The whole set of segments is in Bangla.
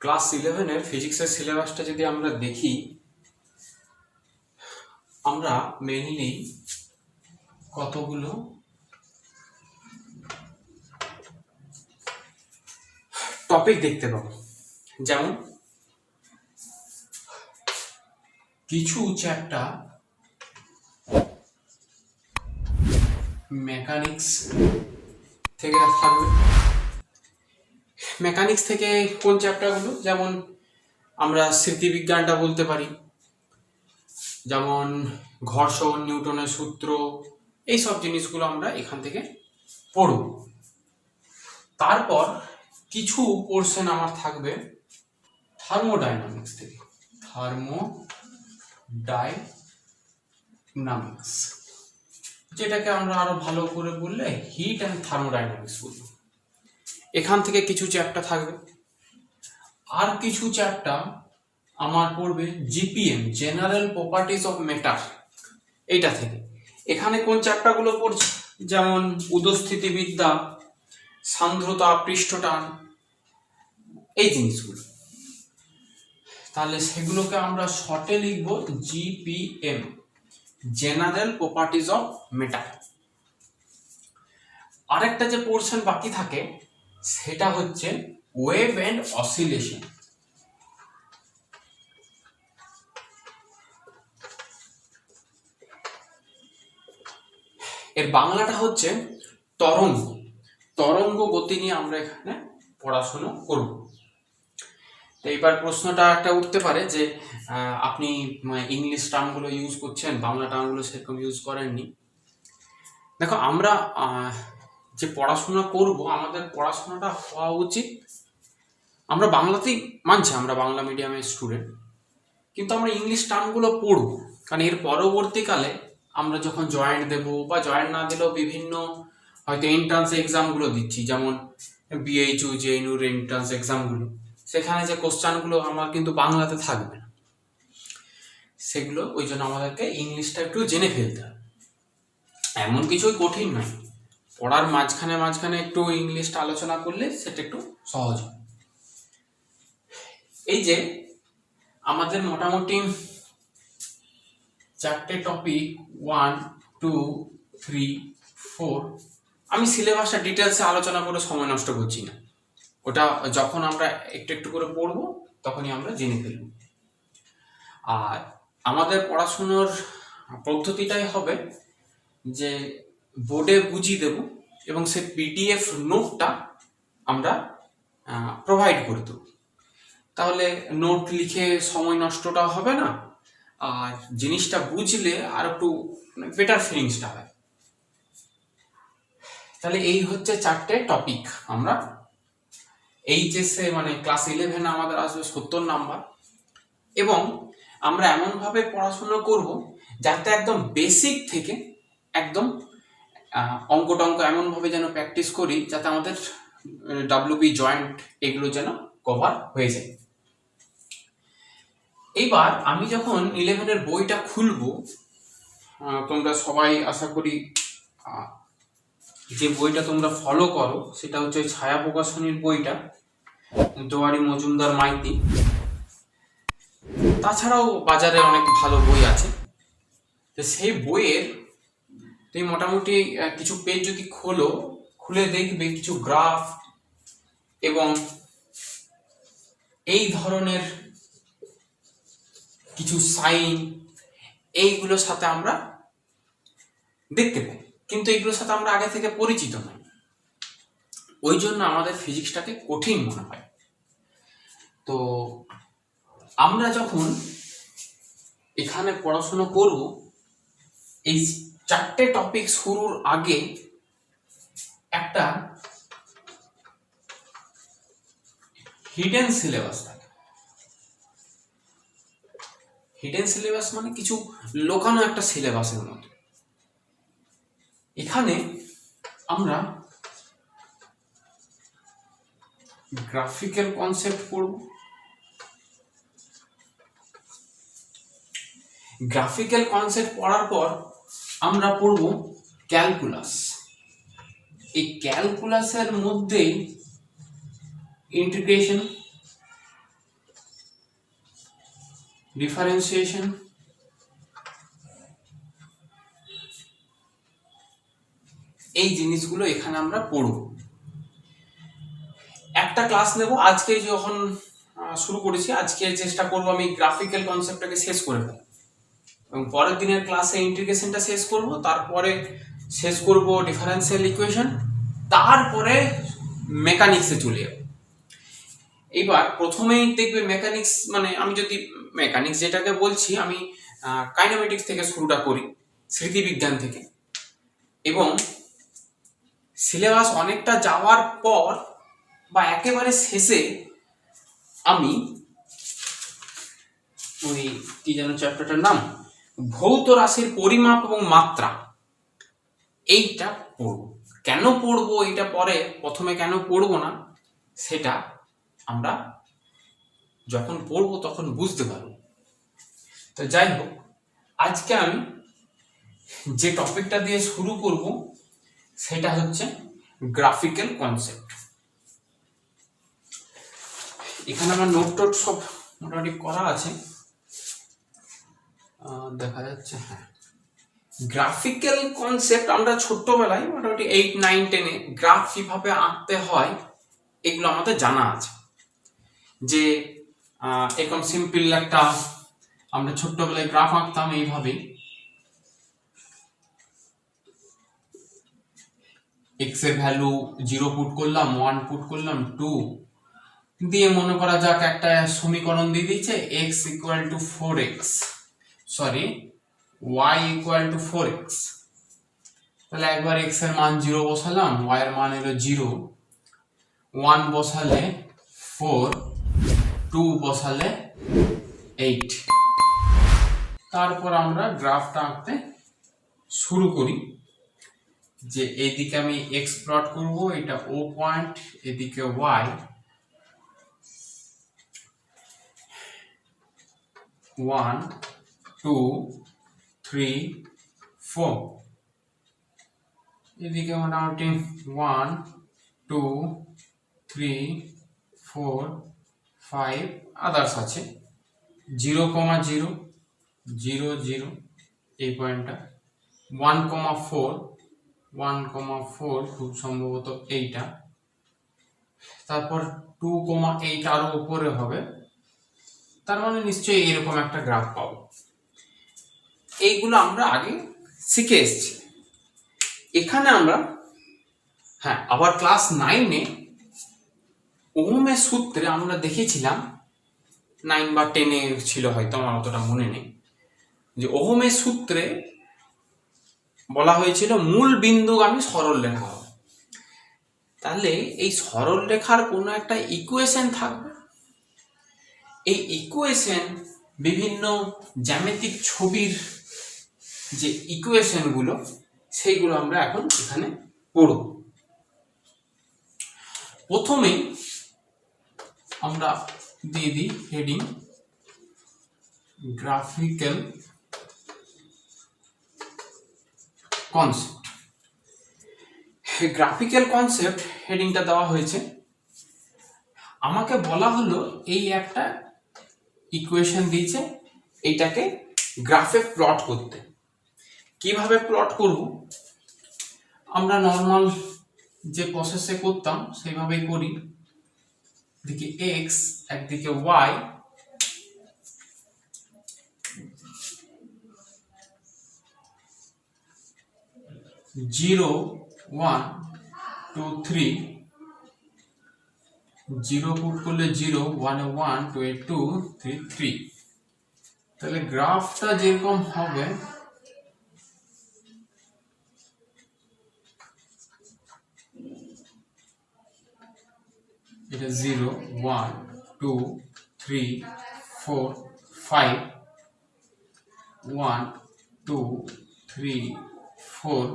ক্লাস 11-এর ফিজিক্সের সিলেবাসটা যদি আমরা দেখি, আমরা মেইনলি কতগুলো টপিক দেখতে পাবো। যেমন কিছু চ্যাপ্টার মেকানিক্স থেকে থাকবে। মেকানিক্স থেকে কোন চ্যাপ্টারগুলো, যেমন আমরা স্মৃতিবিজ্ঞানটা বলতে পারি, যেমন ঘর্ষণ, নিউটনের সূত্র, এই সব জিনিসগুলো আমরা এখান থেকে পড়ব। তারপর কিছু পোর্শন আমার থাকবে থার্মোডাইনামিক্স থেকে, থার্মোডাইনামিক্স, যেটাকে আমরা আরো ভালো করে বললে হিট অ্যান্ড থার্মোডাইনামিক্স বলবো। এখান থেকে কিছু চ্যাপ্টার থাকবে। আর কিছু চ্যাপ্টার আমার পড়বে GPM, general properties of matter, এইটা থেকে। এখানে কোন চ্যাপ্টারগুলো পড়ছে, যেমন উদস্থিতিবিদ্যা, সান্দ্রতা, পৃষ্ঠটান, এই জিনিসগুলো। তাহলে সেগুলোকে আমরা শর্টে লিখবো GPM, general properties of matter. আরেকটা যে পোর্শন বাকি থাকে সেটা হচ্ছে ওয়েভ এন্ড অসিলেশন। এর বাংলাটা হচ্ছে তরঙ্গ। তরঙ্গ গতি নিয়ে আমরা এখানে পড়াশোনা করব। তো এইবার প্রশ্নটা একটা উঠতে পারে যে আপনি ইংলিশ টার্মগুলো ইউজ করছেন, বাংলা টার্মগুলো সেরকম ইউজ করেননি। দেখো, আমরা যে পড়াশোনা করব, আমাদের পড়াশোনাটা হওয়া উচিত, আমরা বাংলাতেই মানছি, আমরা বাংলা মিডিয়ামের স্টুডেন্ট, কিন্তু আমরা ইংলিশ টার্মগুলো পড়ব। কারণ এর পরবর্তীকালে আমরা যখন জয়েন্ট দেব বা জয়েন্ট না দিলেও বিভিন্ন হয়তো এন্ট্রান্স এক্সামগুলো দিচ্ছি, যেমন বিএইচইউ, জেএনইউর এন্ট্রান্স এক্সামগুলো, সেখানে যে কোশ্চেনগুলো আমার কিন্তু বাংলাতে থাকবে না, সেগুলো ওই জন্য আমাদেরকে ইংলিশটা একটু জেনে ফেলতে হবে। এমন কিছুই কঠিন নয়, পড়ার মাঝখানে মাঝখানে একটু ইংলিশটা আলোচনা করলে সেটা একটু সহজ হয়। এই যে আমাদের মোটামুটি 4টে টপিক, 1, 2, 3, 4, আমি সিলেবাসটা ডিটেলসে আলোচনা করে সময় নষ্ট করছি না, ওটা যখন আমরা একটু একটু করে পড়বো তখনই আমরা জেনে ফেলব। আর আমাদের পড়াশুনোর পদ্ধতিটাই হবে যে বোর্ডে বুঝিয়ে দেব এবং সেই পিডিএফ নোটটা আমরা প্রোভাইড করে দেব। তাহলে নোট লিখে সময় নষ্টটা হবে না, আর জিনিসটা বুঝলে আর একটু বেটার ফিলিংসটা হয়। তাহলে এই হচ্ছে 4টে টপিক। আমরা এইচএসে মানে ক্লাস 11 আমাদের আসবে 70 নাম্বার, এবং আমরা এমনভাবে পড়াশোনা করব যাতে একদম বেসিক থেকে একদম অঙ্ক টঙ্ক এমনভাবে যেন প্র্যাকটিস করি যাতে আমাদের ডাব্লিউবি জয়েন্ট এগুলো যেন কভার হয়ে যায়। এইবার আমি যখন 11-এর বইটা খুলবো, তোমরা সবাই আশা করি যে বইটা তোমরা ফলো করো সেটা হচ্ছে ছায়া প্রকাশনীর বইটা, জোয়ারি মজুমদার মাইতি। তাছাড়াও বাজারে অনেক ভালো বই আছে। তো সেই বইয়ের তুমি মোটামুটি কিছু পেজ যদি খুলে দেখবে কিছু গ্রাফ এবং এই ধরনের কিছু সাইন, এইগুলোর সাথে আমরা দেখতে পাই, কিন্তু এইগুলোর সাথে আমরা আগে থেকে পরিচিত নই, ওই জন্য আমাদের ফিজিক্সটাকে কঠিন মনে হয়। তো আমরা যখন এখানে পড়াশোনা করব, এই 4টে টপিক শুরুর আগে একটা হিডেন সিলেবাস থাকে। হিডেন সিলেবাস মানে কিছু লোকানো একটা সিলেবাসের মতো। এখানে আমরা গ্রাফিক্যাল কনসেপ্ট পড়ব। গ্রাফিক্যাল কনসেপ্ট পড়ার পর আমরা পড়ব ক্যালকুলাস। এই ক্যালকুলাসের মধ্যেই ইন্টিগ্রেশন, ডিফারেন্সিয়েশন, এই জিনিসগুলো এখানে আমরা পড়ব। একটা ক্লাস নেব আজকে, যখন শুরু করেছি আজকে চেষ্টা করব আমি গ্রাফিক্যাল কনসেপ্টটাকে শেষ করে ফেলা, এবং পরের দিনের ক্লাসে ইন্টিগ্রেশনটা শেষ করব, তারপরে শেষ করব ডিফারেন্সিয়াল ইকুয়েশন, তারপরে মেকানিক্সে চলে যাব। এইবার প্রথমেই দেখবে মেকানিক্স, মানে আমি যদি মেকানিক্স যেটাকে বলছি আমি কাইনেমেটিক্স থেকে শুরুটা করি, স্মৃতিবিজ্ঞান থেকে, এবং সিলেবাস অনেকটা যাওয়ার পর বা একেবারে শেষে আমি ওই কি যেন চ্যাপ্টারটার নাম, ভৌত রাশির পরিমাপ এবং মাত্রা, এইটা পড়ব। কেন পড়বো এটা পরে, প্রথমে কেন পড়বো না সেটা আমরা যখন পড়বো তখন বুঝতে পারবো। তো যাই হোক, আজকে আমি যে টপিকটা দিয়ে শুরু করব সেটা হচ্ছে গ্রাফিক্যাল কনসেপ্ট। এখানে আমার নোট টোট সব মোটামুটি করা আছে, দেখা যাচ্ছে। হ্যাঁ, গ্রাফিক্যাল কনসেপ্ট আমরা ছোট্টবেলায় মোটামুটি 8, 9, 10-এ গ্রাফ কিভাবে আঁকতে হয় এগুলো আমাদের জানা আছে। যে এরকম সিম্পল একটা আমরা ছোট্টবেলায় গ্রাফ আঁকতাম এইভাবে, এক্স এর ভ্যালু 0 পুট করলাম, 1 পুট করলাম, 2 দিয়ে মনে করা যাক একটা সমীকরণ দিয়ে দিয়েছে x equal to 4x, sorry y equal to 4x। তাহলে একবার x এর মান 0 বসালাম, y এর মান এলো 0, 1 বসালে 4, 2 বসালে 8। তারপর আমরা গ্রাফটা আঁকতে শুরু করি। যে এইদিকে আমি x প্লট করব, এটা O পয়েন্ট, এদিকে y, 1, 2, 3, 4, এদিকে মোটামুটি 1, 2, 3, 4, 5 আদার্স আছে, 0, 0, 0, 0 এই পয়েন্টটা, 1, 4, 1, 4 খুব সম্ভবত এইটা, তারপর 2, 8 আরো উপরে হবে, তার মানে নিশ্চয়ই এরকম একটা গ্রাফ পাবো। এইগুলো আমরা আগে শিখে এসেছি। এখানে আমরা আবার ক্লাস 9-এ ওহমের সূত্রে আমরা দেখেছিলাম, 9 বা 10-এ ছিল হয়তো, আমার অতটা মনে নেই, যে ওহমের সূত্রে বলা হয়েছিল মূল বিন্দুগামী সরলরেখা হবে। তাহলে এই সরলরেখার কোনো একটা ইকুয়েশন থাকবে, এই ইকুয়েশন বিভিন্ন জ্যামিতিক ছবির যে ইকুয়েশনগুলো সেইগুলো আমরা এখন এখানে পড়ব। প্রথমেই আমরা দিয়ে দিই heading graphical concept. Graphical concept হেডিংটা দেওয়া হয়েছে, আমাকে বলা হলো এই একটা ইকুয়েশন দিয়েছে, এইটাকে গ্রাফে প্লট করতে। কিভাবে প্লট করব, আমরা নর্মাল যে প্রসেসে করতাম সেইভাবেই করি। এদিকে x, একদিকে y, জিরো 1, 2, 3, 0 পুট করলে 0, 1, 1, 2, 2, 3, 3। তাহলে গ্রাফটা যেরকম হবে এটা 0, 1, 2, 3, 4, 5, 1, 2, 3, 4,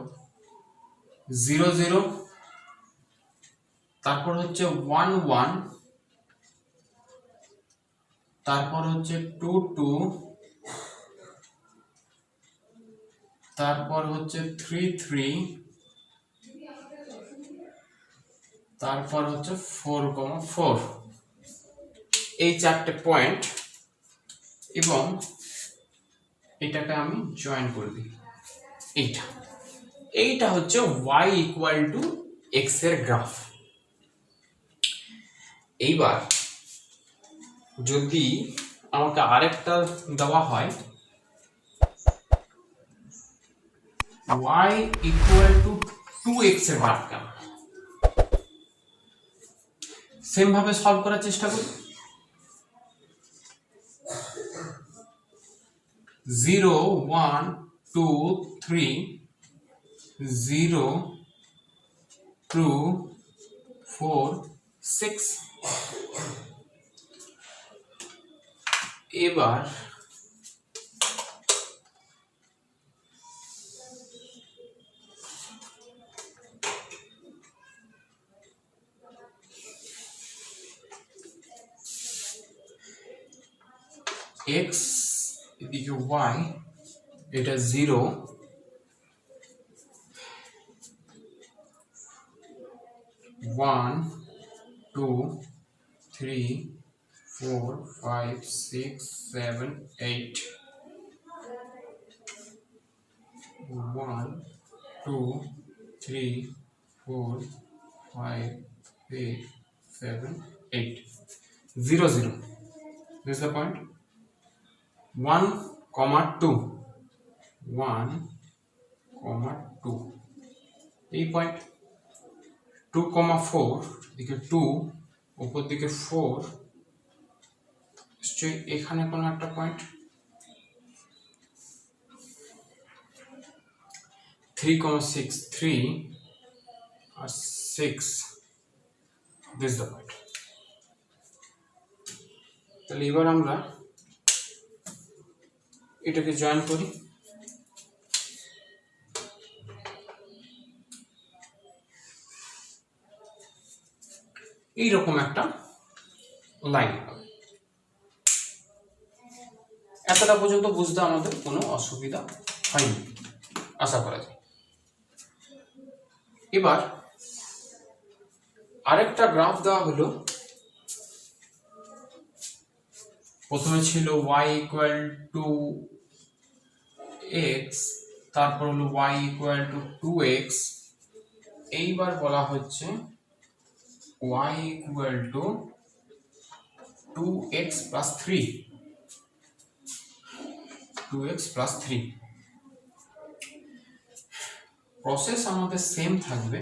0, 0, তারপর হচ্ছে 1, 1, তারপর হচ্ছে 2, 2, তারপর হচ্ছে 3, 3, তারপর হচ্ছে 4, 4। এই চারটে পয়েন্ট এবং এটাকে আমি জয়েন করে দিই। এইটা হচ্ছে y ইকুয়াল টু এক্স এর গ্রাফ। এইবার যদি আমাকে আরেকটা দেওয়া হয় y ইকুয়াল টু 2x এর গ্রাফ, কেমন সেম ভাবে সলভ করার চেষ্টা করি। 0 1 2 3 0 2 4 6। এবার x এদিকে y, এটা 0 1 2 3 4 5 6 7 8 1 2 3 4 5 6 7 8 0 0। This is the point. 1 comma 2 1 comma 2 এই পয়েন্ট। 2 comma 4 দিকে 2 উপর দিকে 4 নিশ্চয়ই এখানে কোনো একটা পয়েন্ট। 3 comma 6 3 আর 6, this is the point. তাহলে এবার আমরা এটাকে জয়েন করি। এইরকম একটা লাইন হবে। এতটা পর্যন্ত বুঝতে আমাদের কোনো অসুবিধা হয়নি, আশা করা যায়। এবার আরেকটা গ্রাফ দেওয়া হলো। প্রথমে ছিল y ইকুয়াল টু x, তারপর হলো y ইকুয়াল টু 2x। এইবার বলা হচ্ছে y equal to 2x plus 3, 2x plus 3। Process আমাদের সেম থাকবে।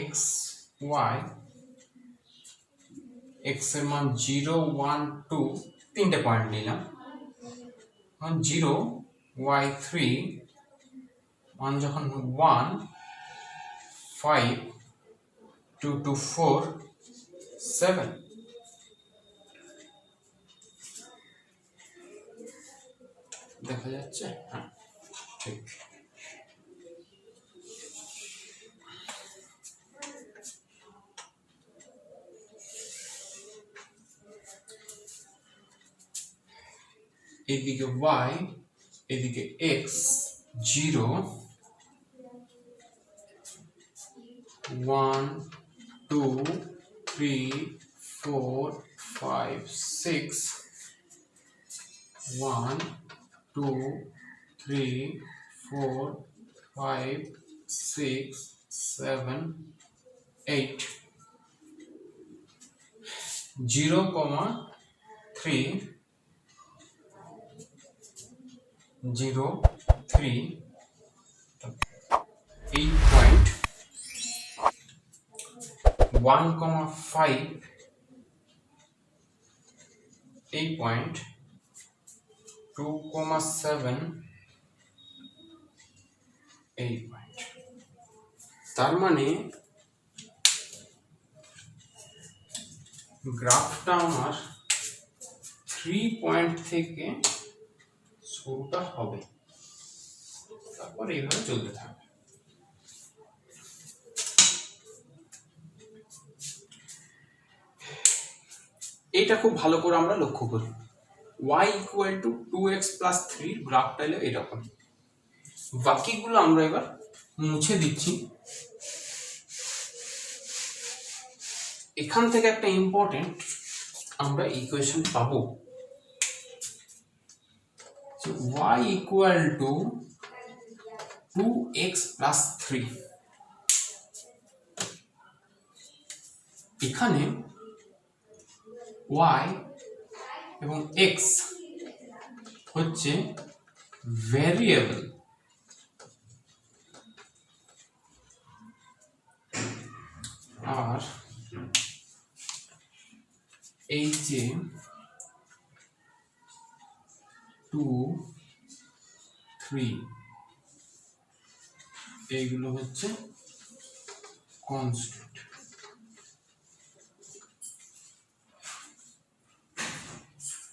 x y, x এর মান 0 1 2 তিনটে পয়েন্ট নিলাম। 0 y 3 1 যখন 1 5 2 2 4 7। দেখা যাচ্ছে? হ্যাঁ, ঠিক। এদিকে y, এদিকে x, 0 1 2 3 4 5 6 1 2 3 4 5 6 7 8 0 3 0 3 এই পয়েন্ট 1 5 এই পয়েন্ট 2 7 এই পয়েন্ট। তার মানে গ্রাফটা আমার 3 পয়েন্ট থেকে শুরুটা হবে, তারপর এইভাবে চলতে থাকবে। এটা খুব ভালো করে আমরা লক্ষ্য করি। y equal to 2x plus 3 গ্রাফটা এলো এরকম। বাকিগুলো আমরা এবার মুছে দিচ্ছি। এখান থেকে একটা ইম্পর্টেন্ট আমরা ইকুয়েশন পাবো, y equal to 2x plus 3। এখানে y এবং x হচ্ছে ভ্যারিয়েবল, আর এই যে 2, 3 এইগুলো হচ্ছে কনস্ট্যান্ট।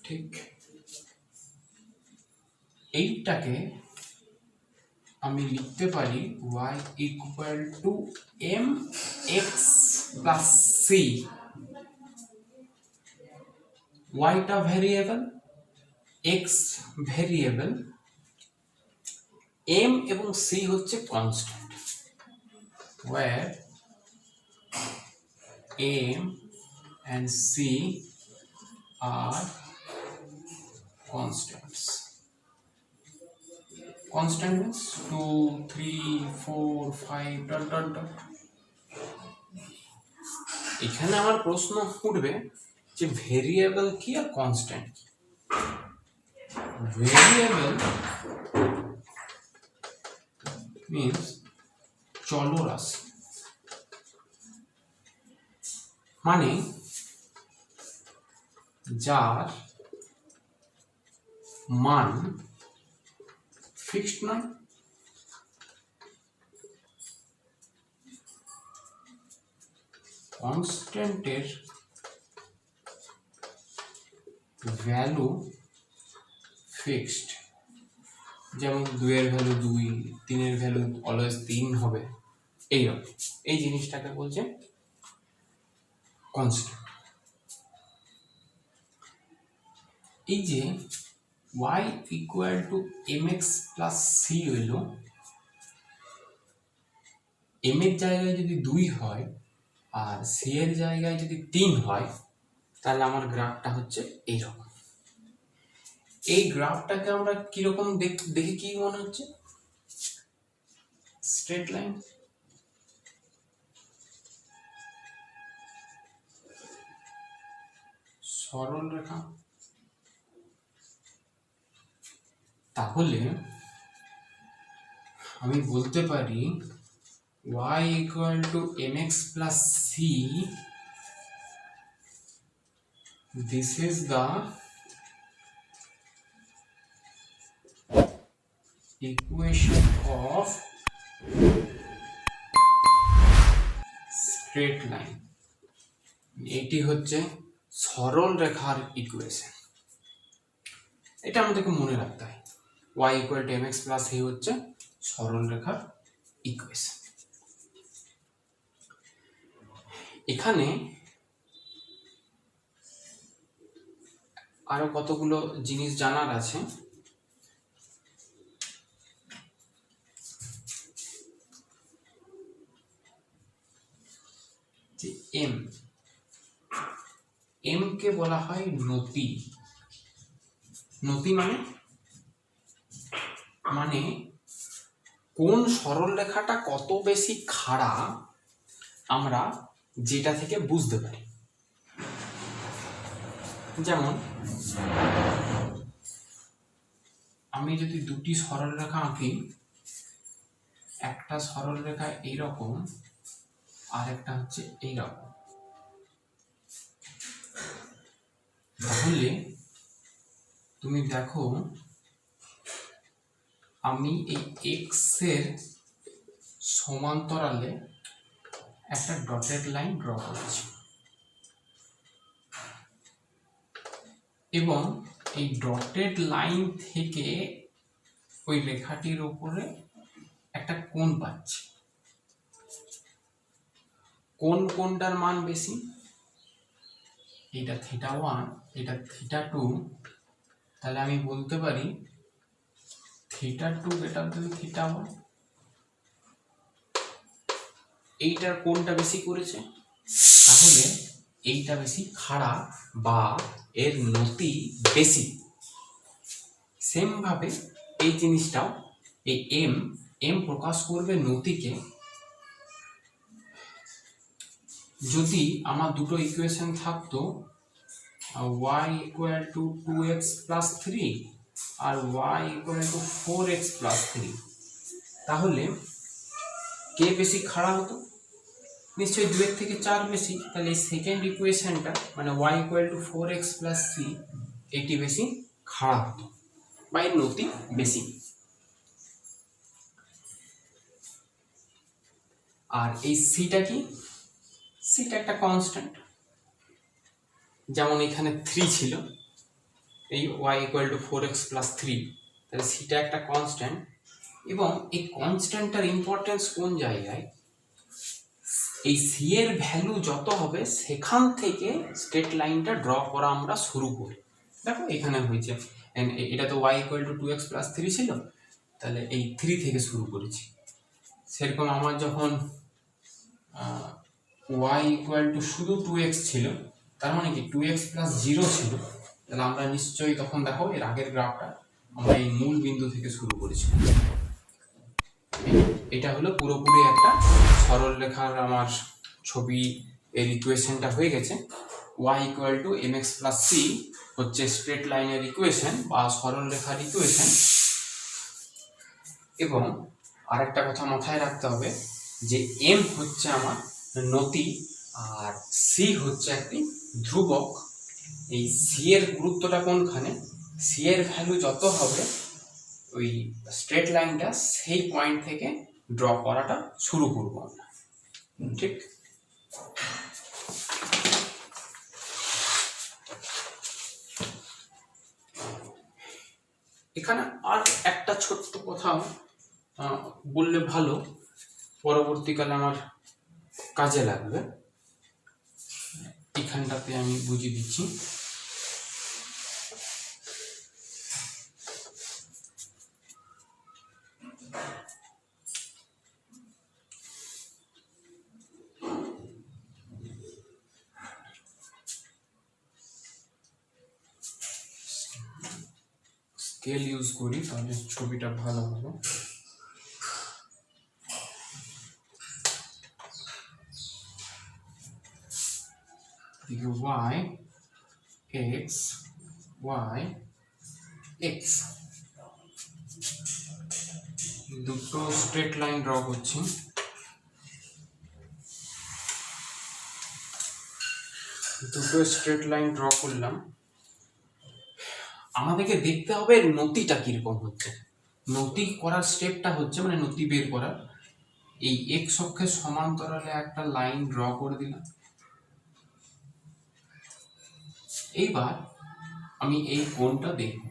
ঠিক এইটাকে আমি লিখতে পারি y equal two mx plus c। y টা ভ্যারিয়েবল, x ভ্যারিয়েবল, m এবং c হচ্ছে constant, where m and c are constants. Constant means 2, 3, 4, 5 dot dot dot। এখানে আমার প্রশ্ন উঠবে যে ভেরিয়েবল কি আর কনস্ট্যান্ট কি। ভেরিয়েবল means চলরাশি, মানে যার মান ফিক্সড নয়। কনস্ট্যান্টের ভ্যালু ফিক্সড, যেমন 2 এর ভ্যালু 2, 3 এর ভ্যালু অলওয়েজ 3 হবে, এইরকম। এই জিনিসটাকে বলছে কনস্ট্যান্ট। এই যে y equal two mx plus c হইল, m এর জায়গায় যদি 2 হয় আর c এর জায়গায় যদি 3 হয়, তাহলে আমার গ্রাফটা হচ্ছে এইরকম। এই গ্রাফটাকে আমরা কিরকম দেখে কি মনে হচ্ছে? Straight line. সরল রেখা। তাহলে আমি বলতে পারি y equal to mx plus c, this is the equation of straight line। এটি হচ্ছে সরল রেখার ইকুয়েশন। এটা আমাদেরকে মনে রাখতে হয়, y equal to mx plus c হচ্ছে সরল রেখার ইকুয়েশন। এখানে আরো কতগুলো জিনিস জানার আছে। যে m কে বলা হয় নতি। নতি মানে কোন সরল রেখাটা কত বেশি খাড়া আমরা যেটা থেকে বুঝতে পারি। যেমন আমি যদি দুটি সরল রেখা আঁকি, একটা সরল রেখা এইরকম আর একটা হচ্ছে এইরকম, তাহলে তুমি দেখো আমি এই x এর সমান্তরালে একটা ডটেড লাইন ড্র করেছি এবং এই ডটেড লাইন থেকে ওই রেখাটির উপরে একটা কোণ পাচ্ছি। কোনটার মান বেশি? এটা θ1, এটা θ2, তাহলে আমি বলতে পারি θ2 বেটার দেন θ1। এইটার কোনটা বেশি করেছে? তাহলে এইটা বেশি খাড়া বা এর নতি বেশি। সেম ভাবে এই জিনিসটাও, এই এম প্রকাশ করবে নতিকে যদি আমার দুটো ইকুয়েশন থাকতো y equal to 2x plus 3 আর y equal to 4x plus 3, তাহলে কে বেশি খাড়া হতো? নিশ্চয়ই 2 এর থেকে 4 বেশি। তাহলে এই সেকেন্ড ইকুয়েশনটা মানে y equal to 4x plus 3 এটি বেশি খাড়া হতো বা এর নতি বেশি। আর এই সিটা কি? সিটা একটা কনস্ট্যান্ট, যেমন এখানে 3 ছিল, এই y equal to 4x plus 3, তাহলে সিটা একটা কনস্ট্যান্ট। এবং এই কনস্ট্যান্টটার ইম্পর্টেন্স কোন জায়গায়? এই সি এর ভ্যালু যত হবে সেখান থেকে স্ট্রেট লাইনটা ড্র করা আমরা শুরু করি। দেখো এখানে হয়েছে, এটা তো y equal to 2x plus 3 ছিল, তাহলে এই 3 থেকে শুরু করেছি। সেরকম আমার যখন y ইকুয়াল টু শুধু 2x ছিল, তার মানে কি 2x প্লাস 0 ছিল, তাহলে আমরা নিশ্চয়ই তখন দেখো এর আগের গ্রাফটা আমরা এই মূল বিন্দু থেকে শুরু করেছি। এটা হলো পুরোপুরি একটা সরল রেখার আমার ছবি, এর ইকুয়েশনটা হয়ে গেছে। y equal two mx plus c হচ্ছে স্ট্রেট লাইনের ইকুয়েশন বা সরল রেখার ইকুয়েশন। এবং আরেকটা কথা মাথায় রাখতে হবে যে m হচ্ছে আমার নতি আর c হচ্ছে একটি ধ্রুবক। এই c এর গুরুত্বটা কোনখানে? c এর ভ্যালু যত হবে ওই স্ট্রেট লাইনটা সেই পয়েন্ট থেকে ড্র করাটা শুরু করব আমরা, ঠিক? এখানে আর একটা ছোট্ট কথা বললে ভালো, পরবর্তীকালে আমার কাজে লাগবে। এখানটাতে আমি বুঝিয়ে দিচ্ছি। স্কেল ইউজ করি তাহলে ছবিটা ভালো হবে। y x y x দুটো স্ট্রেট লাইন ড্র করছি। দুটো স্ট্রেট লাইন ড্র করলাম। আমাদেরকে দেখতে হবে নতিটা কিরকম হচ্ছে। নতি করার স্টেপটা হচ্ছে মানে নতি বের করার, এই এক্স অক্ষের সমান্তরালে একটা লাইন ড্র করে দিলাম। এইবার আমি এই কোণটা দেখব।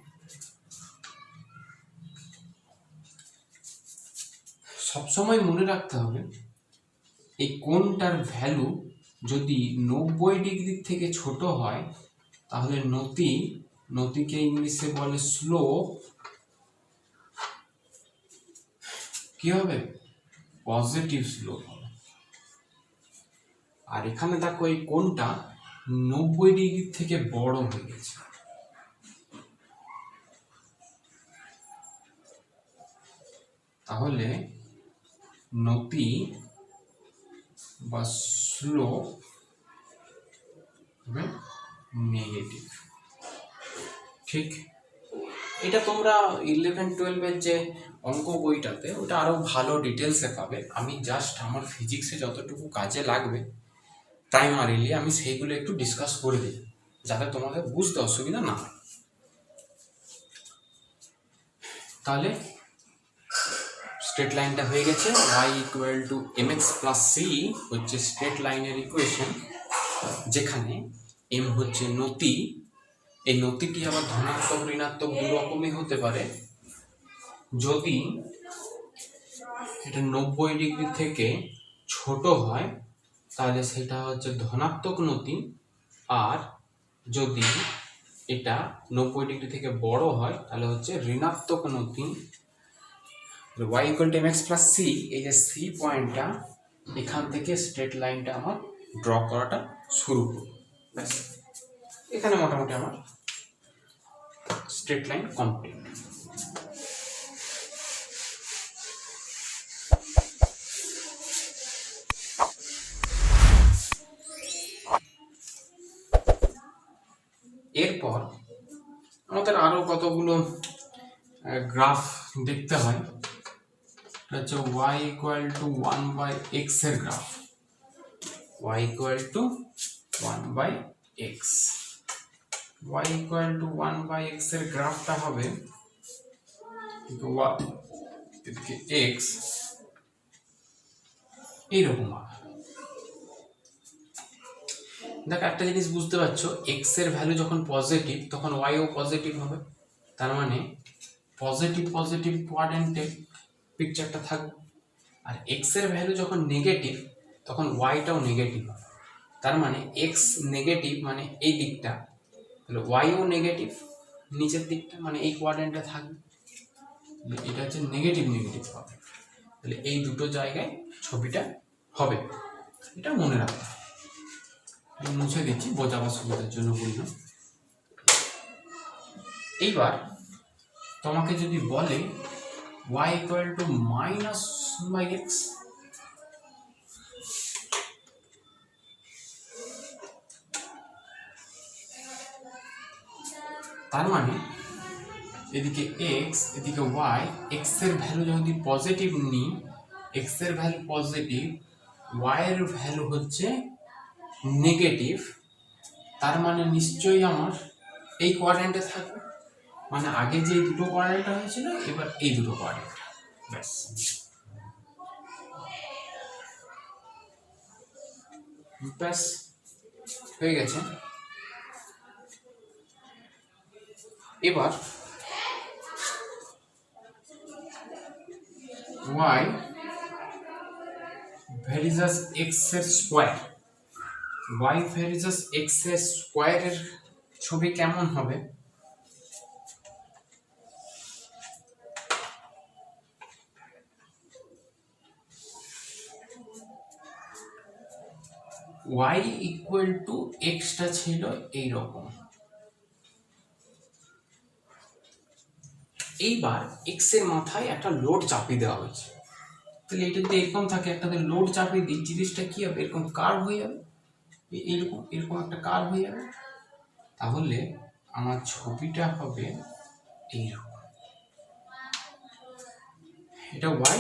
সবসময় মনে রাখতে হবে এই কোণটার ভ্যালু যদি 90 ডিগ্রির থেকে ছোট হয় তাহলে নতিকে ইংলিশে বলে স্লোপ কি হবে? পজিটিভ স্লোপ হবে। আর এখানে দেখো এই কোণটা 90 ডিগ্রির থেকে বড় হয়ে গেছে, তাহলে নতি বা স্লোপ হবে নেগেটিভ, ঠিক? এটা তোমরা 11-12 যে অঙ্ক বইটাতে ওটা আরো ভালো ডিটেলসে পাবে। আমি জাস্ট আমার ফিজিক্সে যতটুকু কাজে লাগবে প্রাইমারিলি আমি সেইগুলো একটু ডিসকাস করে দিই যাতে তোমাদের বুঝতে অসুবিধা না হয়। তাহলে স্ট্রেট লাইনটা হয়ে গেছে। y equal two mx plus c হচ্ছে স্ট্রেট লাইনের ইকুয়েশন, যেখানে m হচ্ছে নতি। এই নতিটি আবার ধনাত্মক ঋণাত্মক দু রকমই হতে পারে। যদি এটা 90 ডিগ্রি থেকে ছোট হয় তাহলে সেটা হচ্ছে ধনাত্মক নতি, আর যদি এটা 90 ডিগ্রি থেকে বড় হয় তাহলে হচ্ছে ঋণাত্মক নতি। y equal two mx plus c, এই যে c পয়েন্টটা, এখান থেকে স্ট্রেট লাইনটা আমার ড্র করাটা শুরু করব। ব্যাস, এখানে মোটামুটি আমার স্ট্রেট লাইন কমপ্লিট। এরপর আমাদের আরো কতগুলো গ্রাফ দেখতে হয়। হচ্ছে y ইকুয়াল টু 1/x এর graph, y equal two 1/x, y equal two 1/x এর গ্রাফটা হবে এদিকে x এইরকম হবে। দেখো একটা জিনিস বুঝতে পারছো, x এর ভ্যালু যখন পজিটিভ তখন y ও পজিটিভ হবে, তার মানে পজিটিভ পজিটিভ কোয়াড্রেন্টে পিকচারটা থাকবে। আর x এর ভ্যালু যখন নেগেটিভ তখন yটাও নেগেটিভ হবে, তার মানে x নেগেটিভ মানে এই দিকটা, তাহলে y ও নেগেটিভ নিচের দিকটা, মানে এই কোয়াড্রেন্টে থাকবে। এটা হচ্ছে নেগেটিভ নেগেটিভ হবে, তাহলে এই দুটো জায়গায় ছবিটা হবে, এটা মনে রাখতে হবে। আমি মুছে দিচ্ছি বোঝাবার সুবিধার জন্য বললাম। এইবার তোমাকে যদি বলে y ইকুয়াল টু -1/x, তার মানে এদিকে x এদিকে y, x এর ভ্যালু যদি পজিটিভ নিই, x এর ভ্যালু পজিটিভ, y এর ভ্যালু হচ্ছে নেগেটিভ, তার মানে নিশ্চয়ই আমার এই কোয়াড্রেন্টে থাকবে, মানে আগে যে দুটো কোয়াড্রেন্ট হয়েছিল এবার এই দুটো কোয়াড্রেন্ট। ব্যাস, ব্যাস হয়ে গেছে। এবার y ভেরিজাস x এর স্কয়ার, y ভেরিজাস x এর স্কয়ারের ছবি কেমন হবে? y ইকুয়াল টু x টা ছিল এইরকম, এইবার x এর মাথায় একটা লোড চাপিয়ে দেওয়া হয়েছে, তাহলে এটা যদি এরকম থাকে, একটা লোড চাপিয়ে দিই, জিনিসটা কি হবে? এরকম কার্ভ হয়ে যাবে, এরকম এরকম একটা কার্ভ হয়ে যাবে, তাহলে আমার ছবিটা হবে এইরকম। এটা y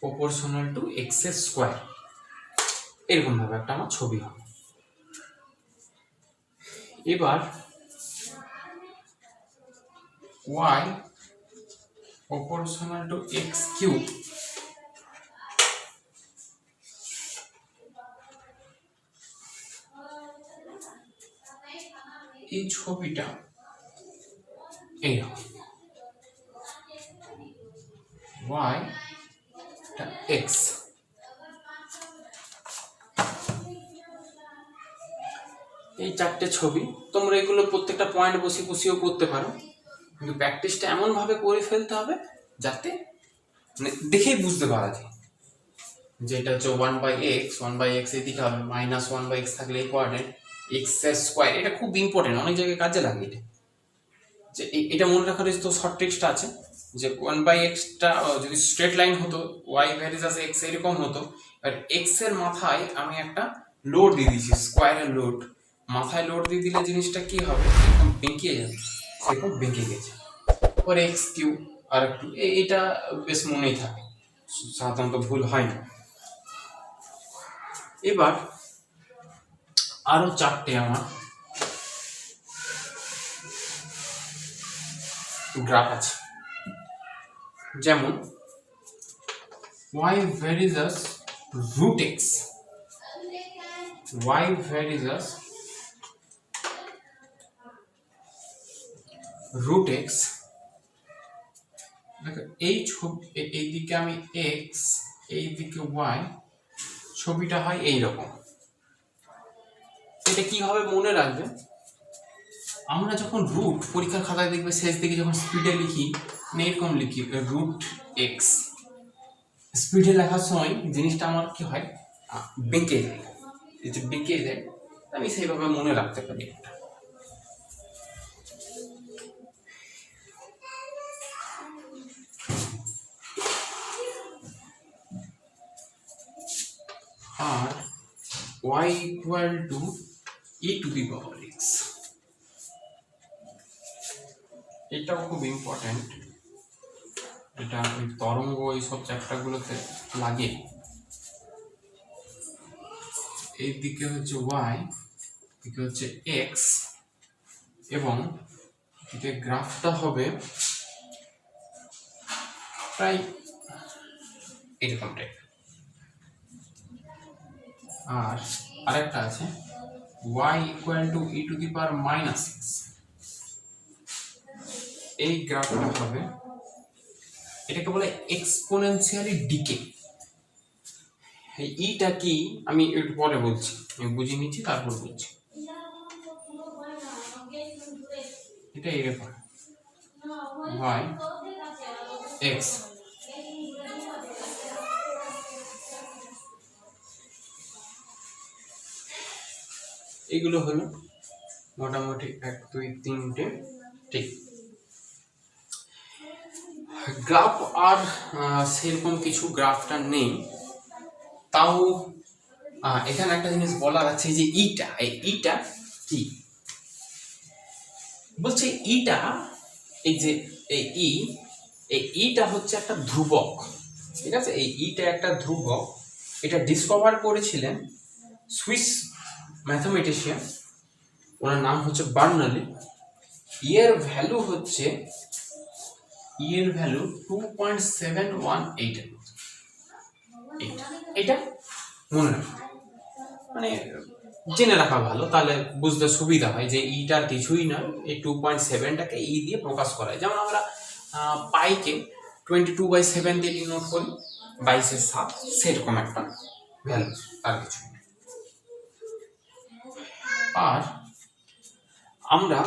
প্রপোর্শনাল টু x এর স্কয়ার, এরকম ভাবে একটা আমার ছবি হবে। এবার y proportional to x cube, এই ছবিটা এইরকম, y x, এই চারটে ছবি তোমরা এগুলো প্রত্যেকটা পয়েন্ট বসিয়েও করতে পারো, কিন্তু প্র্যাকটিসটা এমন ভাবে করে ফেলতে হবে যাতে মানে দেখেই বুঝতে পারা যায় যে এটা হচ্ছে 1/x এদিকে হবে, -1/x থাকলে এই কোয়াড্রেন্ট, x এর স্কয়ার, এটা খুব ইম্পর্টেন্ট, অনেক জায়গায় কাজে লাগে এটা। যে এটা মনে রাখার তো শর্ট ট্রিক্সটা আছে যে 1/x টা যদি স্ট্রেট লাইন হতো, y ভেরিজাস x এরকম হতো, আর x এর মাথায় আমি একটা লোড দিয়ে দিয়েছি, স্কয়ারের লোড, মাথায় লোড দিয়ে দিলে জিনিসটা কি হবে? এরকম বেঁকিয়ে যাবে, সেরকম বেঁকে গেছে। পরে x কিউব আর একটু, এটা বেশ মনেই থাকে, সাধারণত ভুল হয় না। এবার আরো চারটে আমার গ্রাফ আছে, যেমন y ভেরিজাস root x, y ভেরিজাস root x, দেখো এই ছবি, এইদিকে আমি x, এইদিকে y, ছবিটা হয় এইরকম। এটা কিভাবে মনে রাখবে? আমরা যখন রুট পরীক্ষার খাতায় দেখবে শেষ দিকে যখন স্পিডে লিখি, এরকম লিখি রুট এক্স, স্পিডে লেখার সময় জিনিসটা আমার কি হয়? বেঁকে যায়, এই যে বেঁকে যায়, আমি সেইভাবে মনে রাখতে পারি। আর y equal to e to the power x, এটাও খুব ইম্পর্টেন্ট, এটা ওই তরঙ্গ এইসব চ্যাপ্টারগুলোতে লাগে। এই দিকে হচ্ছে y, দিকে হচ্ছে x, এবং এতে গ্রাফটা হবে প্রায় এরকম টাইপ। আর আরেকটা আছে y equal to e to the power minus x, এই গ্রাফটা হবে, এটাকে বলে এক্সপোনেনশিয়ালি ডিকে। এই ইটা কি আমি একটু পরে বলছি, আমি বুঝিয়ে নিচ্ছি তারপর বলছি। এটা এরকম y x, এগুলো হলো মোটামুটি 1 2 3টে ঠিক। গ্রাফ আর সেরকম কিছু গ্রাফটা নেই, তাও এখানে একটা জিনিস বলার আছে যে ইটা, এই ইটা কি বলছে, ইটা এই যে এই ইটা হচ্ছে একটা ধ্রুবক, ঠিক আছে? এই ইটা একটা ধ্রুবক, এটা ডিসকভার করেছিলেন সুইস ম্যাথমেটিশিয়ান, ওনার নাম হচ্ছে বার্নলি। এর ভ্যালু হচ্ছে 2.718 এর মতো। এটা মনে রাখা, মানে জেনে রাখা ভালো, তাহলে বুঝতে সুবিধা হয় যে ইটার কিছুই না, এই 2.7টাকে ই দিয়ে প্রকাশ করা হয়। যেমন আমরা পাইকে 22/7 দিয়ে ডিনোট করি, 22/7, সেরকম একটা ভ্যালু, আর কিছু। আর আমরা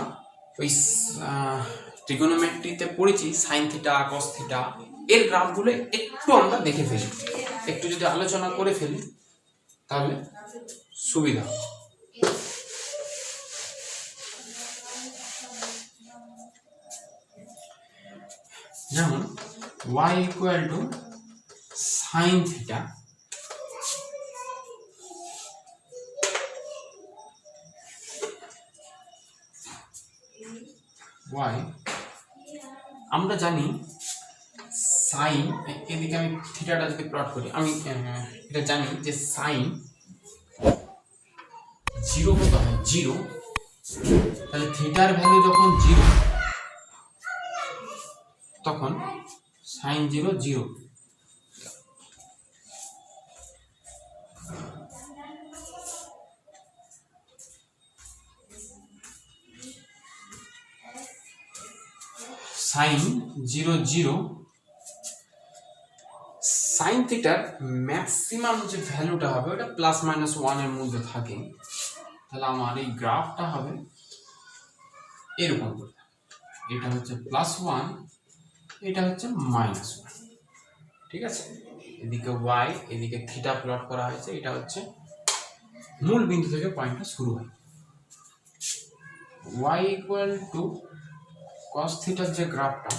ওই ট্রিগোনোমেট্রিতে পড়েছি সাইন থিটা, কস থিটা, এর গ্রাফগুলো একটু আমরা দেখে ফেলি, একটু যদি আলোচনা করে ফেলি তাহলে সুবিধা হবে। যেমন y equal to sin theta, y আমরা জানি সাইন, এদিকে আমি থিটাটা যদি প্লট করি, আমি এটা জানি যে সাইন 0 কত হয়, 0, তাহলে থিটার ভ্যালু যখন 0 তখন সাইন 0 0, সাইন 0 0, সাইন থিটার ম্যাক্সিমাম যে ভ্যালুটা হবে ওটা +-1 এর মধ্যে থাকে। তাহলে আমার এই গ্রাফটা হবে এরকম করে, এটা হচ্ছে +1, এটা হচ্ছে -1, ঠিক আছে? এদিকে y, এদিকে থিটা প্লট করা হয়েছে, এটা হচ্ছে মূল বিন্দু থেকে পয়েন্টটা শুরু হয়। y equal to cos থিটার যে গ্রাফটা,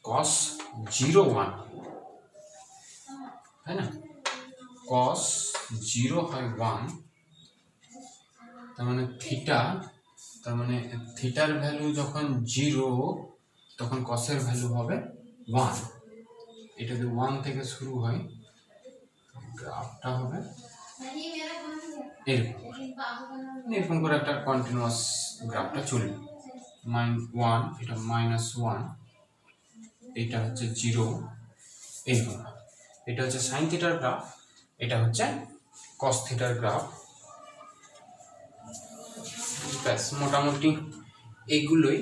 cos 0 1, তাই না? cos 0 হয় 1, তার মানে থিটা, তার মানে থিটার ভ্যালু যখন 0 তখন কসের ভ্যালু হবে 1। এটা যদি 1 থেকে শুরু হয়, গ্রাফটা হবে এরকম করে একটা কন্টিনিউয়াস গ্রাফটা চলবে। -1, এটা -1, এটা হচ্ছে 0, এইরকম। এটা হচ্ছে সাইন থিটার গ্রাফ, এটা হচ্ছে কস থিটার গ্রাফ। ব্যাস, মোটামুটি এগুলোই।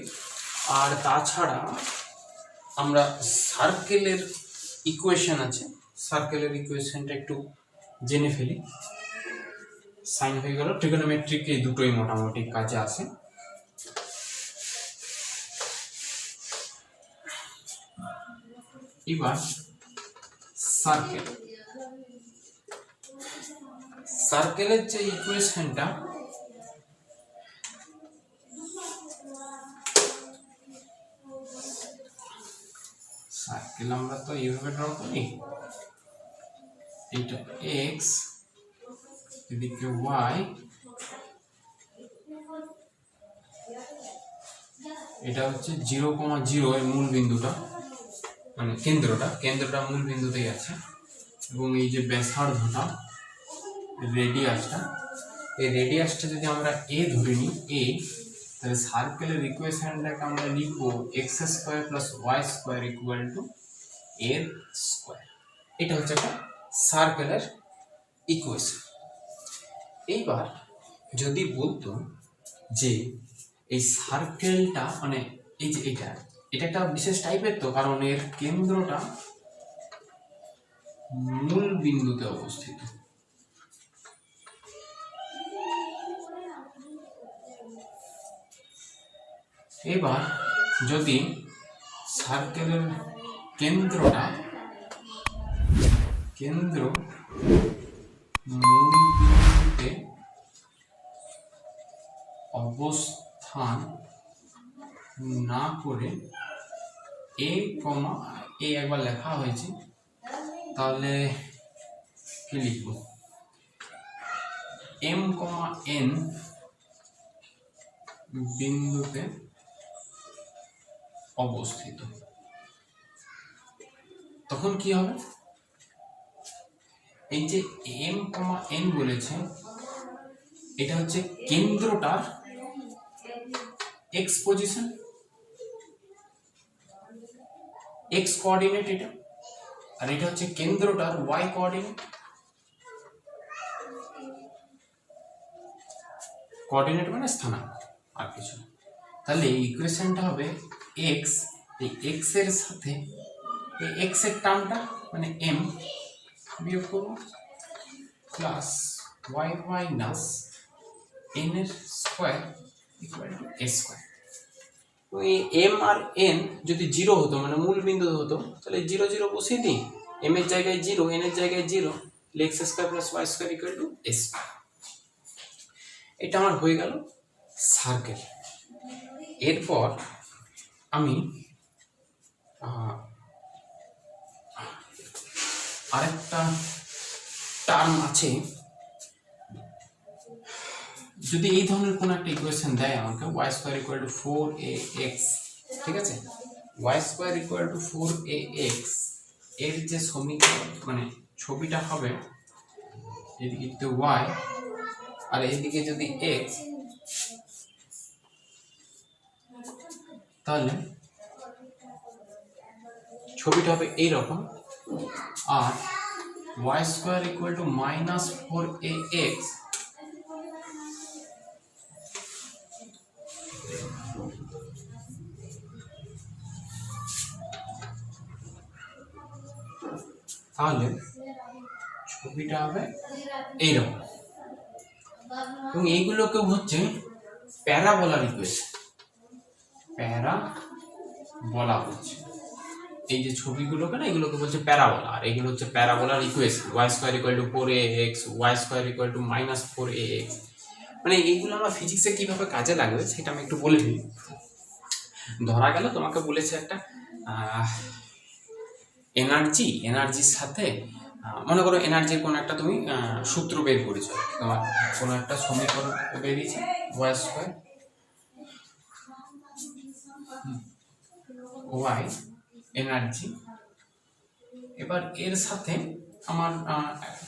আর তাছাড়া আমরা সার্কেলের ইকুয়েশন আছে, সার্কেলের ইকুয়েশনটা একটু জেনে ফেলি। সাইন হয়ে গেল, ট্রিগোনোমেট্রিক এই দুটোই মোটামুটি কাজে আসে। এবার সার্কেল, সার্কেলের যে ইকুয়েশনটা সার্কেল আমরা তো এইভাবে ড্র করি, এটা এক্স, এদিকে ওয়াই, এটা হচ্ছে 0,0 এর মূল বিন্দুটা, মানে কেন্দ্রটা মূল বিন্দুতেই আছে, এবং এই যে ব্যাসার্ধটা রেডিয়াসটা, এই রেডিয়াসটা যদি আমরা এ ধরে নিই এ, তাহলে সার্কেলের ইকুয়েশনটাকে আমরা লিখবো x square plus y square equal to r square. এটা হচ্ছে একটা সার্কেলের ইকুয়েশন। এইবার যদি বলতো যে এই সার্কেলটা মানে এই যে এটা একটা বিশেষ টাইপের, তো কারণ এর কেন্দ্রটা মূল বিন্দুতে অবস্থিত। এবার যদি সার্কেলের কেন্দ্র মূল বিন্দুতে অবস্থান না করে এ একবার লেখা হয়েছে, তাহলে কি লিখব, এম এন বিন্দুতে অবস্থিত। তখন কি হবে, এই যে এম এন বলেছে, এটা হচ্ছে কেন্দ্রটার এক্স পজিশন, এক্স কোঅর্ডিনেট এটা, আর এটা হচ্ছে কেন্দ্রটার ওয়াই কোঅর্ডিনেট মানে স্থানাঙ্ক, আর কিছু। তাহলে এই ইকুয়েশনটা হবে এক্স, এই এক্স এর সাথে এই এক্স এর টার্মটা মানে এম বিয়োগ করব, প্লাস ওয়াই মাইনাস এন এর square equal to a square. এই এম আর এন যদি 0 হতো, মানে মূল বিন্দু হতো, তাহলে 0 0 বসিয়ে দিই, এম এর জায়গায় 0, এন এর জায়গায় 0, x square plus y square equal to a square. এটা আমার হয়ে গেল সার্কেল। এরপর আমি আরেকটা টার্ম আছে, যদি এই ধরনের কোন একটা ইকুয়েশন দেয় আমাকে, y square equal to 4ax, ঠিক আছে, y square equal to 4ax এর যে সমীকরণ মানে ছবিটা হবে, এদিকে y আর এদিকে যদি x, তাহলে ছবিটা হবে এইরকম, আর y square equal to minus 4ax তাহলে ছবিটা হবে এইরকম। এবং এইগুলোকে হচ্ছে প্যারাবোলার ইকুয়েশন, প্যারাবোলা বলছে। এই যে ছবিগুলোকে না, এগুলোকে বলছে প্যারাবোলা, আর এগুলো হচ্ছে প্যারাবোলার equation. y square equal to 4ax, y square equal to minus 4ax। মানে এইগুলো আমরা ফিজিক্সে কিভাবে কাজে লাগবে সেটা আমি একটু বলে দিই। ধরা গেল তোমাকে বলেছে একটা এনার্জির সাথে, মনে করো এনার্জির কোন একটা তুমি সূত্র বের করেছো, তোমার কোন একটা সমীকরণ বেরিয়েছে y স্কয়ার y এনার্জি, এবার এর সাথে আমার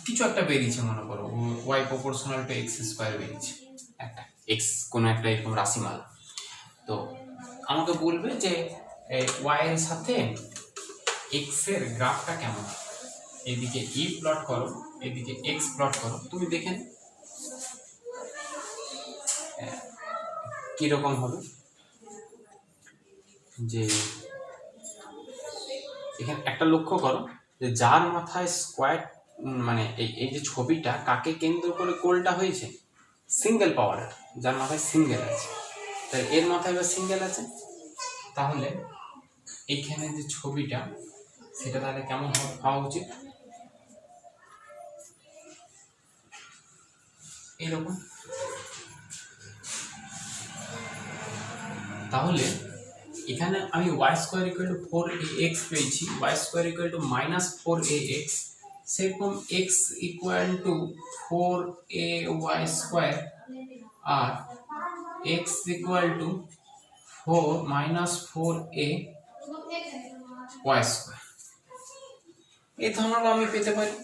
কিছু একটা বেরিয়েছে, মনে করো y proportional to x square বেরিয়েছে, একটা x কোন একটা এরকম রাশিমালা। তো আমাকে বলবে যে y এর সাথে x এর গ্রাফটা কেমন, এদিকে e প্লট করো, এদিকে x প্লট করো, তুমি দেখেন কি রকম হবে। যে এখানে একটা লক্ষ্য করো যে যার মাথায় স্কয়ার, মানে এই যে ছবিটা কাকে কেন্দ্র করে কোলটা হয়েছে, সিঙ্গেল পাওয়ার, যার মাথায় সিঙ্গেল আছে, তাই এর মাথায় বা সিঙ্গেল আছে, তাহলে এইখানে যে ছবিটা সেটা তাহলে কেমন হওয়া উচিত, এরকম। তাহলে এখানে আমি y square equal to 4ax পেয়েছি, y square equal to minus 4ax, সেরকম x equal to 4ay square আর x equal to 4 minus 4ay square, এই ধরনের আমি পেতে পারি।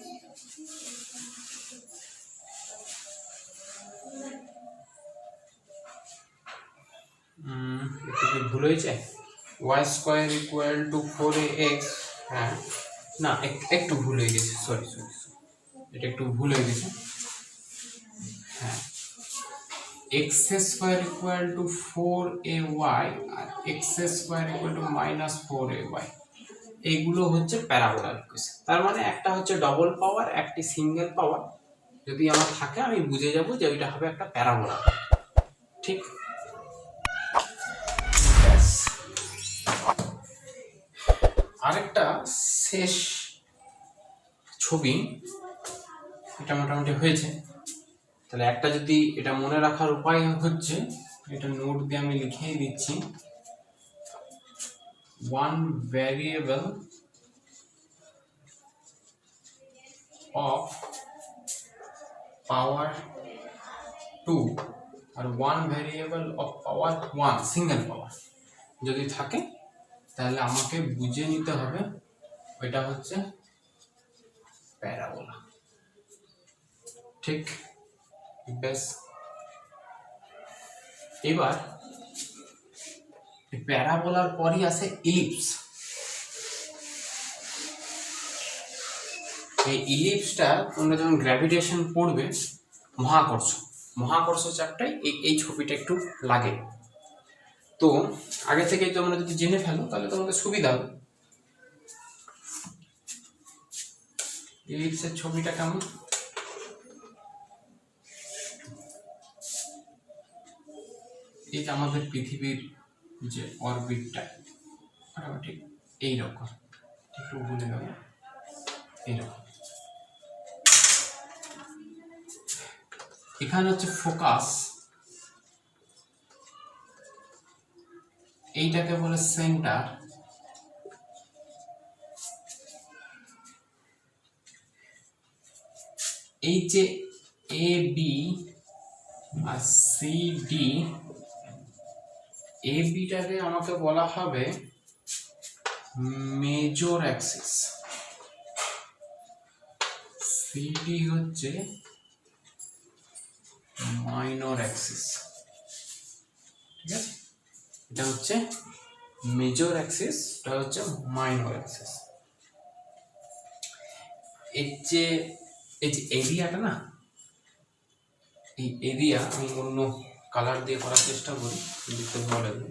একটু ভুল হয়েছে, y square equal to 4ax, হ্যাঁ না একটু ভুল হয়ে গেছে, সরি সরি এটা একটু ভুল হয়ে গেছে। হ্যাঁ, x square equal to 4ay আর x square equal to minus 4ay, এইগুলো হচ্ছে প্যারাবোলার ইকুয়েশন। তার মানে একটা হচ্ছে ডবল পাওয়ার, একটি সিঙ্গেল পাওয়ার যদি আমার থাকে আমি বুঝে যাব যে ওইটা হবে একটা প্যারাবোলা, ঠিক। আরেকটা শেষ ছবি, এটা মোটামুটি হয়েছে। তাহলে একটা যদি এটা মনে রাখার উপায় হচ্ছে, এটা নোট দিয়ে আমি লিখে দিচ্ছি, ওয়ান ভ্যারিয়েবল অফ পাওয়ার 2 আর one variable of power 1 single power যদি থাকে, তাহলে আমাকে বুঝে নিতে হবে ওইটা হচ্ছে প্যারাবোলা, ঠিক। বেশ, এবার প্যারাবোলার পরই আসে ইলিপস। এই ইলিপসটা তোমরা যখন গ্র্যাভিটেশন পড়বে, মহাকর্ষ চ্যাপ্টারে এই ছবিটা একটু লাগে। তো আগে থেকে তোমরা যদি জেনে ফেলো তাহলে তোমাদের সুবিধা হবে। ইলিপসের ছবিটা কেমন, এই যে আমাদের পৃথিবীর যে অরবিটটা মোটামুটি এইরকম, একটু বলে দেবো এইরকম। এখানে হচ্ছে ফোকাস, এইটাকে বলে সেন্টার, এই যে A B R C D, এ বিটাকে আমাকে বলা হবে মেজর অ্যাক্সিস, সি ডি হচ্ছে মাইনর অ্যাক্সিস, ঠিক আছে। এটা হচ্ছে মেজর অ্যাক্সিস, এটা হচ্ছে মাইনর অ্যাক্সিস। এই যে এরিয়াটা না, এই এরিয়া আমি অন্য কালার দিয়ে করার চেষ্টা করি, দেখতে ভালো লাগবে।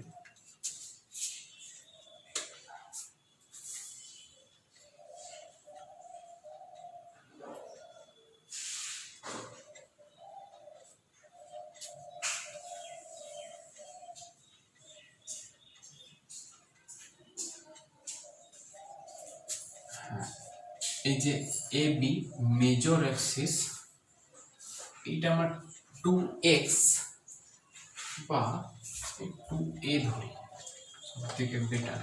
এই যে এ বি মেজর অ্যাক্সিস, এইটা আমার 2x বা 2a ধরি, সব থেকে বেটার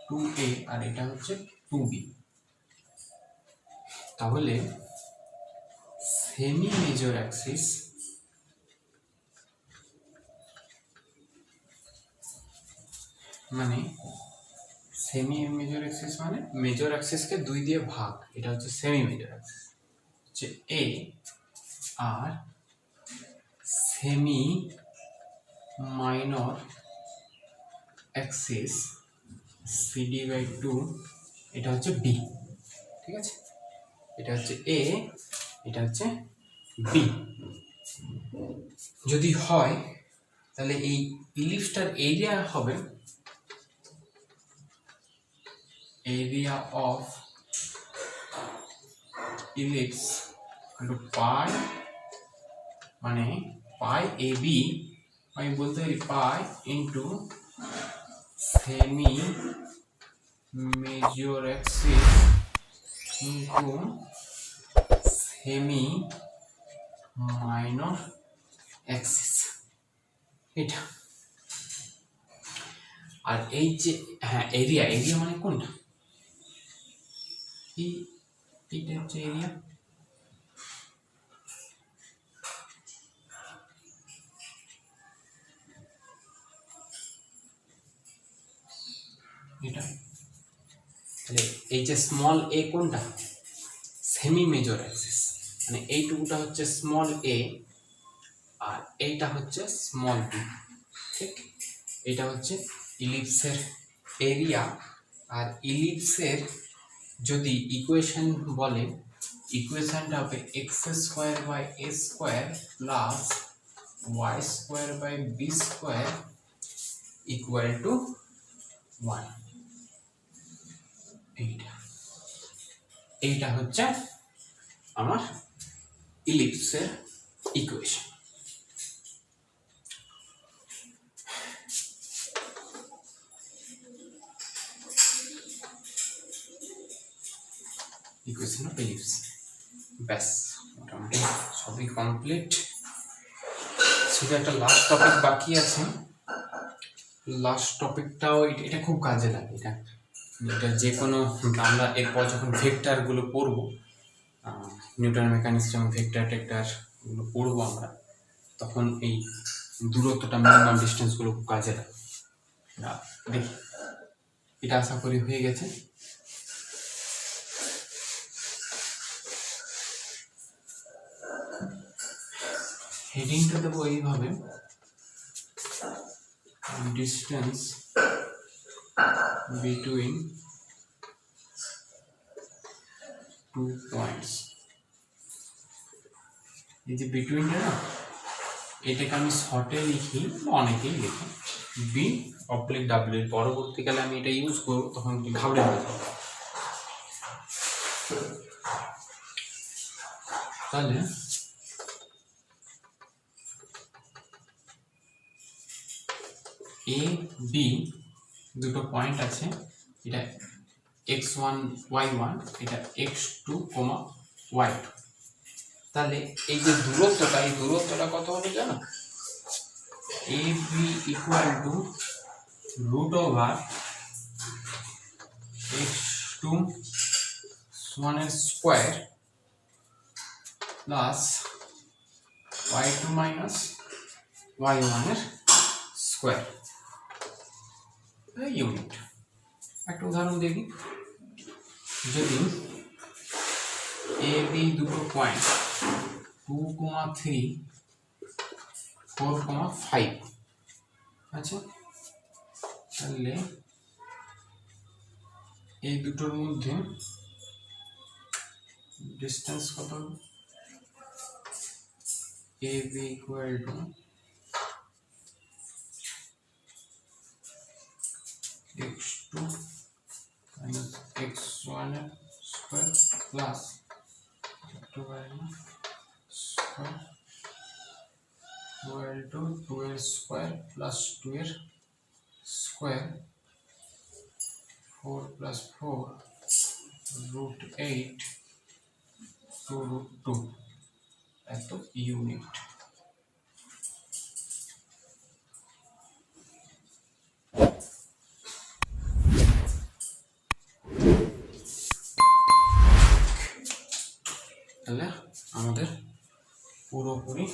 2a, আর এটা হচ্ছে 2b। তাহলে সেমি মেজর অ্যাক্সিস মানে সেমি মেজর অ্যাক্সিস মানে মেজর অ্যাক্সিসকে 2 দিয়ে ভাগ, এটা হচ্ছে সেমি মেজর অ্যাক্সিস, হচ্ছে a, আর semi minor axis CD by 2, এটা হচ্ছে b, ঠিক আছে। এটা হচ্ছে a, এটা হচ্ছে b। যদি হয় তাহলে এই ইলিপসটার এরিয়া হবে area of ellipse into pi, মানে pi ab, আমি বলতে পারি pi into semi major axis into semi minor Axis এটা। আর এই যে হ্যাঁ এরিয়া, এরিয়া মানে কোনটা, এইটা হচ্ছে এরিয়া। এটা তাহলে এই যে স্মল এ কোনটা, সেমি মেজর অ্যাক্সিস, মানে এইটুকুটা হচ্ছে স্মল এ আর এইটা হচ্ছে স্মল বি, ঠিক। এটা হচ্ছে ইলিপসের এরিয়া। আর ইলিপসের যদি ইকুয়েশন বলে, ইকুয়েশনটা হবে x square by a square plus y square by b square equal to 1। এইটা হচ্ছে আমার ইলিপসের ইকুয়েশন। Equation of ellipse. ব্যাস মোটামুটি সবই কমপ্লিট। শুধু একটা লাস্ট টপিক বাকি আছে। লাস্ট টপিকটাও এটা খুব কাজে লাগে। এটা যে কোনো আমরা এরপর যখন ভেক্টরগুলো পড়বো, নিউটন মেকানিক্স যেমন ভেক্টর টেক্টরগুলো পড়বো আমরা, তখন এই দূরত্বটা, মিনিমাম ডিস্টেন্সগুলো খুব কাজে লাগে। দেখি, এটা আশা করি হয়ে গেছে। হেডিংটা দেবো এইভাবে, ডিস্টেন্স বিটুইন টু পয়েন্টস। এই যে বিটুইনটা না, এটাকে আমি শর্টে লিখি, অনেকেই লিখি বি অবলিক ডাব্লিউ। পরবর্তীকালে আমি এটা ইউজ করবো, তখন একটু ঘাবড়ে হয়ে যাবে। তাহলে এ বি দুটো পয়েন্ট আছে, এটা x1 y1, এটা x2, y2। তাহলে এই যে দূরত্বটা, এই দূরত্বটা কত হবে জানো? A B equal to root over x2 এর square plus y2 minus y1 এর স্কোয়ার ইউনিট। একটা উদাহরণ দেখি, যদি এ বি দুটো পয়েন্ট 2, 3, 4, 5 আচ্ছা, তাহলে এই দুটোর মধ্যে ডিস্টেন্স কত হবে? A B equal to x2 minus x1 square plus x2 square equal to 2 square plus 2 square 4 plus 4 root 8 to root 2 এত ইউনিট। তাহলে আমাদের পুরোপুরি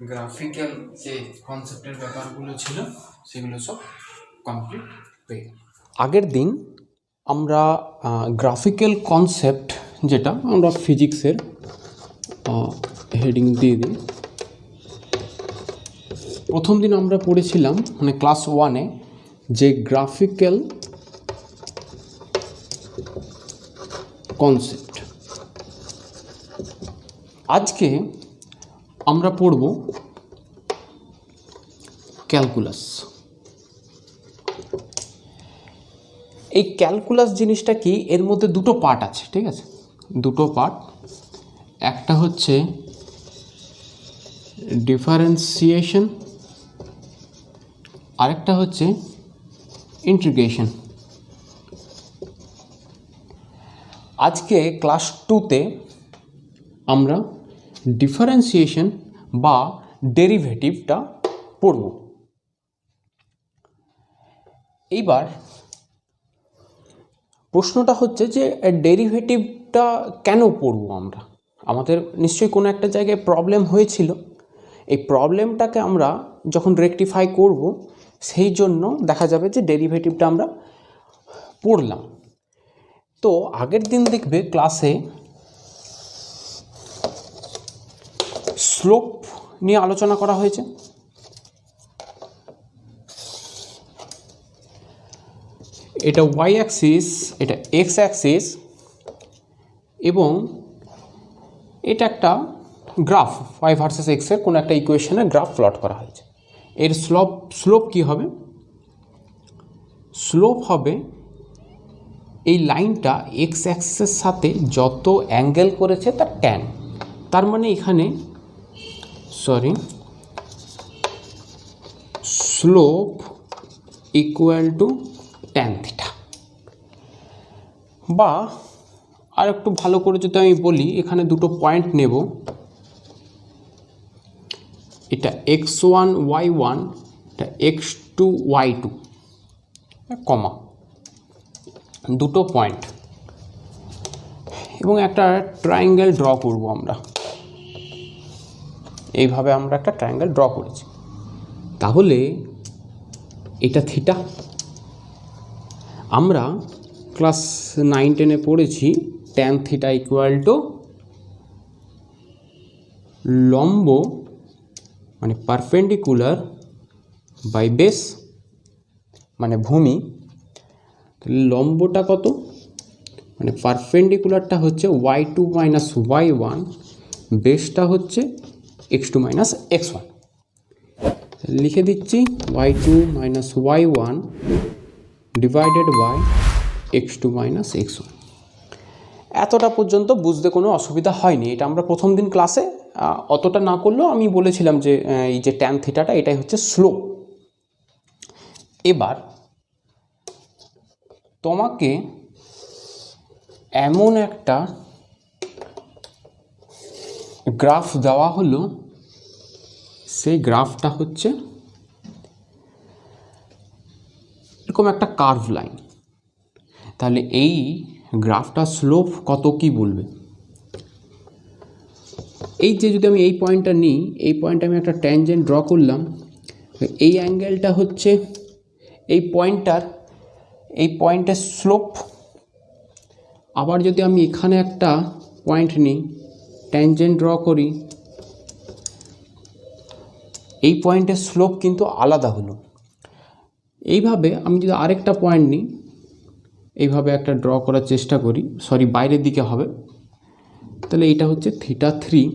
গ্রাফিক্যাল যে কনসেপ্টের ব্যাপারগুলো ছিল সেগুলো সব কমপ্লিট হয়ে গেল। আগের দিন আমরা গ্রাফিক্যাল কনসেপ্ট, যেটা আমরা ফিজিক্সের হেডিং দিয়ে দিই, প্রথম দিন আমরা পড়েছিলাম মানে ক্লাস 1-এ যে গ্রাফিক্যাল কনসেপ্ট। আজকে আমরা পড়ব ক্যালকুলাস। এই ক্যালকুলাস জিনিসটা কি, এর মধ্যে দুটো পার্ট আছে, ঠিক আছে, দুটো পার্ট। একটা হচ্ছে ডিফারেন্সিয়েশন, আরেকটা হচ্ছে ইন্টিগ্রেশন। আজকে ক্লাস 2-তে আমরা ডিফারেন্সিয়েশন বা ডেরিভেটিভটা পড়ব। এইবার প্রশ্নটা হচ্ছে যে ডেরিভেটিভটা কেন পড়ব আমরা? আমাদের নিশ্চয়ই কোনো একটা জায়গায় প্রবলেম হয়েছিল, এই প্রবলেমটাকে আমরা যখন রেকটিফাই করব সেই জন্য দেখা যাবে যে ডেরিভেটিভটা আমরা পড়লাম। তো আগের দিন দেখবে ক্লাসে স্লোপ নিয়ে আলোচনা করা হয়েছে। এটা ওয়াই অ্যাক্সিস, এটা এক্স অ্যাক্সিস, এবং এটা একটা গ্রাফ ওয়াই ভার্সেস এক্সের কোনো একটা ইকুয়েশনের গ্রাফ প্লট করা হয়েছে। এর স্লোপ কি হবে? স্লোপ হবে এই লাইনটা এক্স অ্যাক্সিসের সাথে যত অ্যাঙ্গেল করেছে তার ট্যান। তার মানে এখানে slope equal to tan theta. বা আর একটু ভালো করে যদি আমি বলি, এখানে দুটো পয়েন্ট নেব, এটা x1 y1, এটা x2 y2, কমা দুটো পয়েন্ট, এবং একটা ট্রায়াঙ্গেল ড্র করব আমরা। এইভাবে আমরা একটা ট্রায়াঙ্গেল ড্র করেছি। তাহলে এটা থিটা। আমরা ক্লাস 9-10-এ পড়েছি ট্যান থিটা ইকুয়াল টু লম্ব মানে পারপেন্ডিকুলার বাই বেস মানে ভূমি। তাহলে লম্বটা কত? মানে পারপেন্ডিকুলারটা হচ্ছে y2 মাইনাস y1, বেসটা হচ্ছে x2 মাইনাস x1। লিখে দিচ্ছি y2 minus y1 divided by x2 minus x1। এতটা পর্যন্ত বুঝতে কোনো অসুবিধা হয়নি। এটা আমরা প্রথম দিন ক্লাসে অতটা না করলেও আমি বলেছিলাম যে এই যে ট্যান থিটাটা এটাই হচ্ছে স্লোপ। এবার তোমাকে এমন একটা গ্রাফ দেওয়া হলো, সেই গ্রাফটা হচ্ছে এরকম একটা কার্ভ লাইন। তাহলে এই গ্রাফটা স্লোপ কত কি বলবে? এই যে যদি আমি এই পয়েন্টটা নিই, এই পয়েন্টে আমি একটা ট্যানজেন্ট ড্র করলাম, এই অ্যাঙ্গেলটা হচ্ছে এই পয়েন্টের স্লোপ। আবার যদি আমি এখানে একটা পয়েন্ট নিই, ট্যানজেন্ট ড্র করি, এই পয়েন্টের স্লোপ কিন্তু আলাদা হলো। এইভাবে আমি যদি আরেকটা পয়েন্ট নিই, এইভাবে একটা ড্র করার চেষ্টা করি, বাইরের দিকে হবে, তাহলে এটা হচ্ছে θ3।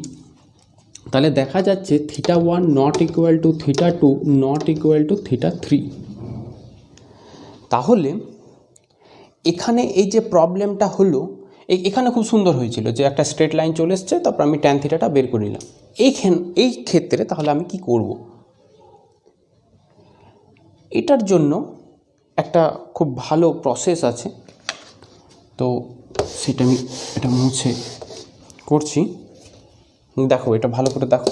তাহলে দেখা যাচ্ছে θ1 not equal to θ2 not equal to θ3। তাহলে এখানে এই যে প্রবলেমটা হলো, এখানে খুব সুন্দর হয়েছিল যে একটা স্ট্রেট লাইন চলে এসছে, তারপর আমি ট্যান থিটাটা বের করে নিলাম। এই ক্ষেত্রে তাহলে আমি কি করব? এটার জন্য একটা খুব ভালো প্রসেস আছে, তো সেটা আমি এটা মুছে করছি। দেখো, এটা ভালো করে দেখো।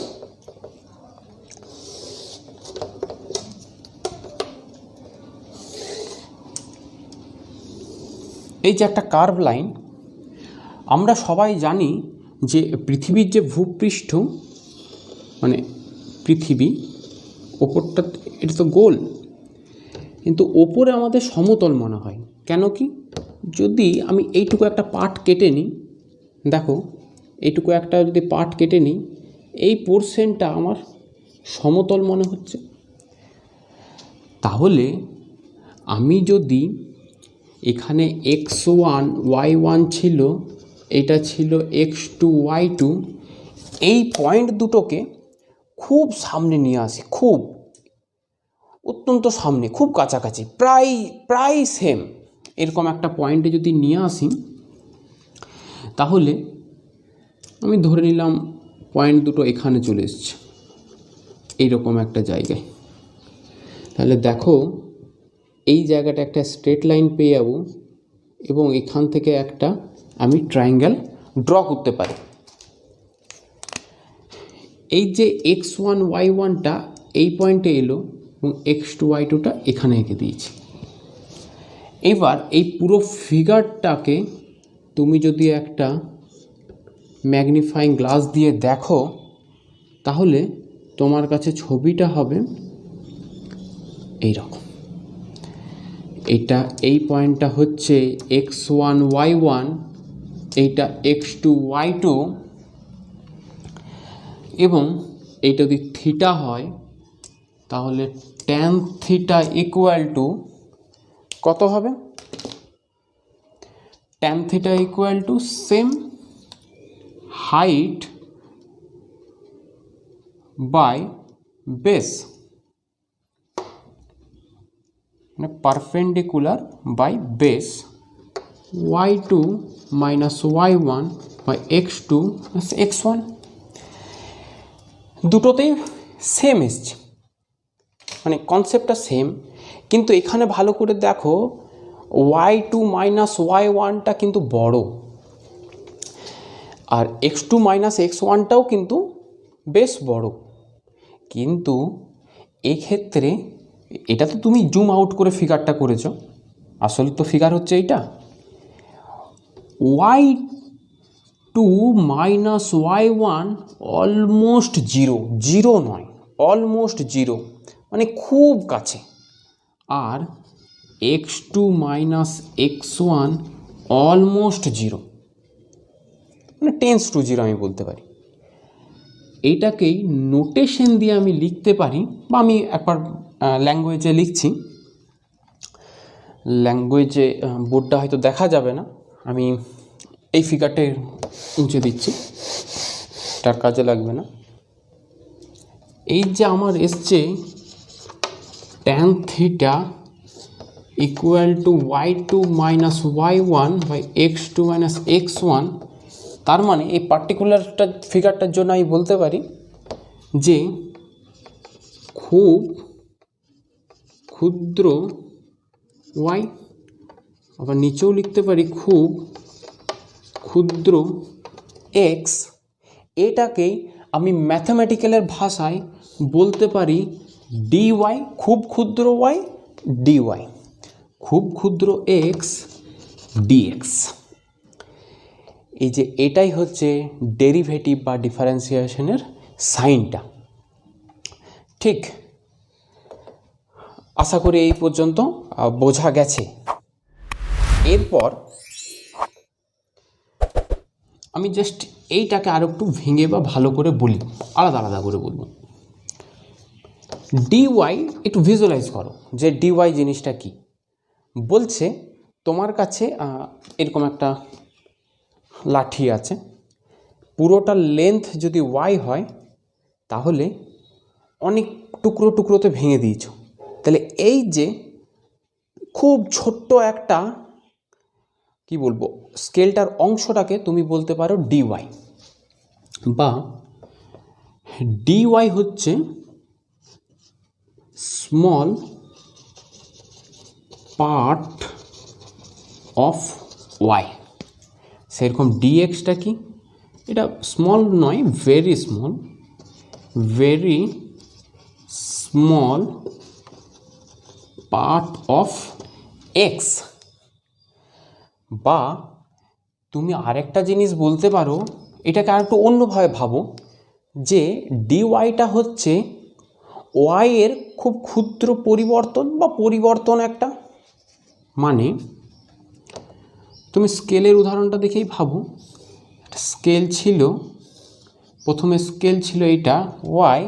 এই যে একটা কার্ভ লাইন, আমরা সবাই জানি যে পৃথিবীর যে ভূপৃষ্ঠ মানে পৃথিবী, ওপরটা এটা তো গোল, কিন্তু ওপরে আমাদের সমতল মনে হয়। কেন কি? যদি আমি এইটুকু একটা পার্ট কেটে নিই, দেখো এইটুকু একটা যদি পার্ট কেটে নিই, এই পোর্শনটা আমার সমতল মনে হচ্ছে। তাহলে আমি যদি এখানে x1 y1 ছিল, এটা ছিল x2 y2, এই পয়েন্ট দুটোকে খুব সামনে নিয়ে আসি, খুব অত্যন্ত সামনে, খুব কাছাকাছি, প্রায় সেম এরকম একটা পয়েন্টে যদি নিয়ে আসি, তাহলে আমি ধরে নিলাম পয়েন্ট দুটো এখানে চলে এসছে, এইরকম একটা জায়গায়। তাহলে দেখো এই জায়গাটা একটা স্ট্রেট লাইন পেয়ে যাব, এবং এখান থেকে একটা আমি ট্রায়াঙ্গেল ড্র করতে পারি। এই যে x1y1টা এই পয়েন্টে এলো এবং x2y2টা এখানে এঁকে দিয়েছি। এবার এই পুরো ফিগারটাকে তুমি যদি একটা ম্যাগনিফাইং গ্লাস দিয়ে দেখো তাহলে তোমার কাছে ছবিটা হবে এই রকম। এই পয়েন্টটা হচ্ছে x1y1, এইটা x2y2, এবং এইটা যদি থিটা হয় তাহলে ট্যান থিটা ইকুয়াল টু কত হবে? Tan theta equal to same height by base, মানে perpendicular by base, y2 minus y1 by x2 plus x1। দুটোতেই সেম এসছে, মানে কনসেপ্টটা সেম, কিন্তু এখানে ভালো করে দেখো y2 মাইনাস y1টা কিন্তু বড়, আর x2 মাইনাস x1টাও কিন্তু বেশ বড়। কিন্তু এক্ষেত্রে এটা তো তুমি জুম আউট করে ফিগারটা করেছো, আসলে তো ফিগার হচ্ছে এইটা। y2 minus y1 almost zero, zero নয় অলমোস্ট জিরো, মানে খুব কাছে। আর x2 minus x1 almost zero, মানে টেন্স টু জিরো আমি বলতে পারি। এইটাকেই নোটেশন দিয়ে আমি লিখতে পারি, বা আমি একবার ল্যাঙ্গুয়েজে লিখছি। ল্যাঙ্গুয়েজে বোর্ডটা হয়তো দেখা যাবে না, আমি এই ফিগারটা উঁচে দিচ্ছি, তার কাজে লাগবে না। এই যে আমার এসছে tan theta equal to y2 minus y1 by x2 minus x1, তার মানে এই পার্টিকুলারটা ফিগারটার জন্য আমি বলতে পারি যে খুব ক্ষুদ্র y, আবার নিচেও লিখতে পারি খুব ক্ষুদ্র x। এটাকেই আমি ম্যাথামেটিক্যালের ভাষায় বলতে পারি dy, খুব ক্ষুদ্র y dy, খুব ক্ষুদ্র x dx। এই যে এটাই হচ্ছে ডেরিভেটিভ বা ডিফারেন্সিয়েশনের সাইনটা। ঠিক, আশা করি এই পর্যন্ত বোঝা গেছে। এরপর আমি জাস্ট এইটাকে আরো একটু ভেঙে বা ভালো করে বলি, আলাদা আলাদা করে বলবো। ডিওয়াই একটু ভিজুয়ালাইজ করো যে ডিওয়াই জিনিসটা কি। বলছে তোমার কাছে এরকম একটা লাঠি আছে, পুরোটা লেন্থ যদি ওয়াই হয় তাহলে অনেক টুকরো টুকরোতে ভেঙে দিয়েছো, তাহলে এই যে খুব ছোট্ট একটা কি বলবো স্কেলটার অংশটাকে তুমি বলতে পারো ডিওয়াই, বা ডিওয়াই হচ্ছে স্মল পার্ট অফ ওয়াই। সেরকম ডিএক্সটা কি, এটা স্মল নয়, very small, very small part of x. বা তুমি আরেকটা জিনিস বলতে পারো, এটাকে আর একটু অন্যভাবে ভাবো, যে ডিওয়াইটা হচ্ছে ওয়াই এর খুব ক্ষুদ্র পরিবর্তন বা পরিবর্তন একটা। মানে তুমি স্কেলের উদাহরণটা দেখেই ভাবো, স্কেল ছিল, প্রথমে স্কেল ছিল এইটা ওয়াই,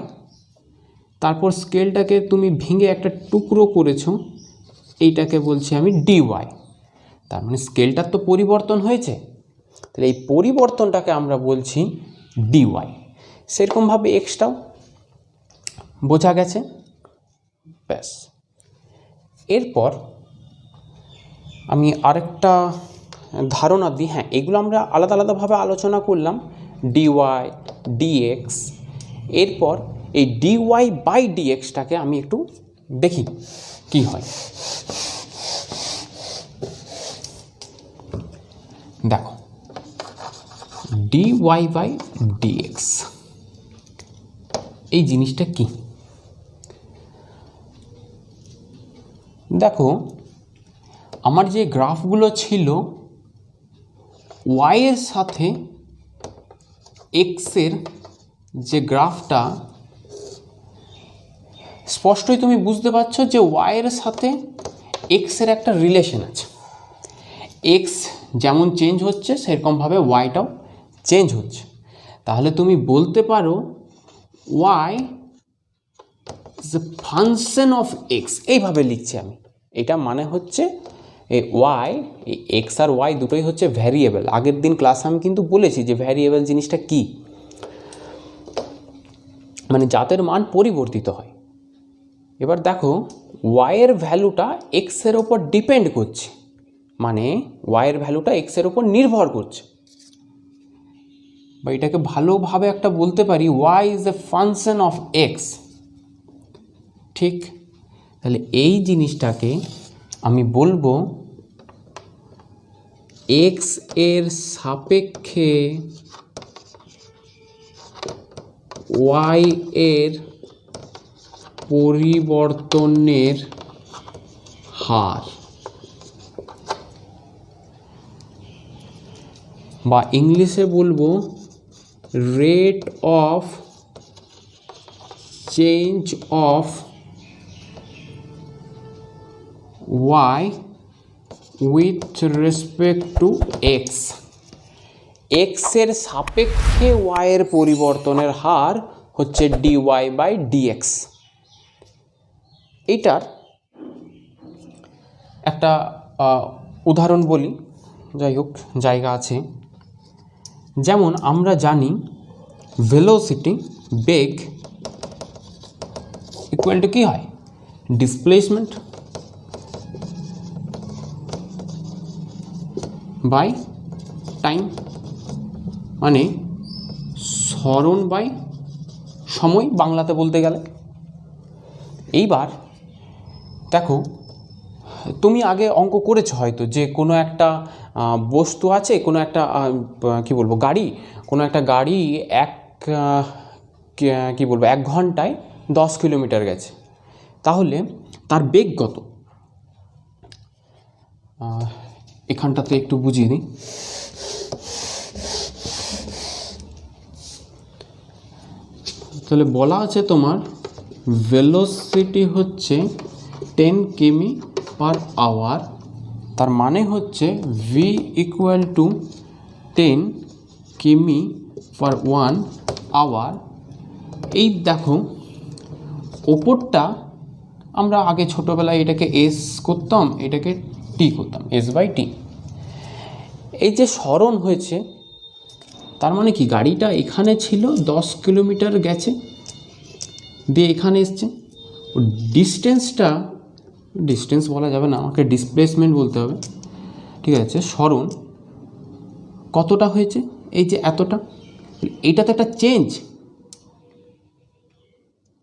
তারপর স্কেলটাকে তুমি ভেঙে একটা টুকরো করেছো, এইটাকে বলছি আমি ডিওয়াই। তার মানে স্কেলটার তো পরিবর্তন হয়েছে, তাহলে এই পরিবর্তনটাকে আমরা বলছি ডিওয়াই। সেরকমভাবে এক্সটাও বোঝা গেছে, ব্যাস। এরপর আমি আরেকটা ধারণা দিই, হ্যাঁ এগুলো আমরা আলাদা আলাদাভাবে আলোচনা করলাম, ডিওয়াই ডিএক্স। এরপর এই ডিওয়াই বাই ডিএক্সটাকে আমি একটু দেখি কি হয়। দেখো ডিওয়াই বাই ডিএক্স, এই জিনিসটা কি? দেখো আমার যে গ্রাফগুলো ছিল ওয়াই এর সাথে এক্সের যে গ্রাফটা, স্পষ্টই তুমি বুঝতে পারছো যে ওয়াই এর সাথে এক্সের একটা রিলেশন আছে। এক্স যেমন চেঞ্জ হচ্ছে সেরকমভাবে ওয়াইটাও চেঞ্জ হচ্ছে। তাহলে তুমি বলতে পারো y is a function of x. এইভাবে লিখছি আমি। এটা মানে হচ্ছে এই ওয়াই, এই এক্স আর ওয়াই দুটোই হচ্ছে ভ্যারিয়েবল। আগের দিন ক্লাসে আমি কিন্তু বলেছি যে ভ্যারিয়েবল জিনিসটা কি, মানে যাদের মান পরিবর্তিত হয়। এবার দেখো ওয়াইয়ের ভ্যালুটা এক্সের ওপর ডিপেন্ড করছে, মানে ওয়াইয়ের ভ্যালুটা এক্সের ওপর নির্ভর করছে, বা এটাকে ভালোভাবে একটা বলতে পারি y is a function of x. ঠিক, তাহলে এই জিনিসটাকে আমি বলবো এক্স এর সাপেক্ষে ওয়াই এর পরিবর্তনের হার, বা ইংলিশে বলবো rate of change of y with respect to x. এক্সের সাপেক্ষে ওয়াইয়ের পরিবর্তনের হার হচ্ছে ডিওয়াই বাই ডিএক্স। এইটার একটা উদাহরণ বলি, যাই হোক জায়গা আছে। যেমন আমরা জানি ভেলোসিটি, বেগ ইকুয়াল টু কী হয়? ডিসপ্লেসমেন্ট বাই টাইম, মানে সরণ বাই সময় বাংলাতে বলতে গেলে। এইবার দেখো তুমি আগে অঙ্ক করেছো হয়তো, যে কোনো একটা বস্তু আছে, কোনো একটা কি বলবো গাড়ি, কোনো একটা গাড়ি কি বলবো 1 ঘন্টায় 10 কিলোমিটার গেছে, তাহলে তার বেগ কত? এখানটাতে একটু বুঝিয়ে দিই। তাহলে বলা আছে তোমার ভেলোসিটি হচ্ছে 10 কিমি পার আওয়ার, তার মানে হচ্ছে ভি ইকুয়াল টু 10 কিমি পার 1 আওয়ার। এই দেখো ওপরটা আমরা আগে ছোটোবেলায় এটাকে এস করতাম, এটাকে টি করতাম, এস বাই টি। এই যে সরণ হয়েছে তার মানে কি গাড়িটা এখানে ছিল 10 কিলোমিটার গেছে, দিয়ে এখানে এসছে। ডিস্টেন্স বলা যাবে না, আমাকে ডিসপ্লেসমেন্ট বলতে হবে, ঠিক আছে। সরণ কতটা হয়েছে? এই যে এতটা, এইটা তো একটা চেঞ্জ।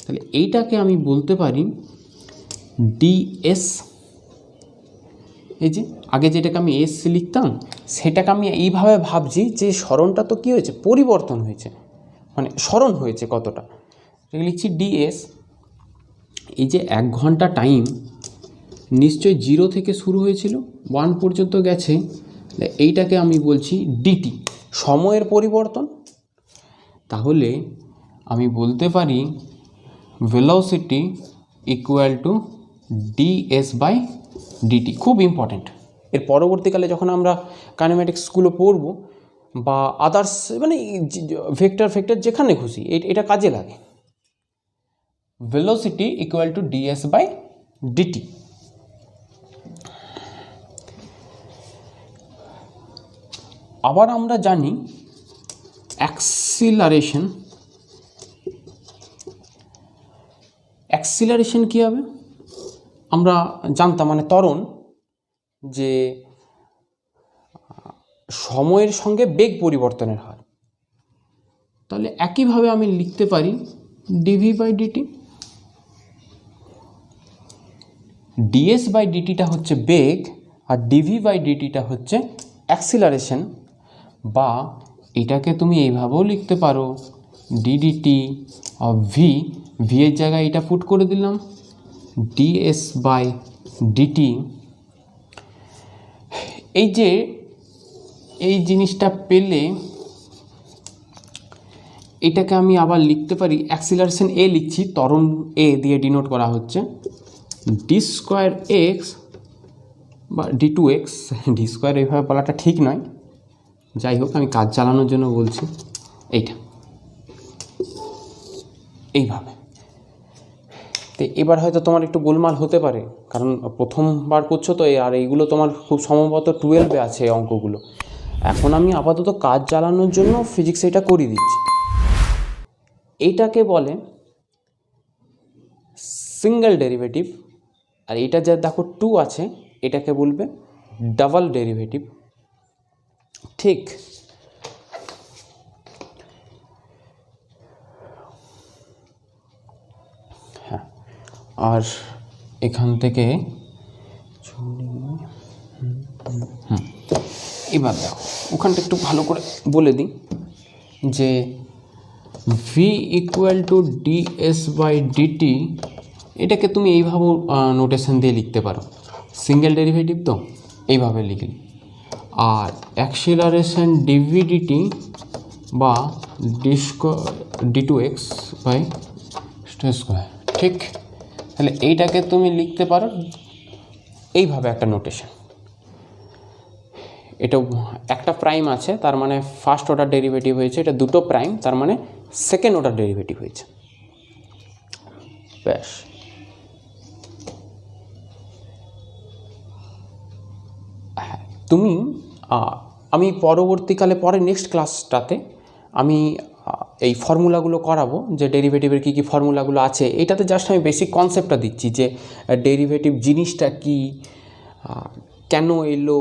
তাহলে এইটাকে আমি বলতে পারি ডিএস। এই যে আগে যেটাকে আমি এস লিখতাম সেটাকে আমি এইভাবে ভাবছি যে সরণটা তো কী হয়েছে? পরিবর্তন হয়েছে, মানে সরণ হয়েছে কতটা, লিখছি ডিএস। এই যে 1 ঘন্টা টাইম নিশ্চয়ই 0 থেকে শুরু হয়েছিল, 1 পর্যন্ত গেছে, এইটাকে আমি বলছি ডিটি, সময়ের পরিবর্তন। তাহলে আমি বলতে পারি velocity equal to ds by dt. খুব ইম্পর্ট্যান্ট। এর পরবর্তীকালে যখন আমরা কাইনেমেটিক্সগুলো পড়ব বা আদার্স, মানে ভেক্টর যেখানে খুশি এটা কাজে লাগে। Velocity equal to ds by dt. আবার আমরা জানি অ্যাক্সিলারেশন কী হবে? আমরা জানতাম, মানে ত্বরণ, যে সময়ের সঙ্গে বেগ পরিবর্তনের হার। তাহলে একইভাবে আমি লিখতে পারি dv by dt. Ds by ডিটিটা হচ্ছে বেগ আর ডিভি বাই ডিটিটা হচ্ছে অ্যাক্সিলারেশন, বা এটাকে তুমি এইভাবেও লিখতে পারো ডিডিটি অফ ভি, ভি এর জায়গায় এটা পুট করে দিলাম ডিএস বাই ডিটি। এই যে এই জিনিসটা পেলে এটাকে আমি আবার লিখতে পারি, অ্যাক্সিলারেশন এ লিখছি, ত্বরণ এ দিয়ে ডিনোট করা হচ্ছে, ডি স্কোয়ার এক্স বা d two x, d square এইভাবে বলাটা ঠিক নয়, যাই হোক আমি কাজ চালানোর জন্য বলছি, এইটা এইভাবে। তো এবার হয়তো তোমার একটু গোলমাল হতে পারে, কারণ প্রথমবার করছো তো, আর এইগুলো তোমার খুব সম্ভবত 12-এ আছে অঙ্কগুলো। এখন আমি আপাতত কাজ চালানোর জন্য ফিজিক্স এটা করিয়ে দিচ্ছি। এইটাকে বলে সিঙ্গেল ডেরিভেটিভ, আর এটা যা দেখো 2 আছে এটাকে বলবে ডাবল ডেরিভেটিভ। ঠিক, হ্যাঁ। আর এখান থেকে এবার দেখো ওখানটা একটু ভালো করে বলে দিই যে v equal to ds by dt, এটাকে তুমি এইভাবে নোটেশন দিয়ে লিখতে পারো, সিঙ্গেল ডেরিভেটিভ তো এইভাবে লিখলি। আর অ্যাক্সিলারেশন ডিভিডিটি বা d two x by square. ঠিক, তাহলে এইটাকে তুমি লিখতে পারো এইভাবে একটা নোটেশন। এটা একটা প্রাইম আছে, তার মানে ফার্স্ট অর্ডার ডেরিভেটিভ হয়েছে, এটা দুটো প্রাইম, তার মানে সেকেন্ড অর্ডার ডেরিভেটিভ হয়েছে। ব্যাস, হ্যাঁ। তুমি আমি পরবর্তীকালে পরে নেক্সট ক্লাসটাতে আমি এই ফর্মুলাগুলো করাবো, যে ডেরিভেটিভের কী কী ফর্মুলাগুলো আছে। এটাতে জাস্ট আমি বেসিক কনসেপ্টটা দিচ্ছি, যে ডেরিভেটিভ জিনিসটা কী, কেন এলো,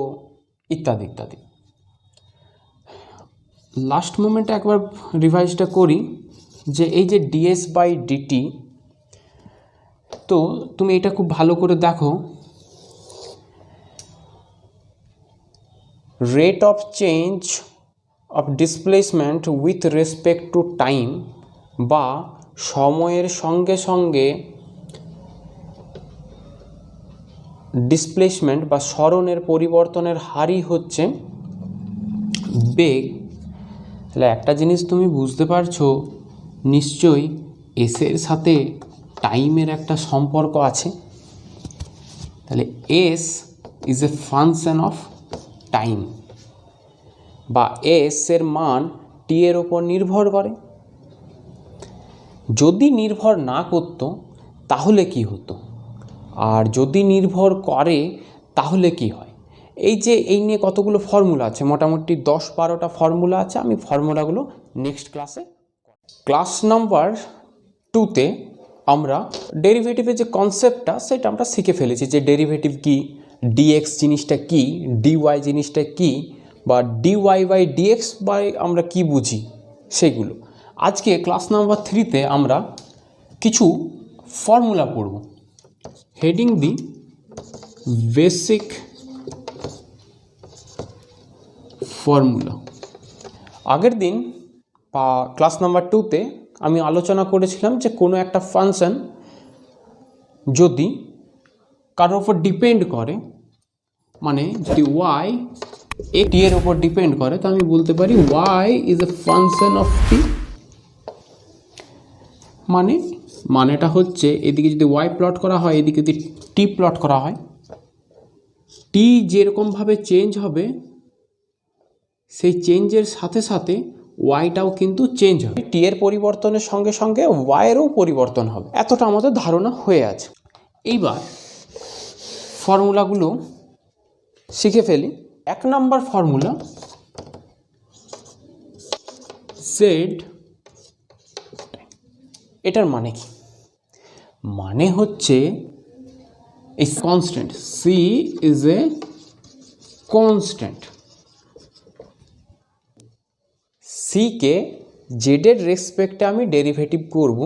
ইত্যাদি ইত্যাদি। লাস্ট মোমেন্টে একবার রিভাইজটা করি, যে এই যে ডিএস বাই ডিটি, তো তুমি এটা খুব ভালো করে দেখো, rate of change of displacement with respect to time, বা সময়ের সঙ্গে সঙ্গে ডিসপ্লেসমেন্ট বা সরণের পরিবর্তনের হারই হচ্ছে বেগ। তাহলে একটা জিনিস তুমি বুঝতে পারছো নিশ্চয়ই, এসের সাথে টাইমের একটা সম্পর্ক আছে। তাহলে S is a function of time, বা এস এর মান টি এর ওপর নির্ভর করে। যদি নির্ভর না করতো তাহলে কি হতো, আর যদি নির্ভর করে তাহলে কি হয়। এই যে এই নিয়ে কতগুলো ফর্মুলা আছে, মোটামুটি 10-12টা ফর্মুলা আছে। আমি ফর্মুলাগুলো নেক্সট ক্লাসে, ক্লাস নাম্বার 2-তে আমরা ডেরিভেটিভের যে কনসেপ্টটা সেটা আমরা শিখে ফেলেছি, যে ডেরিভেটিভ কী, ডিএক্স জিনিসটা কী, ডিওয়াই জিনিসটা কী, বা ডিওয়াই বাই ডিএক্স বাই আমরা কি বুঝি সেগুলো। আজকে ক্লাস নাম্বার 3-তে আমরা কিছু ফর্মুলা পড়ব। হেডিং দি বেসিক ফর্মুলা। আগের দিন বা ক্লাস নাম্বার 2-তে আমি আলোচনা করেছিলাম যে কোনো একটা ফাংশন যদি কারোর ওপর ডিপেন্ড করে, মানে যদি ওয়াই টি এর ওপর ডিপেন্ড করে, তো আমি বলতে পারি y is a function of t. মানেটা হচ্ছে এদিকে যদি ওয়াই প্লট করা হয়, এদিকে যদি টি প্লট করা হয়, টি যেরকমভাবে চেঞ্জ হবে সেই চেঞ্জের সাথে সাথে ওয়াইটাও কিন্তু চেঞ্জ হবে। টি এর পরিবর্তনের সঙ্গে সঙ্গে ওয়াইয়েরও পরিবর্তন হবে, এতটা আমাদের ধারণা হয়ে আছে। এইবার ফর্মুলাগুলো শিখে ফেলি। 1 নম্বর ফর্মুলা, জেড। এটার মানে কি? মানে হচ্ছে এই constant, c is a constant. সিকে জেডের রেসপেক্টে আমি ডেরিভেটিভ করব,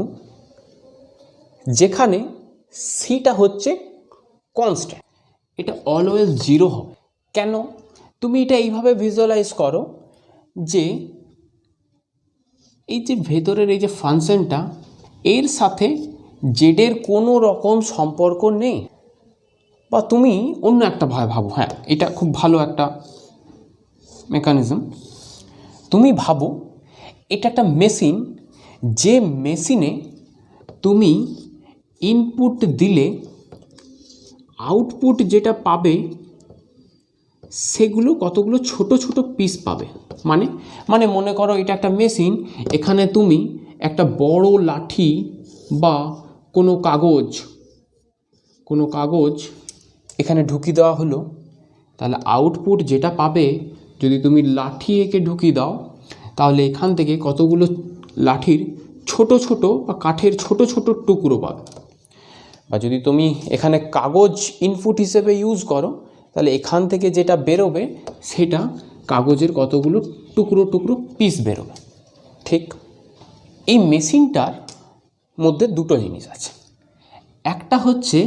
যেখানে সিটা হচ্ছে কনস্ট্যান্ট। এটা অলওয়েজ 0 হবে। কেন? তুমি এটা এইভাবে ভিজুয়ালাইজ করো যে এই যে ভেতরের এই যে ফাংশনটা, এর সাথে জেডের কোনো রকম সম্পর্ক নেই। বা তুমি অন্য একটা ভাবো, হ্যাঁ এটা খুব ভালো একটা মেকানিজম। তুমি ভাবো এটা একটা মেশিন, যে মেশিনে তুমি ইনপুট দিলে আউটপুট যেটা পাবে সেগুলো কতগুলো ছোট ছোট পিস পাবে। মানে মনে করো এটা একটা মেশিন, এখানে তুমি একটা বড় লাঠি বা কোনো কাগজ এখানে ঢুকিয়ে দেওয়া হলো, তাহলে আউটপুট যেটা পাবে যদি তুমি লাঠি এঁকে ঢুকিয়ে দাও, তাহলে এখান থেকে কতগুলো লাঠির ছোট ছোট বা কাঠের ছোট ছোট টুকরো পাবে। বা যদি তুমি এখানে কাগজ ইনপুট হিসেবে ইউজ করো, তাহলে এখান থেকে যেটা বেরোবে সেটা কাগজের কতগুলো টুকরো টুকরো পিস বেরোবে। ঠিক এই মেশিনটার মধ্যে দুটো জিনিস আছে, একটা হচ্ছে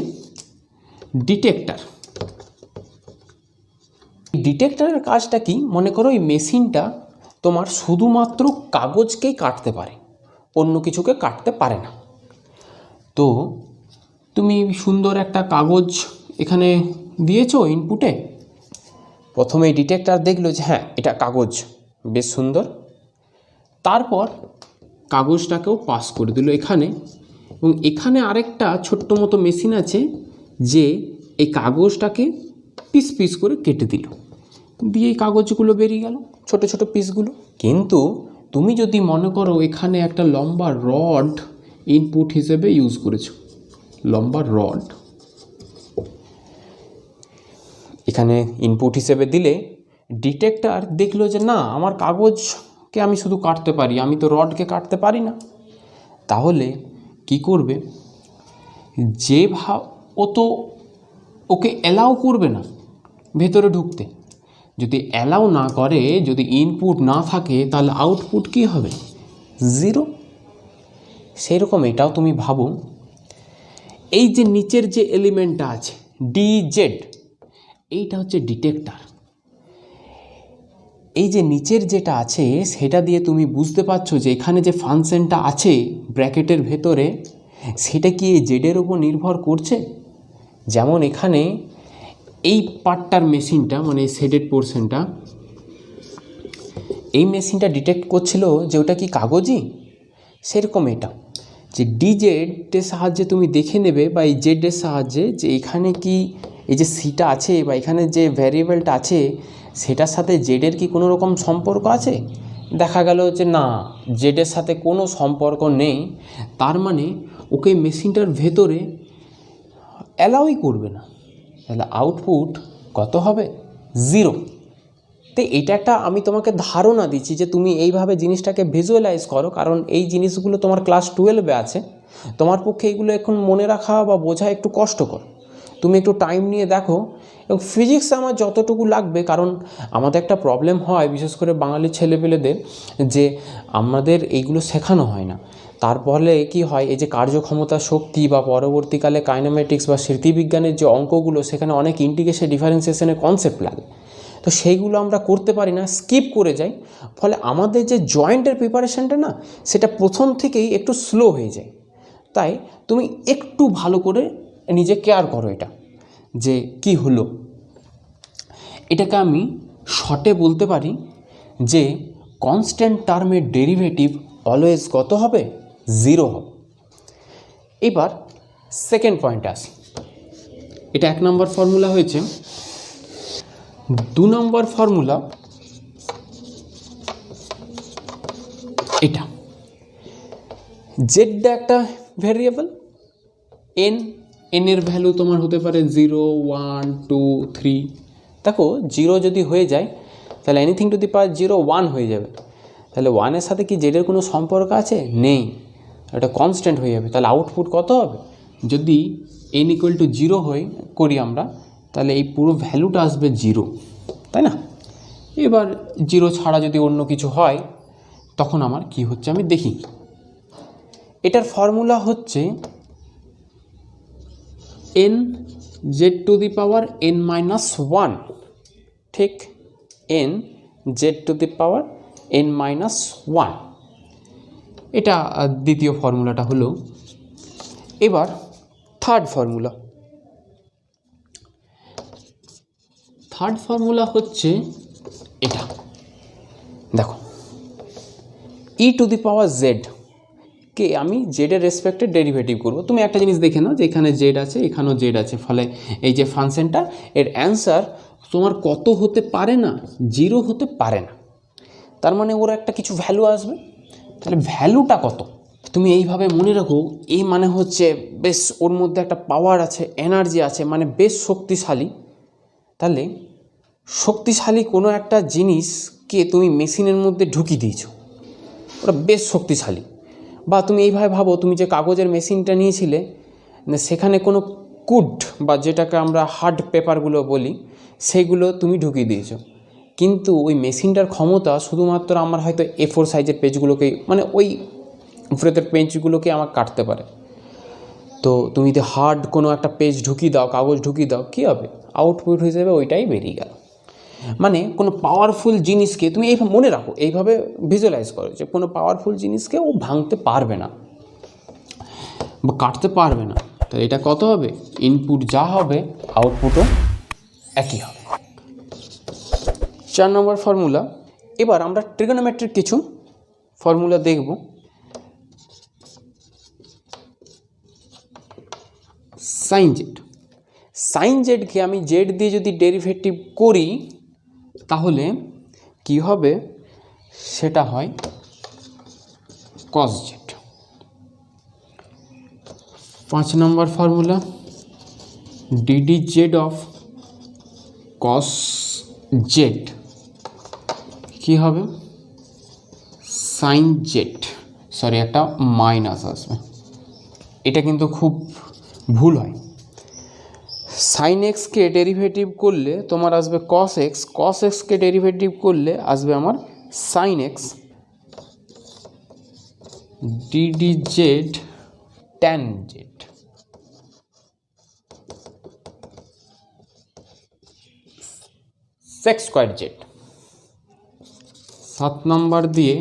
ডিটেক্টর। ডিটেক্টরের কাজটা কি, মনে করো এই মেশিনটা তোমার শুধুমাত্র কাগজকেই কাটতে পারে, অন্য কিছুকে কাটতে পারে না। তো তুমি সুন্দর একটা কাগজ এখানে দিয়েছো ইনপুটে, প্রথমে ডিটেক্টর দেখলো যে হ্যাঁ এটা কাগজ, বেশ সুন্দর। তারপর কাগজটাকেও পাস করে দিল এখানে, এবং এখানে আরেকটা ছোট্ট মতো মেশিন আছে যে এই কাগজটাকে পিস পিস করে কেটে দিল, দিয়ে এই কাগজগুলো বেরিয়ে গেল ছোট ছোট পিসগুলো। কিন্তু তুমি যদি মনে করো এখানে একটা লম্বা রড ইনপুট হিসেবে ইউজ করেছো, লম্বা রড এখানে ইনপুট হিসেবে দিলে ডিটেক্টর দেখলো যে না, আমার কাগজকে আমি শুধু কাটতে পারি, আমি তো রডকে কাটতে পারি না। তাহলে কি করবে, ও তো ওকে অ্যালাউ করবে না ভেতরে ঢুকতে। যদি অ্যালাউ না করে, যদি ইনপুট না থাকে, তাহলে আউটপুট কী হবে, 0। সেই রকম এটাও তুমি ভাবো, এই যে নিচের যে এলিমেন্টটা আছে ডিজেড, এইটা হচ্ছে ডিটেক্টর। এই যে নিচের যেটা আছে সেটা দিয়ে তুমি বুঝতে পারছো যে এখানে যে ফাংশনটা আছে ব্র্যাকেটের ভেতরে, সেটা কি এই জেডের উপর নির্ভর করছে। যেমন এখানে এই পার্টটার মেশিনটা, মানে শেডেড পোর্শনটা, এই মেশিনটা ডিটেক্ট করছিল যে ওটা কি কাগজই। সেরকম এটা যে ডিজেডের সাহায্যে তুমি দেখে নেবে, বা এই জেডের সাহায্যে, যে এখানে কি এই যে সিটা আছে বা এখানে যে ভ্যারিয়েবলটা আছে সেটার সাথে জেডের কি কোনো রকম সম্পর্ক আছে। দেখা গেল যে না, জেডের সাথে কোনো সম্পর্ক নেই, তার মানে ওকে মেশিনটার ভেতরে অ্যালাউই করবে না, তাহলে আউটপুট কত হবে, 0। তো এটা একটা আমি তোমাকে ধারণা দিচ্ছি যে তুমি এইভাবে জিনিসটাকে ভিজুয়ালাইজ করো, কারণ এই জিনিসগুলো তোমার ক্লাস 12-এ আছে, তোমার পক্ষে এইগুলো এখন মনে রাখা বা বোঝা একটু কষ্টকর। তুমি একটু টাইম নিয়ে দেখো। এবং ফিজিক্স আমার যতটুকু লাগবে, কারণ আমাদের একটা প্রবলেম হয় বিশেষ করে বাঙালি ছেলেপেলেদের, যে আমাদের এইগুলো শেখানো হয় না। তার ফলে কী হয়, এই যে কার্যক্ষমতা শক্তি বা পরবর্তীকালে কাইনেমেটিক্স বা স্মৃতিবিজ্ঞানের যে অঙ্কগুলো, সেখানে অনেক ইন্টিগ্রেশন ডিফারেন্সিয়েশনের কনসেপ্ট লাগে, তো সেইগুলো আমরা করতে পারি না, স্কিপ করে যাই। ফলে আমাদের যে জয়েন্টের প্রিপারেশানটা না, সেটা প্রথম থেকেই একটু স্লো হয়ে যায়। তাই তুমি একটু ভালো করে নিজে কেয়ার করো এটা, যে কি হলো। এটাকে আমি শর্টে বলতে পারি যে কনস্ট্যান্ট টার্মের ডেরিভেটিভ অলওয়েজ কত হবে, 0 হবে। এবার সেকেন্ড পয়েন্টে আসি। এটা 1 নম্বর ফর্মুলা হয়েছে। 2 নম্বর ফর্মুলা এটা, জেডটা একটা ভ্যারিয়েবল, এন এর ভ্যালু তোমার হতে পারে 0, 1, 2, 3। দেখো 0 যদি হয়ে যায় তাহলে এনিথিং টু দি পাওয়ার 0 1 হয়ে যাবে। তাহলে 1-এর সাথে কি জেডের কোনো সম্পর্ক আছে, নেই, এটা কনস্ট্যান্ট হয়ে যাবে। তাহলে আউটপুট কত হবে, যদি n = 0 করি আমরা, তাহলে এই পুরো ভ্যালুটা আসবে 0, তাই না। এবার 0 ছাড়া যদি অন্য কিছু হয়, তখন আমার কি হচ্ছে আমি দেখি। এটার ফর্মুলা হচ্ছে n z⁻n - 1, ঠিক, n z⁻n - 1। এটা দ্বিতীয় ফর্মুলাটা হলো। এবার থার্ড ফর্মুলা হচ্ছে এটা। দেখো ই টু দি পাওয়ার জেড কে আমি জেডের রেসপেক্টে ডেরিভেটিভ করব। তুমি একটা জিনিস দেখে নাও যে এখানে জেড আছে, এখানেও জেড আছে, ফলে এই যে ফাংশনটা এর অ্যান্সার তোমার কত হতে পারে না, 0 হতে পারে না। তার মানে ওর একটা কিছু ভ্যালু আসবে। তাহলে ভ্যালুটা কত তুমি এইভাবে মনে রাখো। এই মানে হচ্ছে বেশ ওর মধ্যে একটা পাওয়ার আছে, এনার্জি আছে, মানে বেশ শক্তিশালী। তাহলে শক্তিশালী কোনো একটা জিনিসকে তুমি মেশিনের মধ্যে ঢুকিয়ে দিয়েছো, ওটা বেশ শক্তিশালী। বা তুমি এইভাবে ভাবো, তুমি যে কাগজের মেশিনটা নিয়েছিলে সেখানে কোনো কুড বা যেটাকে আমরা হার্ড পেপারগুলো বলি সেইগুলো তুমি ঢুকিয়ে দিয়েছো, কিন্তু ওই মেশিনটার ক্ষমতা শুধুমাত্র আমার হয়তো A4 সাইজের পেজগুলোকেই, মানে ওই উপরের পেজগুলোকে আমার কাটতে পারে। তো তুমি যদি হার্ড কোনো একটা পেজ ঢুকিয়ে দাও, কাগজ ঢুকিয়ে দাও, কী হবে? আউটপুট হিসেবে ওইটাই বেরিয়ে গেল। মানে কোনো পাওয়ারফুল জিনিসকে তুমি এইভাবে মনে রাখো, এইভাবে ভিজুয়ালাইজ করো যে কোনো পাওয়ারফুল জিনিসকে ও ভাঙতে পারবে না বা কাটতে পারবে না। তো এটা কত হবে? ইনপুট যা হবে আউটপুটও একই হবে। 4 নম্বর ফর্মুলা। এবার আমরা ট্রিগোনোমেট্রিক কিছু ফর্মুলা দেখব। সাইন জেডকে আমি জেড দিয়ে যদি ডেরিভেটিভ করি তাহলে কি হবে? সেটা হয় কস জেড। 5 নম্বর formula, d d z of cos z কী হবে? সাইন জেড, সরি একটা মাইনাস আসবে, এটা কিন্তু খুব ভুল হয়। সাইন এক্সকে ডেরিভেটিভ করলে তোমার আসবে কস এক্স, কস এক্সকে ডেরিভেটিভ করলে আসবে আমার sine x. Dd z tan z, sec square z. 7 number দিয়ে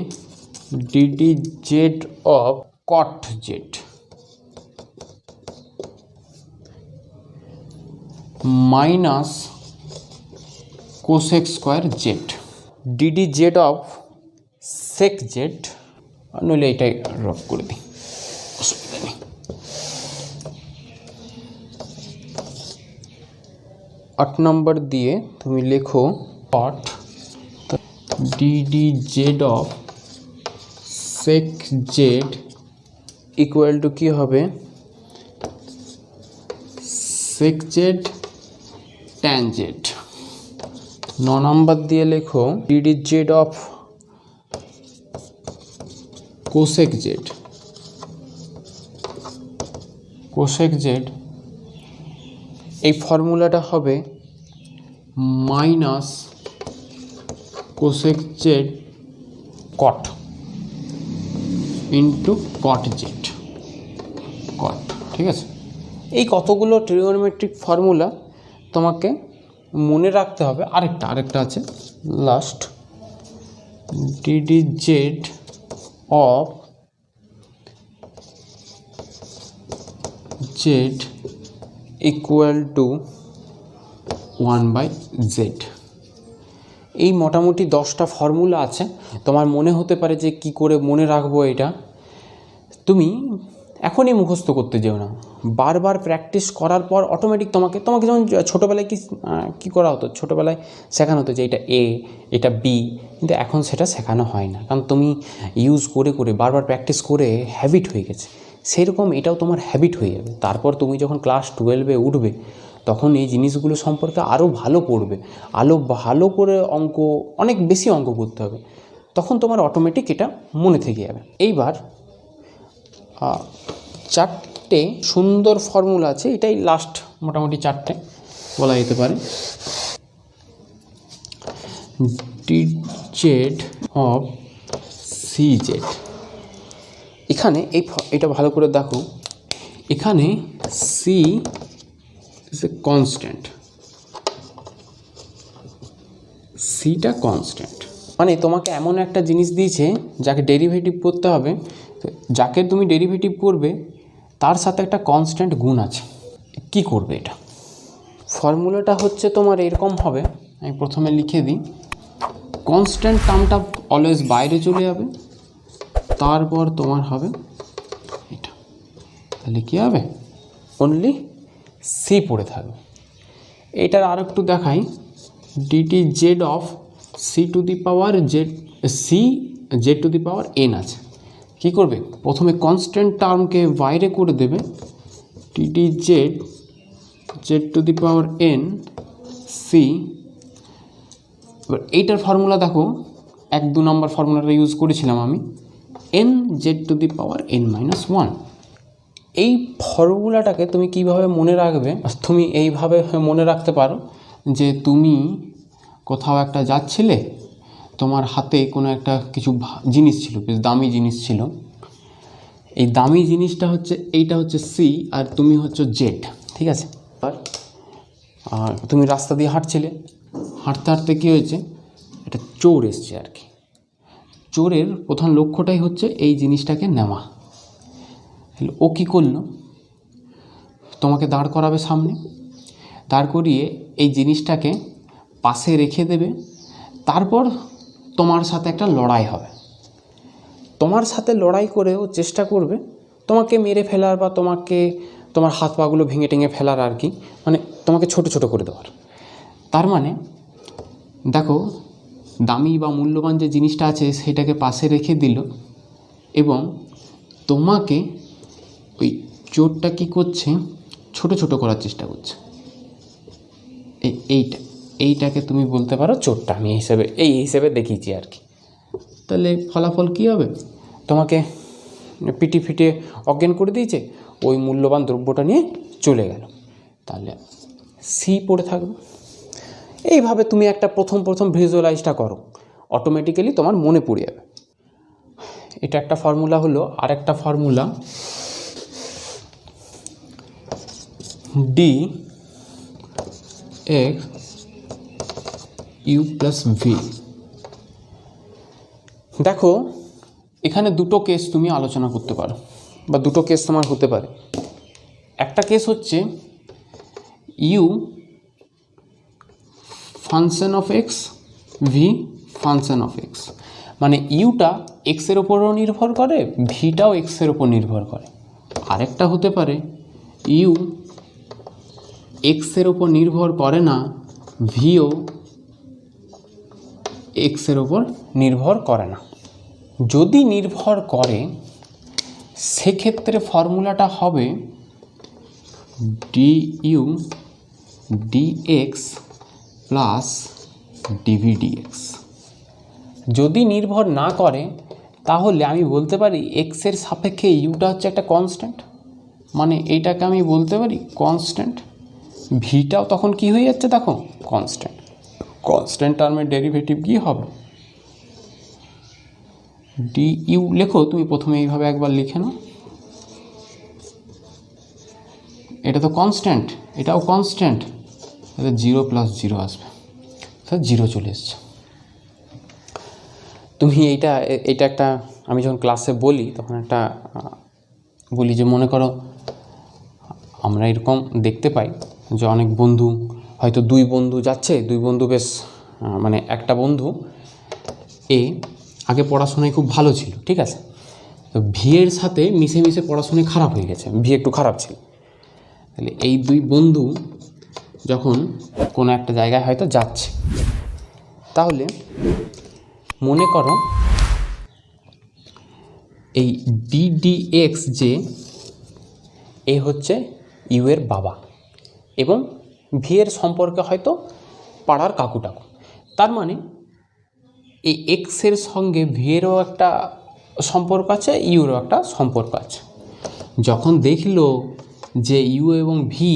dd z of cot z minus cosec square z. Dd z of sec z, নইলে এটাই রফ করে দিই, অসুবিধা নেই। 8 নম্বর দিয়ে তুমি লেখো cot d d z of sec z equal to কী হবে? Sec z tan z. 9 নম্বর দিয়ে লেখো d d z of cosec z, cosec z এই ফর্মুলাটা হবে minus cosec z cot into cot z cot. ঠিক আছে, এই কতগুলো ট্রিগোনোমেট্রিক ফর্মুলা তোমাকে মনে রাখতে হবে। আরেকটা আছে last, DD z of Z equal two 1/z। এই মোটামুটি 10টা ফর্মুলা আছে। তোমার মনে হতে পারে যে কি করে মনে রাখবো এটা, তুমি এখনই মুখস্থ করতে যেও না, বারবার প্র্যাকটিস করার পর অটোমেটিক তোমাকে যেমন ছোটোবেলায় কী করা হতো, ছোটোবেলায় শেখানো হতো যে এটা এ, এটা বি, কিন্তু এখন সেটা শেখানো হয় না, কারণ তুমি ইউজ করে করে বারবার প্র্যাকটিস করে হ্যাবিট হয়ে গেছে। সেই রকম এটাও তোমার হ্যাবিট হয়ে যাবে। তারপর তুমি যখন ক্লাস 12-এ উঠবে তখন এই জিনিসগুলো সম্পর্কে আরও ভালো পড়বে, ভালো করে অঙ্ক, অনেক বেশি অঙ্ক করতে হবে, তখন তোমার অটোমেটিক এটা মনে থেকে যাবে। এইবার 4টে সুন্দর ফর্মুলা আছে, এটাই লাস্ট মোটামুটি 4টে বলা যেতে পারে। D z of c z, এখানে এটা ভালো করে দেখো, এখানে সি ইজ এ কনস্ট্যান্ট, সিটা কনস্ট্যান্ট, মানে তোমাকে এমন একটা জিনিস দিয়েছে যাকে ডেরিভেটিভ করতে হবে যাকে তুমি ডেরিভেটিভ করবে তার সাথে একটা কনস্ট্যান্ট গুণ আছে। কি করবে এটা? ফর্মুলাটা হচ্ছে তোমার এরকম হবে, আমি প্রথমে লিখে দিই। কনস্ট্যান্ট টার্মটা অলওয়েজ বাইরে চলে যাবে, তারপর তোমার হবে এটা। তাহলে কী হবে? অনলি সি পড়ে থাকবে। এটার আর একটু দেখাই, dt z of c to the power z, c z to the power n আছে। কী করবে? প্রথমে কনস্ট্যান্ট টার্মকে বাইরে করে দেবে, dt z z to the power n c. এবার এইটার ফর্মুলা দেখো, 1-2 নম্বর ফর্মুলাটা ইউজ করেছিলাম আমি, N Z to the power n minus 1। এই ফর্মুলাটাকে তুমি কিভাবে মনে রাখবে? তুমি এইভাবে মনে রাখতে পারো যে তুমি কোথাও একটা যাচ্ছিলে, তোমার হাতে কোনো একটা কিছু জিনিস ছিল, বেশ দামি জিনিস ছিল। এই দামি জিনিসটা হচ্ছে, এইটা হচ্ছে সি আর তুমি হচ্ছে জেড, ঠিক আছে? আর তুমি রাস্তা দিয়ে হাঁটছিলে, হাঁটতে হাঁটতে কী হয়েছে? একটা চোর এসছে আর কি। চোরের প্রধান লক্ষ্যটাই হচ্ছে এই জিনিসটাকে নেওয়া। ও কী করলো? তোমাকে দাঁড় করাবে সামনে, দাঁড় করিয়ে এই জিনিসটাকে পাশে রেখে দেবে, তারপর তোমার সাথে একটা লড়াই হবে। তোমার সাথে লড়াই করে ও চেষ্টা করবে তোমাকে মেরে ফেলার বা তোমাকে, তোমার হাত পাগুলো ভেঙে টেঙে ফেলার আর কি, মানে তোমাকে ছোট ছোট করে দেওয়ার। তার মানে দেখো, দামি বা মূল্যবান যে জিনিসটা আছে সেটাকে পাশে রেখে দিল এবং তোমাকে, ওই চোরটা কী করছে? ছোট ছোট করার চেষ্টা করছে। এইটাকে তুমি বলতে পারো চোরটা, আমি এই হিসেবে দেখিয়েছি আর কি। তাহলে ফলাফল কী হবে? তোমাকে পিটি ফিটে অজ্ঞান করে দিয়েছে, ওই মূল্যবান দ্রব্যটা নিয়ে চলে গেল। তাহলে সি পড়ে থাকবে। এইভাবে তুমি একটা প্রথম ভিজুয়ালাইজটা করো, অটোমেটিক্যালি তোমার মনে পড়ে যাবে। এটা একটা ফর্মুলা হলো। আর একটা formula, d x u plus v. দেখো, এখানে দুটো কেস তুমি আলোচনা করতে পারো বা দুটো কেস তোমার হতে পারে। একটা কেস হচ্ছে u function of x, v function of x, মানে ইউটা এক্সের ওপরও নির্ভর করে, ভিটাও এক্সের ওপর নির্ভর করে। আরেকটা হতে পারে ইউ এক্সের ওপর নির্ভর করে না, ভিও এক্সের ওপর নির্ভর করে না। যদি নির্ভর করে সেক্ষেত্রে ফর্মুলাটা হবে d u dx plus dv dx. যদি নির্ভর না করে তাহলে আমি বলতে পারি এক্সের সাপেক্ষে ইউটা হচ্ছে একটা কনস্ট্যান্ট, মানে এইটাকে আমি বলতে পারি কনস্ট্যান্ট। ভিটাও তখন কি হয়ে যাচ্ছে দেখো, কনস্ট্যান্ট। কনস্ট্যান্ট টার্মের ডেরিভেটিভ কী হবে? ডি ইউ লেখো তুমি প্রথমে এইভাবে একবার লিখে নাও, এটা তো কনস্ট্যান্ট, এটাও কনস্ট্যান্ট, এটা 0 + 0 আসবে, তাহলে 0 চলে এসছে। তুমি এইটা একটা, আমি যখন ক্লাসে বলি তখন একটা বলি যে মনে করো আমরা এরকম দেখতে পাই যে অনেক বন্ধু, হয়তো 2 বন্ধু যাচ্ছে, 2 বন্ধু বেশ, মানে একটা বন্ধু এ আগে পড়াশোনায় খুব ভালো ছিল, ঠিক আছে? তো ভি এর সাথে মিশে মিশে পড়াশোনায় খারাপ হয়ে গেছে, ভি একটু খারাপ ছিল। তাহলে এই 2 বন্ধু যখন কোনো একটা জায়গায় হয়তো যাচ্ছে, তাহলে মনে করো এই ডিডিএক্স যে এ হচ্ছে ইউ এর বাবা এবং ভি এর সম্পর্কে হয়তো পাড়ার কাকু টাকু। তার মানে এই এক্সের সঙ্গে ভি এরও একটা সম্পর্ক আছে, ইউরও একটা সম্পর্ক আছে। যখন দেখলো যে ইউ এবং ভি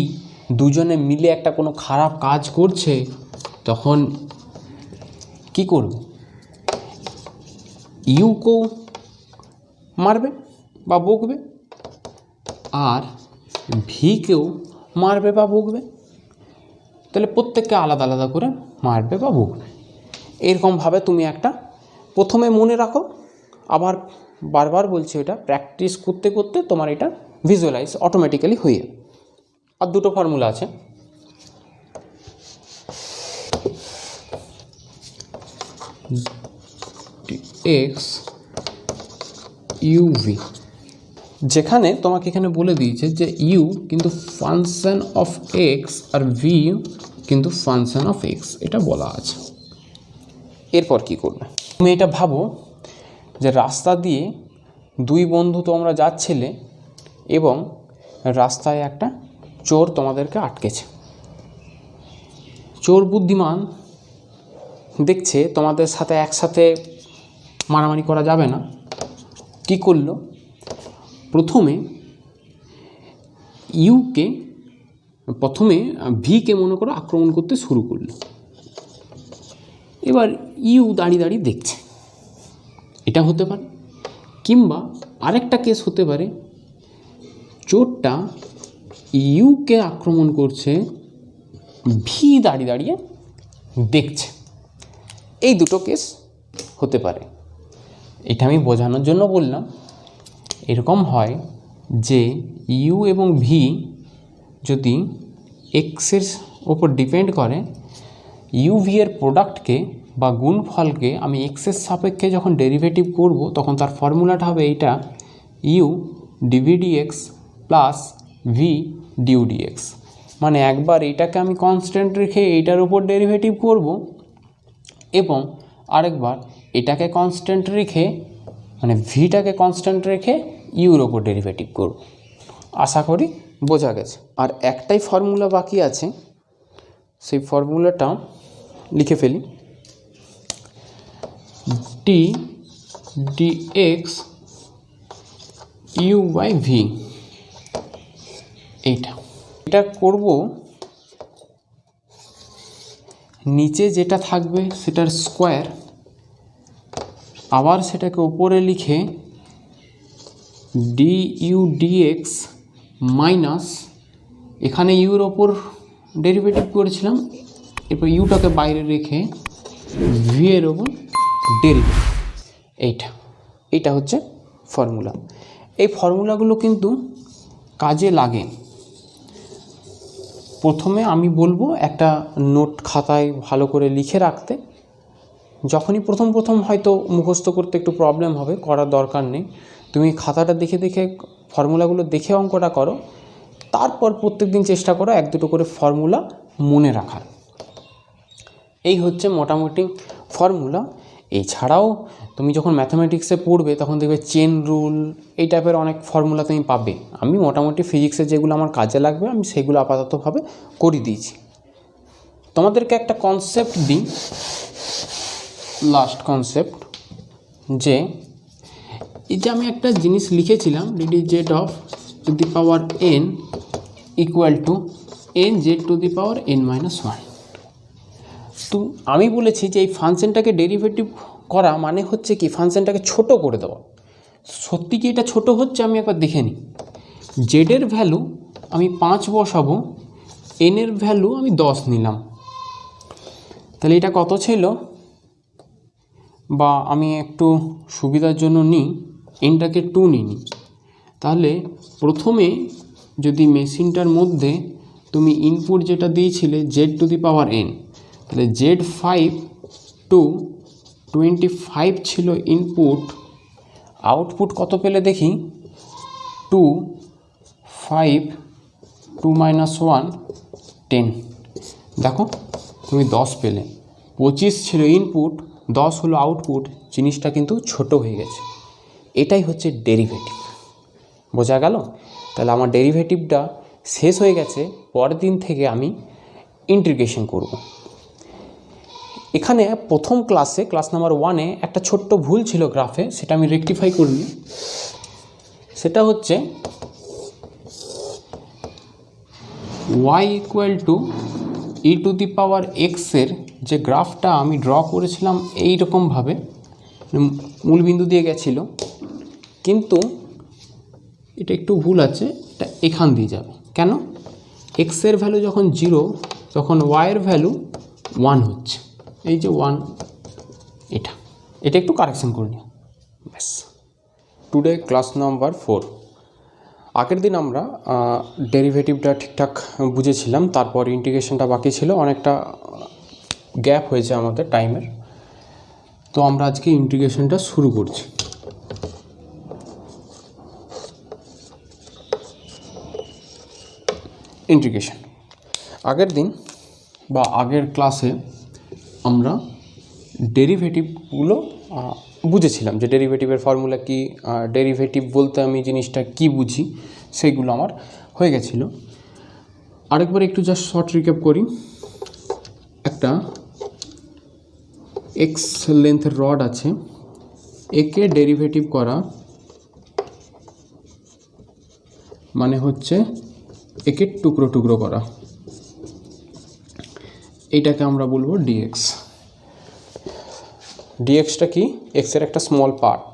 দুজনে মিলে একটা কোনো খারাপ কাজ করছে, তখন কি করবে? ইউকেও মারবে বা বকবে, আর ভিকেও মারবে বা বকবে। তাহলে প্রত্যেককে আলাদা আলাদা করে মারবে বা বকবে। এরকমভাবে তুমি একটা প্রথমে মনে রাখো, আবার বারবার বলছি, এটা প্র্যাকটিস করতে করতে তোমার এটা ভিজুয়ালাইজ অটোমেটিক্যালি হয়ে যাবে। আর দুটো ফর্মুলা আছে, এক্স ইউভি, যেখানে তোমাকে এখানে বলে দিয়েছে যে ইউ কিন্তু ফাংশন অফ এক্স আর ভি কিন্তু ফাংশন অফ এক্স, এটা বলা আছে। এরপর কি করবে, তুমি এটা ভাবো যে রাস্তা দিয়ে দুই বন্ধু তোমরা যাচ্ছিলে এবং রাস্তায় একটা চোর তোমাদেরকে আটকেছে। চোর বুদ্ধিমান, দেখছে তোমাদের সাথে একসাথে মারামারি করা যাবে না, কি করলো, প্রথমে ভিকে মনে করো আক্রমণ করতে শুরু করলো। এবার ইউ দাঁড়িয়ে দাঁড়িয়ে দেখছে, এটা হতে পারে। কিংবা আরেকটা কেস হতে পারে, চোরটা ইউকে আক্রমণ করছে, ভি দাঁড়িয়ে দাঁড়িয়ে দেখছে। এই দুটো কেস হতে পারে। এটা আমি বোঝানোর জন্য বললাম। এরকম হয় যে ইউ এবং ভি যদি এক্সের ওপর ডিপেন্ড করে, ইউ ভি এর প্রোডাক্টকে বা গুণফলকে আমি এক্সের সাপেক্ষে যখন ডেরিভেটিভ করব, তখন তার ফর্মুলাটা হবে এইটা, ইউ ডিভিডিএক্স প্লাস ভি ডিউডিএক্স। মানে একবার এটাকে আমি কনস্ট্যান্ট রেখে এইটার উপর ডেরিভেটিভ করব, এবং আরেকবার এটাকে কনস্ট্যান্ট রেখে মানে ভিটাকে কনস্ট্যান্ট রেখে ইউর ওপর ডেরিভেটিভ করব। আশা করি বোঝা গেছে। আর একটাই ফর্মুলা বাকি আছে, সেই ফর্মুলাটা লিখে ফেলি, টি ডিএক্স ইউ বাই ভি। এটা করব, নিচে যেটা থাকবে সেটার স্কোয়ার, আবার সেটাকে উপরে লিখে ডি ইউ ডিএক্স মাইনাস, এখানে ইউর ওপর ডেরিভেটিভ করেছিলাম, এরপর ইউটাকে বাইরে রেখে ভি এর ওপর ডেরিভেটিভ। এইটা হচ্ছে ফর্মুলা। এই ফর্মুলাগুলো কিন্তু কাজে লাগে। প্রথমে আমি বলবো একটা নোট খাতায় ভালো করে লিখে রাখতে। যখনই প্রথম হয়তো মুখস্থ করতে একটু প্রবলেম হবে, করার দরকার নেই। তুমি খাতাটা দেখে দেখে ফর্মুলাগুলো দেখে অঙ্কটা করো, তারপর প্রত্যেকদিন চেষ্টা করো এক দুটো করে ফর্মুলা মনে রাখার। এই হচ্ছে মোটামুটি ফর্মুলা। এছাড়াও তুমি যখন ম্যাথামেটিক্সে পড়বে তখন দেখবে চেন রুল, এই টাইপের অনেক ফর্মুলা তুমি পাবে। আমি মোটামুটি ফিজিক্সে যেগুলো আমার কাজে লাগবে আমি সেগুলো আপাততভাবে করে দিয়েছি। তোমাদেরকে একটা কনসেপ্ট দিই, লাস্ট কনসেপ্ট, যে এই যে আমি একটা জিনিস লিখেছিলাম, DD z of two the power N equal to N Z to the power n minus one. তো আমি বলেছি যে এই ফাংশনটাকে ডেরিভেটিভ করা মানে হচ্ছে কি, ফাংশনটাকে ছোট করে দেওয়া। সত্যি কি এটা ছোট হচ্ছে আমি একবার দেখে নিই। জেডের ভ্যালু আমি 5 বসাবো, এনের ভ্যালু আমি 10 নিলাম, তাহলে এটা কত ছিল, বা আমি একটু সুবিধার জন্য নিই এনটাকে 2 নিই। তাহলে প্রথমে যদি মেশিনটার মধ্যে তুমি ইনপুট যেটা দিয়েছিলে Z to the power N, তাহলে জেড 5 টু 25 ছিল ইনপুট, আউটপুট কত পেলে দেখি, 2 5 2 মাইনাস 1 10। দেখো তুমি 10 পেলে, 25 ছিল ইনপুট, 10 হলো আউটপুট, জিনিসটা কিন্তু ছোট হয়ে গেছে। এটাই হচ্ছে ডেরিভেটিভ। বোঝা গেল? তাহলে আমার ডেরিভেটিভটা শেষ হয়ে গেছে, পরের দিন থেকে আমি ইন্টিগ্রেশন করব। এখানে প্রথম ক্লাসে, ক্লাস নাম্বার 1-এ একটা ছোট্ট ভুল ছিল গ্রাফে, সেটা আমি রেকটিফাই করিনি। সেটা হচ্ছে y equal to e to the power এক্সের যে গ্রাফটা আমি ড্র করেছিলাম এইরকমভাবে, মূলবিন্দু দিয়ে গেছিলো, কিন্তু এটা একটু ভুল আছে, এটা এখান দিয়ে যাবে। কেন? এক্সের ভ্যালু যখন 0 তখন ওয়াইয়ের ভ্যালু 1 হচ্ছে, এই যে 1, এটা একটু কারেকশন করে নিও, ব্যাস। Today class number 4। আগের দিন আমরা ডেরিভেটিভটা ঠিকঠাক বুঝেছিলাম, তারপর ইন্টিগ্রেশনটা বাকি ছিল, অনেকটা গ্যাপ হয়েছে আমাদের টাইমের। তো আমরা আজকে ইন্টিগ্রেশনটা শুরু করছি। ইন্টিগ্রেশন আগের দিন বা আগের ক্লাসে আমরা ডেরিভেটিভগুলো বুঝেছিলাম, যে ডেরিভেটিভের ফর্মুলা কি, ডেরিভেটিভ বলতে আমি জিনিসটা কি বুঝি, সেইগুলো আমার হয়ে গেছিলো। আরেকবার একটু জাস্ট শর্ট রিক্যাপ করি। একটা এক্স লেন্থের রড আছে, একে ডেরিভেটিভ করা মানে হচ্ছে একে টুকরো টুকরো করা, এইটাকে আমরা বলবো ডিএক্স। ডিএক্সটা কি? এক্সের একটা স্মল পার্ট।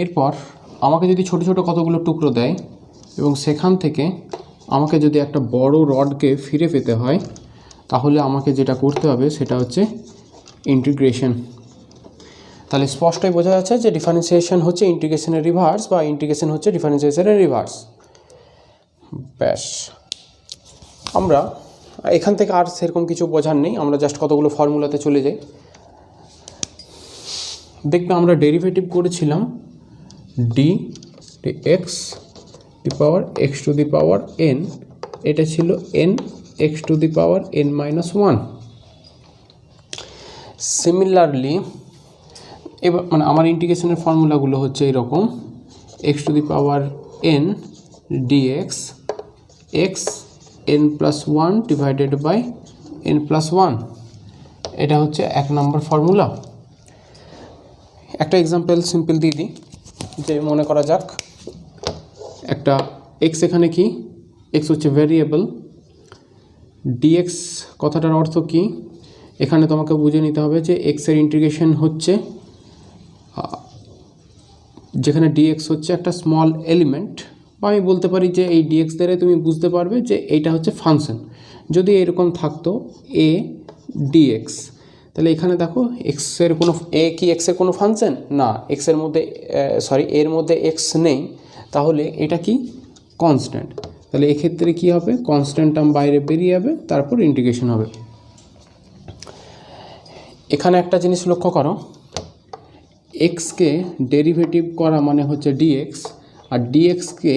এরপর আমাকে যদি ছোট ছোট কতগুলো টুকরো দেয় এবং সেখান থেকে আমাকে যদি একটা বড় রডকে ফিরে পেতে হয়, তাহলে আমাকে যেটা করতে হবে সেটা হচ্ছে ইন্টিগ্রেশন। তাহলে স্পষ্টই বোঝা যাচ্ছে যে ডিফারেন্সিয়েশন হচ্ছে ইন্টিগ্রেশনের রিভার্স, বা ইন্টিগ্রেশন হচ্ছে ডিফারেন্সিয়েশনের রিভার্স। ব্যাস, আমরা এখান থেকে আর সেরকম কিছু বোঝার নেই, আমরা জাস্ট কতগুলো ফর্মুলাতে চলে যাই। দেখবে আমরা ডেরিভেটিভ করেছিলাম d x the power x to the power n, এটা ছিল n x to the power n minus one. Similarly এবার মানে আমার ইন্টিগ্রেশনের ফর্মুলাগুলো হচ্ছে এরকম: x to the power n dx x n plus one divided by n plus one, এটা হচ্ছে 1 নম্বর ফর্মুলা। একটা এক্সাম্পল সিম্পল দিয়ে দিই, যে মনে করা যাক একটা এক্স, এখানে কি এক্স হচ্ছে ভ্যারিয়েবল, ডিএক্স কথাটার অর্থ কি এখানে তোমাকে বুঝে নিতে হবে যে এক্সের ইন্টিগ্রেশন হচ্ছে, যেখানে ডিএক্স হচ্ছে একটা স্মল এলিমেন্ট, বা আমি বলতে পারি যে এই ডিএক্স দ্বারা তুমি বুঝতে পারবে যে এইটা হচ্ছে ফাংশন। যদি এরকম থাকতো এ ডিএক্স, তাহলে এখানে দেখো এক্সের কোনো এ কি এক্সের কোনো ফাংশন না, এক্সের মধ্যে এর মধ্যে এক্স নেই, তাহলে এটা কি কনস্ট্যান্ট। তাহলে এক্ষেত্রে কি হবে, কনস্ট্যান্ট টার্ম বাইরে বেরিয়ে যাবে, তারপর ইন্টিগ্রেশন হবে। এখানে একটা জিনিস লক্ষ্য করো, এক্সকে ডেরিভেটিভ করা মানে হচ্ছে ডিএক্স, আর ডিএক্সকে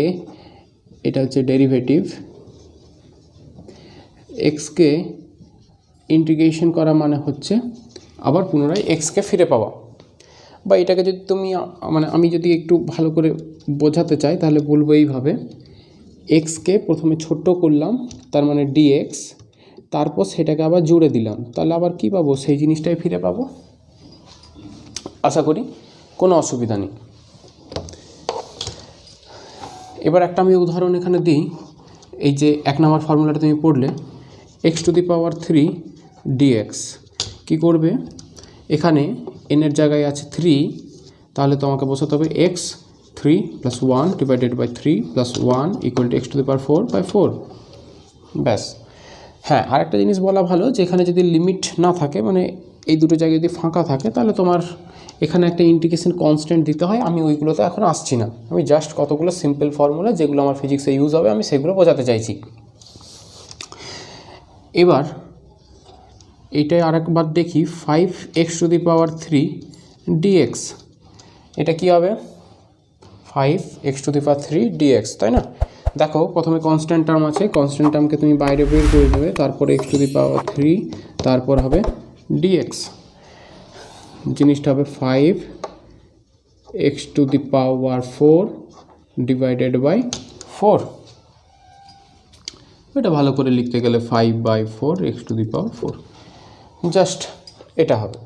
এটা হচ্ছে ডেরিভেটিভ, এক্সকে ইন্টিগ্রেশন করা মানে হচ্ছে আবার পুনরায় এক্সকে ফিরে পাওয়া। বা এটাকে যদি তুমি মানে আমি যদি একটু ভালো করে বোঝাতে চাই, তাহলে বলবো এইভাবে: এক্সকে প্রথমে ছোট্ট করলাম, তার মানে ডিএক্স, তারপর সেটাকে আবার জুড়ে দিলাম, তাহলে আবার কি পাবো, সেই জিনিসটাই ফিরে পাবো। আশা করি কোনো অসুবিধা নেই। এবার একটা আমি উদাহরণ এখানে দিই। এই যে 1 নম্বর ফর্মুলাটা তুমি পড়লে, x to the power 3 dx, কী করবে, এখানে এনের জায়গায় আছে 3, তাহলে তোমাকে বসাতে হবে x 3 plus 1 divided by 3 plus 1 equal to x to the power 4 by 4। ব্যাস। হ্যাঁ, আরেকটা জিনিস বলা ভালো, যে এখানে যদি লিমিট না থাকে, মানে এই দুটো জায়গায় যদি ফাঁকা থাকে, তাহলে তোমার এখানে একটা ইন্টিগ্রেশন কনস্ট্যান্ট দিতে হয়। আমি ওইগুলোতে এখন আসছি না, আমি জাস্ট কতগুলো সিম্পল ফর্মুলা যেগুলো আমার ফিজিক্সে ইউজ হবে আমি সেগুলো বোঝাতে চাইছি। এবার এইটাই আরেকবার দেখি, 5 x to the power 3 dx, এটা কি হবে, 5 x to the power 3 dx, তাই না? দেখো প্রথমে কনস্ট্যান্ট টার্ম আছে, কনস্ট্যান্ট টার্মকে তুমি বাইরে বের করে দেবে, তারপর এক্স টু দি পাওয়ার 3, তারপর হবে ডিএক্স, জিনিসটা হবে 5 x to the power 4 divided by 4। এটা ভালো করে লিখতে গেলে 5/4 x to the power 4, just এটা হবে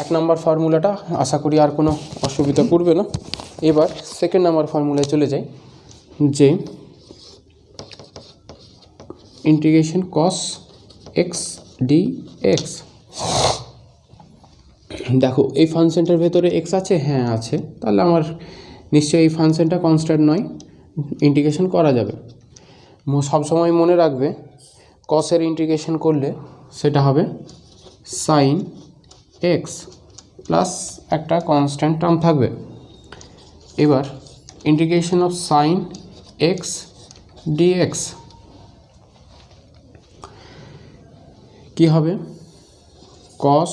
1 নম্বর ফর্মুলাটা। আশা করি আর কোনো অসুবিধা পড়বে না। এবার 2nd নম্বর ফর্মুলায় চলে যাই, যে integration cos x D x. দেখো এই ফাংশনটার ভেতরে এক্স আছে, হ্যাঁ আছে, তাহলে আমার নিশ্চয়ই এই ফাংশনটা কনস্ট্যান্ট নয়, ইন্টিগ্রেশন করা যাবে। সবসময় মনে রাখবে কসের ইন্টিগ্রেশন করলে সেটা হবে সাইন এক্স প্লাস একটা কনস্ট্যান্ট টার্ম থাকবে। এবার integration of sine x dx কী হবে, কস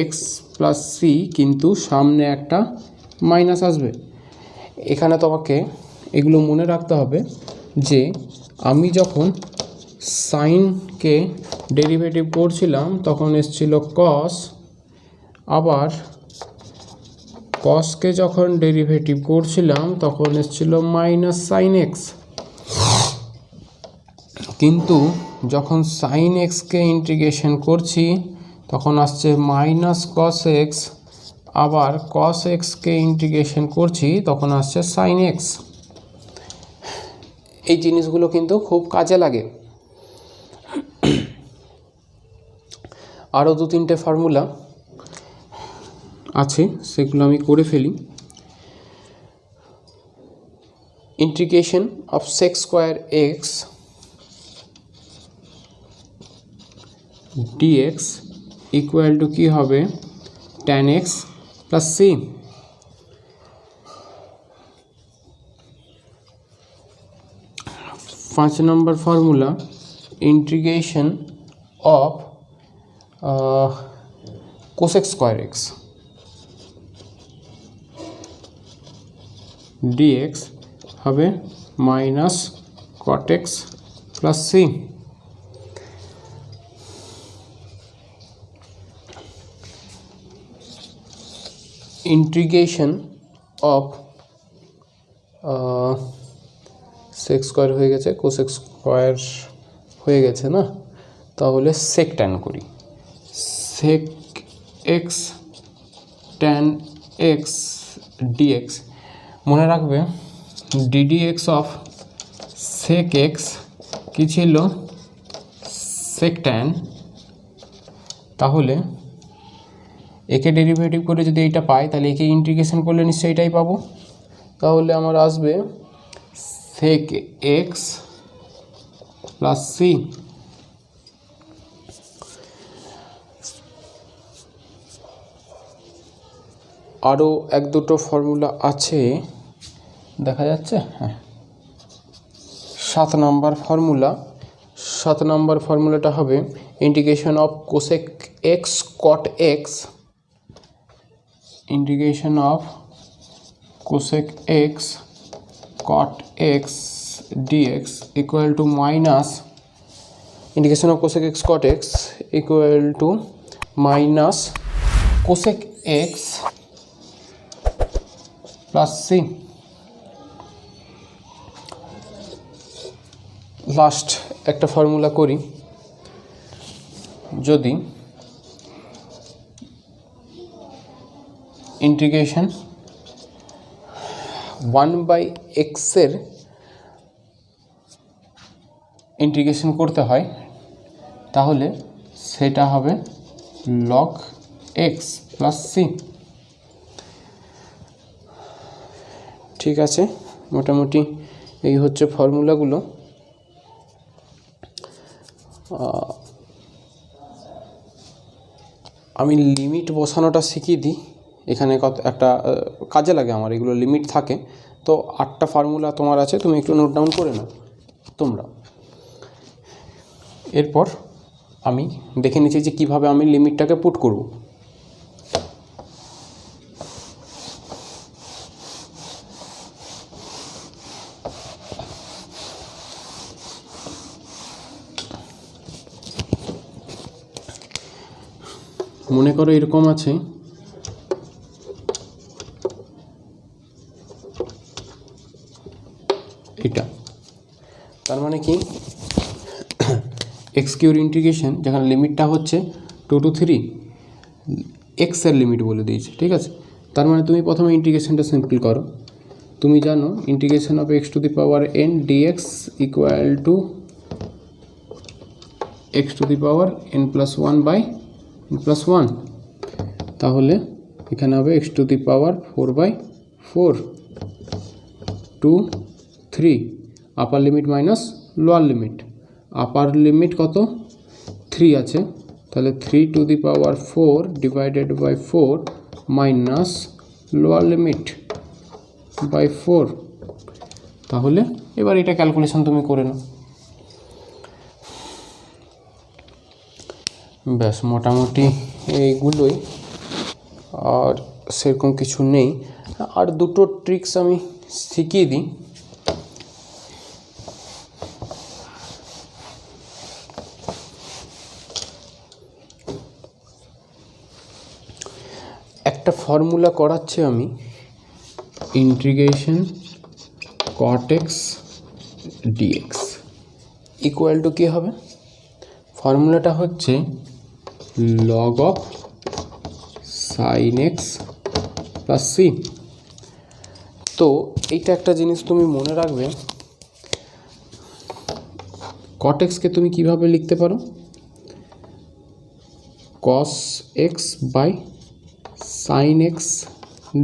এক্স প্লাস সি, কিন্তু সামনে একটা মাইনাস আসবে। এখানে তোমাকে এগুলো মনে রাখতে হবে যে আমি যখন সাইনকে ডেরিভেটিভ করছিলাম তখন এসছিল কস, আবার কসকে যখন ডেরিভেটিভ করছিলাম তখন এসছিল মাইনাস সাইন এক্স, কিন্তু যখন সাইন এক্সকে ইন্টিগ্রেশন করছি তখন আসছে মাইনাস কস এক্স, আবার কস এক্সকে ইন্টিগ্রেশন করছি তখন আসছে সাইন এক্স। এই জিনিসগুলো কিন্তু খুব কাজে লাগে। আরও 2-3টে ফর্মুলা আছে, সেগুলো আমি করে ফেলি। Integration of sec square x dx equal to কী হবে, ট্যান এক্স প্লাস সি। পাঁচ নম্বর formula, integration of cosec square x dx হবে minus cot x plus c. Integration of sec square হয়ে গেছে, কোসেক স্কোয়ার হয়ে গেছে না, তাহলে সেক ট্যান করি। Sec x tan x dx, মনে রাখবে ডিডিএক্স অফ সেক এক্স কী ছিল, সেক ট্যান। তাহলে একে ডেরিভেটিভ করে যদি এইটা পাই তাহলে একে ইন্টিগ্রেশন করলে নিশ্চয়ই এটাই পাবো। তাহলে আমার আসবে সেক এক্স প্লাস সি। আরও 1-2টো ফর্মুলা আছে, দেখা যাচ্ছে, হ্যাঁ। 7 নম্বর ফর্মুলাটা হবে integration of cosec x cot x, integration of cosec x cot x dx equal to minus integration of cosec x cot x equal to minus cosec x plus c. Last একটা ফর্মুলা করি, যদি ইন্টিগ্রেশন 1/x এর ইন্টিগ্রেশন করতে হয় তাহলে সেটা হবে log x প্লাস সি। ঠিক আছে, মোটামুটি এই হচ্ছে ফর্মুলাগুলো। আমি লিমিট বসানোটা শিখিয়ে দিই, এখানে কত একটা কাজে লাগে আমার, এগুলো লিমিট থাকে। তো 8টা ফর্মুলা তোমার আছে, তুমি একটু নোট ডাউন করে নাও তোমরা। এরপর আমি দেখে নিচ্ছি যে কীভাবে আমি লিমিটটাকে পুট করব। মনে করো এরকম আছে, এটা তার মানে কি, এক্স কিউর ইন্টিগ্রেশন যেখানে লিমিটটা হচ্ছে 2 to 3, এক্সের লিমিট বলে দিয়েছে, ঠিক আছে। তার মানে তুমি প্রথমে ইন্টিগ্রেশনটা সিম্পল করো। তুমি জানো integration of x to the power n dx equal to x to the power n plus 1/n+1, তাহলে এখানে হবে x to the power 4/4 2 3, upper limit minus lower limit. Upper limit কত, 3 আছে, তাহলে 3 to the power 4 divided by 4 minus lower limit by 4। তাহলে এবার এটা ক্যালকুলেশন তুমি করে নাও। ব্যাস, মোটামুটি এইগুলোই, আর সেরকম কিছু নেই। আর দুটো ট্রিক্স আমি শিখিয়ে দিই। একটা ফর্মুলা করাচ্ছি আমি, integration cot x dx equal to কী হবে? ফর্মুলাটা হচ্ছে log of sin x plus c। তো এইটা একটা জিনিস তুমি মনে রাখবে, cot x কে তুমি কিভাবে লিখতে পারো? cos x by sin x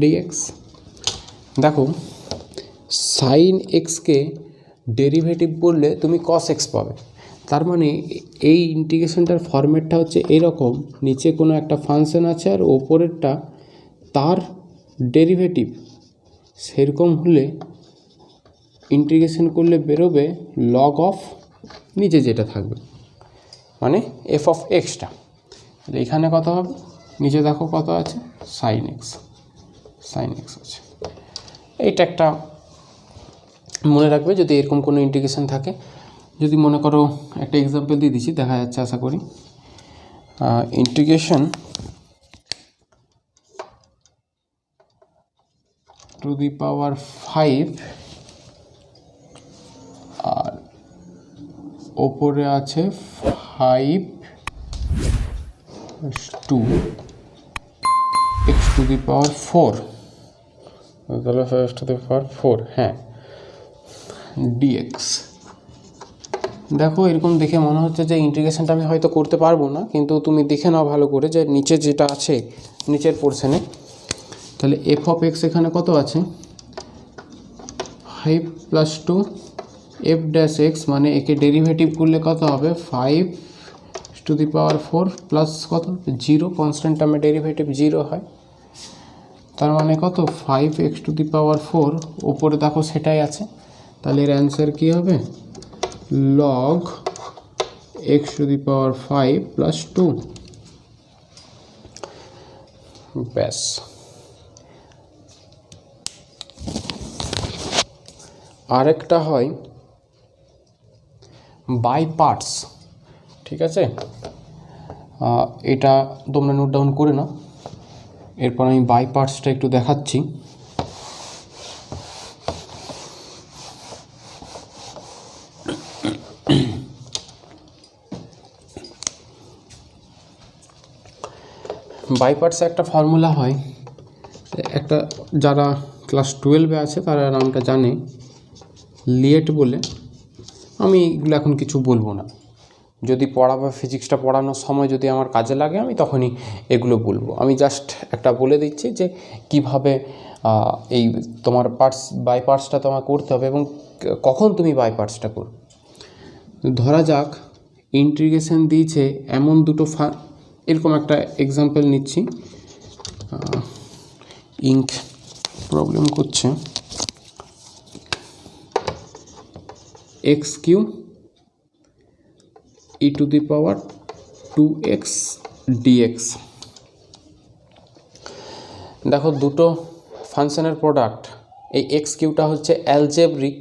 dx। দেখো, সাইন এক্সকে ডেরিভেটিভ করলে তুমি cos x পাবে। তার মানে এই ইন্টিগ্রেশনটার ফরম্যাটটা হচ্ছে এরকম, নিচে কোনো একটা ফাংশন আছে আর ওপরেরটা তার ডেরিভেটিভ। সেরকম হলে ইন্টিগ্রেশন করলে বেরোবে লগ অফ নিচে যেটা থাকবে, মানে এফ অফ এক্সটা। এখানে কত হবে? নিচে দেখো কত আছে, সাইন এক্স আছে। এইটা একটা মনে রাখবে যদি এরকম কোনো ইন্টিগ্রেশন থাকে। যদি মনে করো, একটা এক্সাম্পল দিয়ে দিচ্ছি, দেখা যাচ্ছে আশা করি। ইন্টিগ্রেশন টু দি পাওয়ার 5 আর ওপরে আছে 5 2 x টু দি পাওয়ার 4, তাহলে 5 টু দি পাওয়ার 4, হ্যাঁ, dx। দেখো, এরকম দেখে মনে হচ্ছে যে ইন্টিগ্রেশনটা আমি হয়তো করতে পারবো না, কিন্তু তুমি দেখে নাও ভালো করে যে নিচে যেটা আছে নিচের পোর্শনে, তাহলে এফ অফ এক্স এখানে কত আছে? 5 প্লাস 2 এফ ড্যাশ এক্স, মানে একে ডেরিভেটিভ করলে কত হবে? 5 টু দি পাওয়ার 4 প্লাস কত? 0, কনস্ট্যান্ট টার্মে ডেরিভেটিভ 0 হয়। তার মানে কত? 5x টু দি পাওয়ার 4, ওপরে দেখো সেটাই আছে। তাহলে এর অ্যান্সার কী হবে? Log x to the power 5 plus 2। ব্যাস। আরেকটা হয় বাই পার্টস, ঠিক আছে? এটা তোমরা নোট ডাউন করে নাও। এরপর আমি বাই পার্টসটা একটু দেখাচ্ছি। বাই পার্টসে একটা ফর্মুলা হয়, একটা যারা ক্লাস 12-এ আছে তারা নামটা জানে, লিয়েট বলে। আমি এগুলো এখন কিছু বলবো না, যদি বা ফিজিক্সটা পড়ানোর সময় যদি আমার কাজে লাগে আমি তখনই এগুলো বলবো। আমি জাস্ট একটা বলে দিচ্ছি যে কিভাবে এই তোমার বাই পার্টসটা তোমার করতে হবে এবং কখন তুমি বাই পার্টসটা করো। ধরা যাক ইন্টিগ্রেশন দিয়েছে এমন দুটো এরকম একটা এক্সাম্পল নিচ্ছি। ইঙ্ক প্রবলেম করছে। X cube e to the power 2x dx। দেখো, দুটো ফাংশনের প্রোডাক্ট। এই এক্স কিউটা হচ্ছে অ্যালজেব্রিক,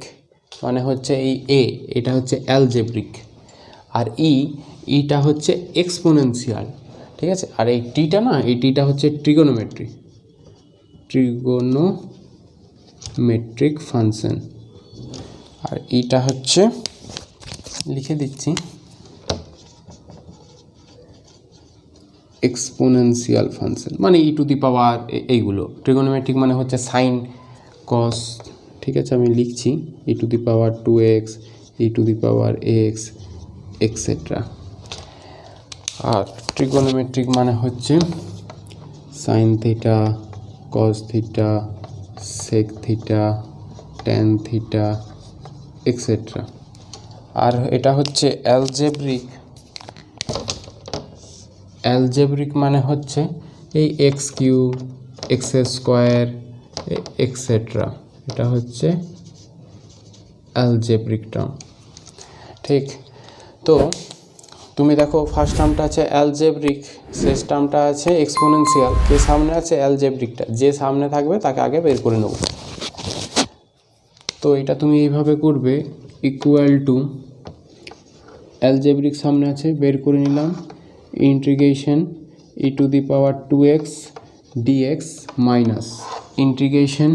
মানে হচ্ছে এই এটা হচ্ছে অ্যালজেব্রিক, আর ইটা হচ্ছে এক্সপোনেনশিয়াল, ঠিক আছে? আর এই টিটা না, এই টিটা হচ্ছে ট্রিগোনোমেট্রিক ফাংশন, আর এইটা হচ্ছে, লিখে দিচ্ছি, এক্সপোনেনশিয়াল ফাংশন, মানে ই টু দি পাওয়ার এইগুলো। ট্রিগোনোমেট্রিক মানে হচ্ছে সাইন কস, ঠিক আছে? আমি লিখছি e to the power 2x, e to the power x, etcetera. আর ট্রিগোনোমেট্রিক মানে হচ্ছে sine theta, cos theta, sec theta, tan theta, etcetera. আর এটা হচ্ছে অ্যালজেব্রিক মানে হচ্ছে এই x cube, x square, etcetera, এটা হচ্ছে অ্যালজেব্রিক টার্ম। ঠিক, তো তুমি দেখো ফার্স্ট টার্মটা আছে অ্যালজেব্রিক, শেষ টার্মটা আছে এক্সপোনেনশিয়াল, কে সামনে আছে অ্যালজেব্রিকটা, যে সামনে থাকবে তাকে আগে বের করে নেব। তো এটা তুমি এইভাবে করবে, ইকুয়াল টু অ্যালজেব্রিক সামনে আছে বের করে নিলাম, integration e to the power 2x dx minus integration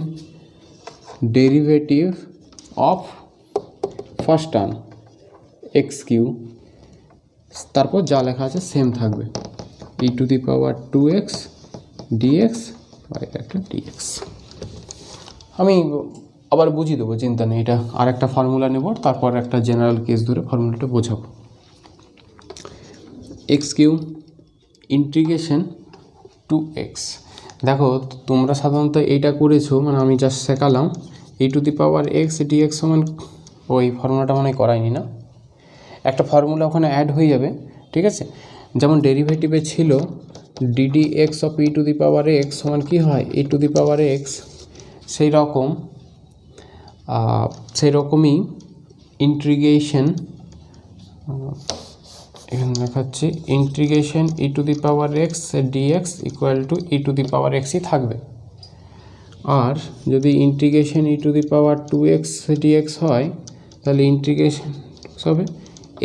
derivative of first term x cube, তারপর যা লেখা আছে সেম থাকবে, e to the power 2x dx একটা dx। আমি আবার বুঝিয়ে দেবো, চিন্তা নেই, এটা আর একটা ফর্মুলা নেব, তারপর একটা জেনারেল কেস ধরে ফর্মুলাটা বোঝাবো। এক্স কিউ ইন্টিগ্রেশন 2x, দেখো তোমরা সাধারণত এইটা করেছো, মানে আমি জাস্ট শেখালাম, e to the power x dx সমান, ওই ফর্মুলাটা মানে করাইনি না, একটা ফর্মুলা ওখানে অ্যাড হয়ে যাবে, ঠিক আছে। যেমন ডেরিভেটিভে ছিল DD x of e to the power x সমান কী হয়, ই টু দি পাওয়ার এক্স, সেই রকমই ইন্টিগ্রেশন, এখানে দেখাচ্ছি integration e to the power x dx equal to e to the power এক্সই থাকবে। আর যদি integration e to the power 2x dx হয়, তাহলে ইন্টিগ্রেশন হবে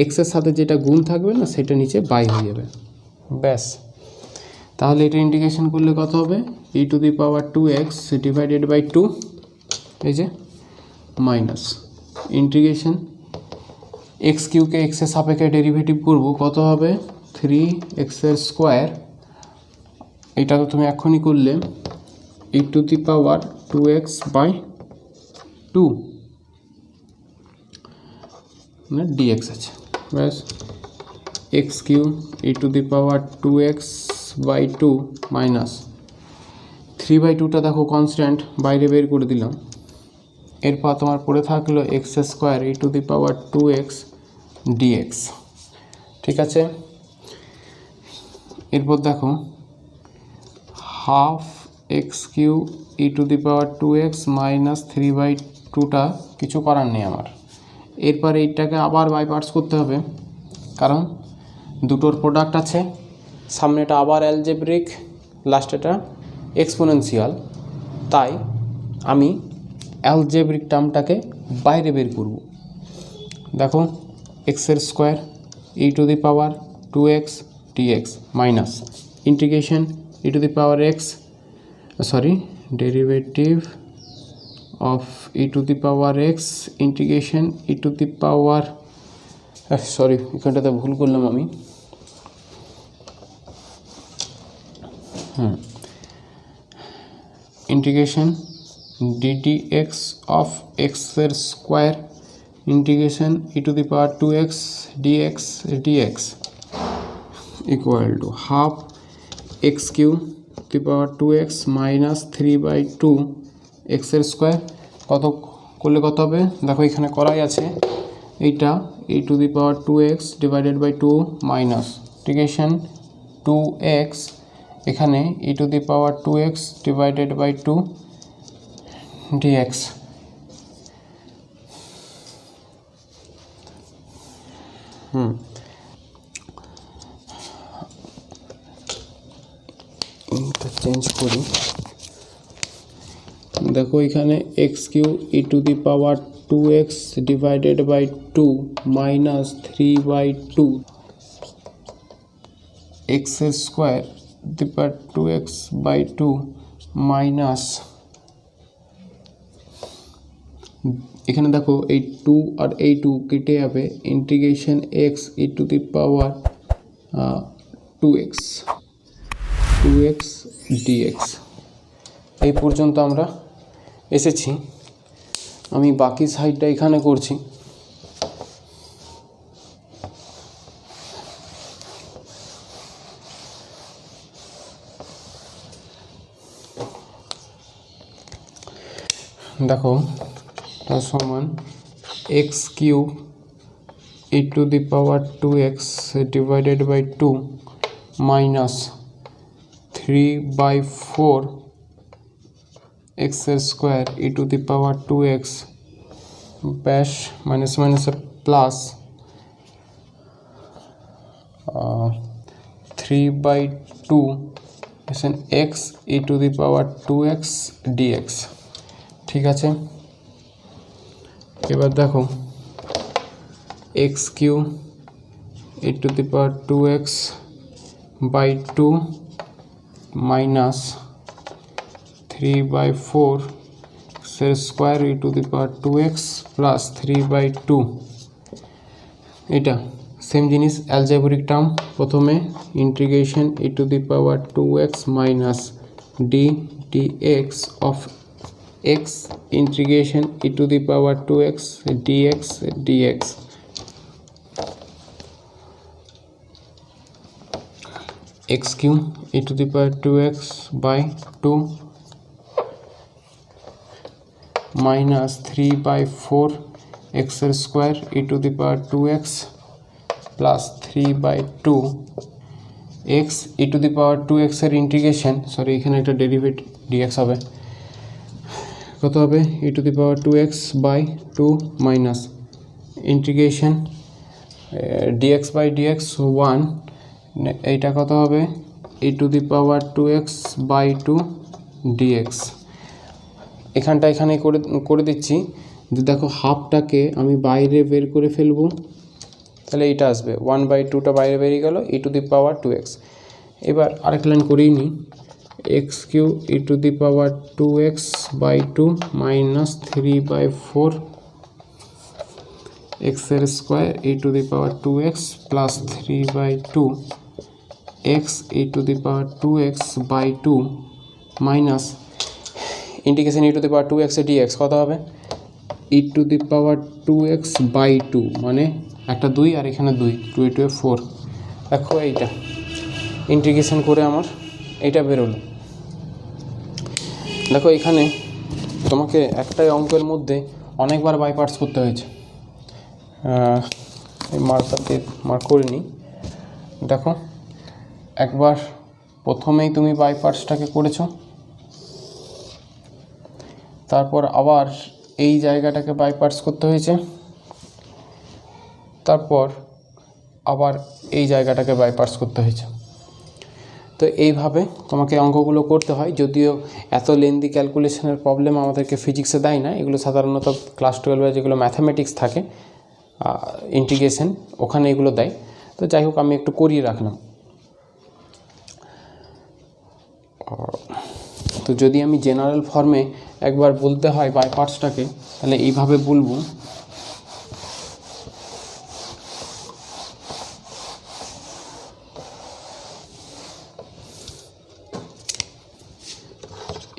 এক্সের সাথে যেটা গুণ থাকবে না, সেটা নিচে বাই হয়ে যাবে, ব্যাস। তাহলে এটা ইন্টিগ্রেশন করলে কত হবে, e to the power 2x divided by 2, এই যে মাইনাস ইন্টিগ্রেশন এক্স কিউকে এক্সের সাপেক্ষে ডেরিভেটিভ করব, কত হবে 3x², এটা তো তুমি এখনই করলে, ই to the power 2x by 2 মানে ডিএক্স আছে, ব্যাস। X cube e to the power 2x by 2 minus 3/2টা দেখো কনস্ট্যান্ট, বাইরে বের করে দিলাম। এরপর তোমার পড়ে থাকলো x² e to the power 2x dx, ঠিক আছে। এরপর দেখো half x cube e to the power 2x minus 3/2টা কিছু করার নেই আমার। এরপর এইটাকে আবার বাই পার্টস করতে হবে, কারণ দুটোর প্রোডাক্ট আছে, সামনেটা আবার অ্যালজেব্রিক, লাস্টেটা এক্সপোনেনশিয়াল, তাই আমি অ্যালজেব্রিক টার্মটাকে বাইরে বের করব। দেখো x² e to the power 2x dx minus integration e to the power x, derivative of e to the power x integration e to the power, এখানটাতে ভুল করলাম আমি, ইন্টিগ্রেশন ddx অফ x² integration e to the power 2x dx equal to half x cube to the power 2x minus 3/2 x², কত করলে কত হবে, দেখো এখানে করাই আছে, এইটা e to the power 2x divided by 2 minus integration 2x, এখানে e to the power 2x divided by 2 dx, change করি, দেখো এখানে x cube e to the power 2x divided by 2 minus 3/2 x² the power 2x by 2 minus, এখানে দেখো এই 2 আর এই 2 কেটে যাবে, integration x e to the power 2x dx। এই পর্যন্ত আমরা এসেছি, আমি বাকি সাইডটা এখানে করছি। দেখো তার সমান x cube e to the power 2x divided by 2 minus 3/4 এক্সের স্কোয়ার e to the power 2x ব্যাস মাইনাস মাইনাসে plus 3/2 x e to the power 2x dx। ঠিক আছে, এবার দেখো x cube e to the power 2x/2 minus 3/4 এক্সের স্কোয়ার e to the power 2x plus 3/2। এটা সেম জিনিস, অ্যালজেব্রিক টার্ম। প্রথমে integration e to the power 2x minus d dx of x integration e to the power 2x dx dx। X cube e to the power 2x/2 minus 3/4 এক্সের স্কোয়ার e to the power 2x plus 3/2 x e to the power 2x এর ইন্টিগ্রেশন, সরি এখানে একটা ডেরিভেটিভ dx হবে, কত হবে e to the power 2x/2 minus integration dx/dx 1, এইটা কত হবে e to the power 2x/2 dx। এখানটা এখানে করে দিচ্ছি যে দেখো হাফটাকে আমি বাইরে বের করে ফেলবো, তাহলে এইটা আসবে 1/2টা বাইরে বেরিয়ে গেল ই টু দি পাওয়ার 2x। এবার আরেক লাইন করেই নিই, x cube e to the power 2x/2 minus 3/4 এক্সের স্কোয়ার e to the power 2x plus 3/2 x e to the power 2x/2 minus integration e to the power 2x এ dx কত হবে e to the power 2x/2, মানে একটা 2 আর এখানে 2, 2 2 4। দেখো এইটা ইন্টিগ্রেশন করে আমার এইটা বেরোলো। দেখো এখানে তোমাকে একটাই অঙ্কের মধ্যে অনেকবার বাই পার্টস করতে হয়েছে, এই মার্কারতে মার্ক করে নিই। দেখো একবার প্রথমেই তুমি বাই পার্টসটাকে করেছো, তারপর আবার এই জায়গাটাকে বাই পার্টস করতে হয়েছে, তারপর আবার এই জায়গাটাকে বাই পার্টস করতে হয়েছে। তো এইভাবে তোমাকে অঙ্কগুলো করতে হয়, যদিও এত লেন্দি ক্যালকুলেশনের প্রবলেম আমাদেরকে ফিজিক্সে দেয় না, এগুলো সাধারণত ক্লাস 12-এ যেগুলো ম্যাথামেটিক্স থাকে ইন্টিগ্রেশন ওখানে এগুলো দেয়। তো যাই হোক আমি একটু করিয়ে রাখলাম। তো যদি আমি জেনারেল ফর্মে একবার বলতে হয় বাই পার্টসটাকে, তাহলে এইভাবে বলবো,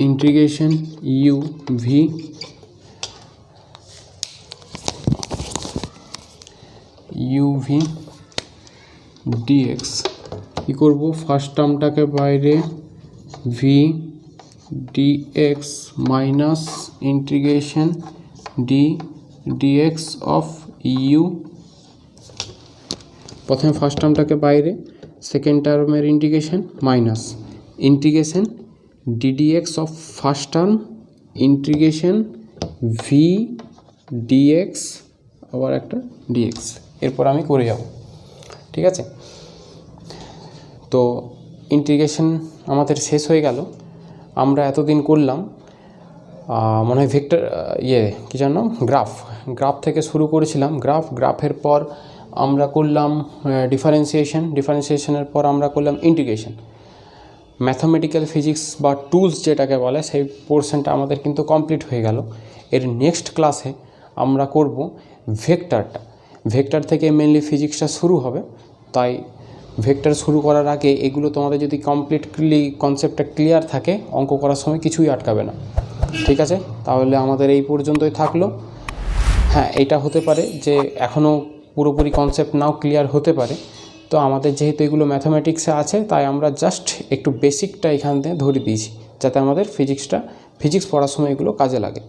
ইন্টিগ্রেশন ইউ ভি ডিএক্স কী করবো, ফার্স্ট টার্মটাকে বাইরে v dx minus integration dx of u, প্রথমে ফার্স্ট টার্মটাকে বাইরে, সেকেন্ড টার্মের integration minus integration ddx of first term integration v dx আবার একটা dx। এরপর আমি করে যাব, ঠিক আছে। তো ইন্টিগ্রেশন আমাদের শেষ হয়ে গেল। আমরা এতদিন করলাম মনে হয় ভেক্টর কী জানো গ্রাফ থেকে শুরু করেছিলাম। গ্রাফের পর আমরা করলাম ডিফারেন্সিয়েশনের পর আমরা করলাম ইন্টিগ্রেশন। ম্যাথামেটিক্যাল ফিজিক্স বা টুলস যেটাকে বলে সেই পোর্শনটা আমাদের কিন্তু কমপ্লিট হয়ে গেল। এর নেক্সট ক্লাসে আমরা করব ভেক্টর থেকে মেনলি ফিজিক্সটা শুরু হবে। তাই ভেক্টর শুরু করার আগে এগুলো তোমাদের যদি কমপ্লিটলি কনসেপ্টটা ক্লিয়ার থাকে, অঙ্ক করার সময় কিছুই আটকাবে না, ঠিক আছে। তাহলে আমাদের এই পর্যন্তই থাকলো। হ্যাঁ, এটা হতে পারে যে এখনও পুরোপুরি কনসেপ্ট নাও ক্লিয়ার হতে পারে। তো আমাদের যেহেতু এগুলো ম্যাথামেটিক্সে আছে, তাই আমরা জাস্ট একটু বেসিকটা এখান থেকে ধরে দিয়েছি, যাতে আমাদের ফিজিক্স পড়ার সময় এগুলো কাজে লাগে,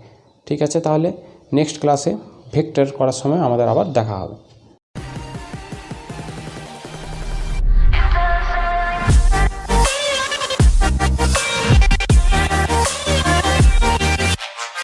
ঠিক আছে। তাহলে নেক্সট ক্লাসে ভেক্টর করার সময় আমাদের আবার দেখা হবে।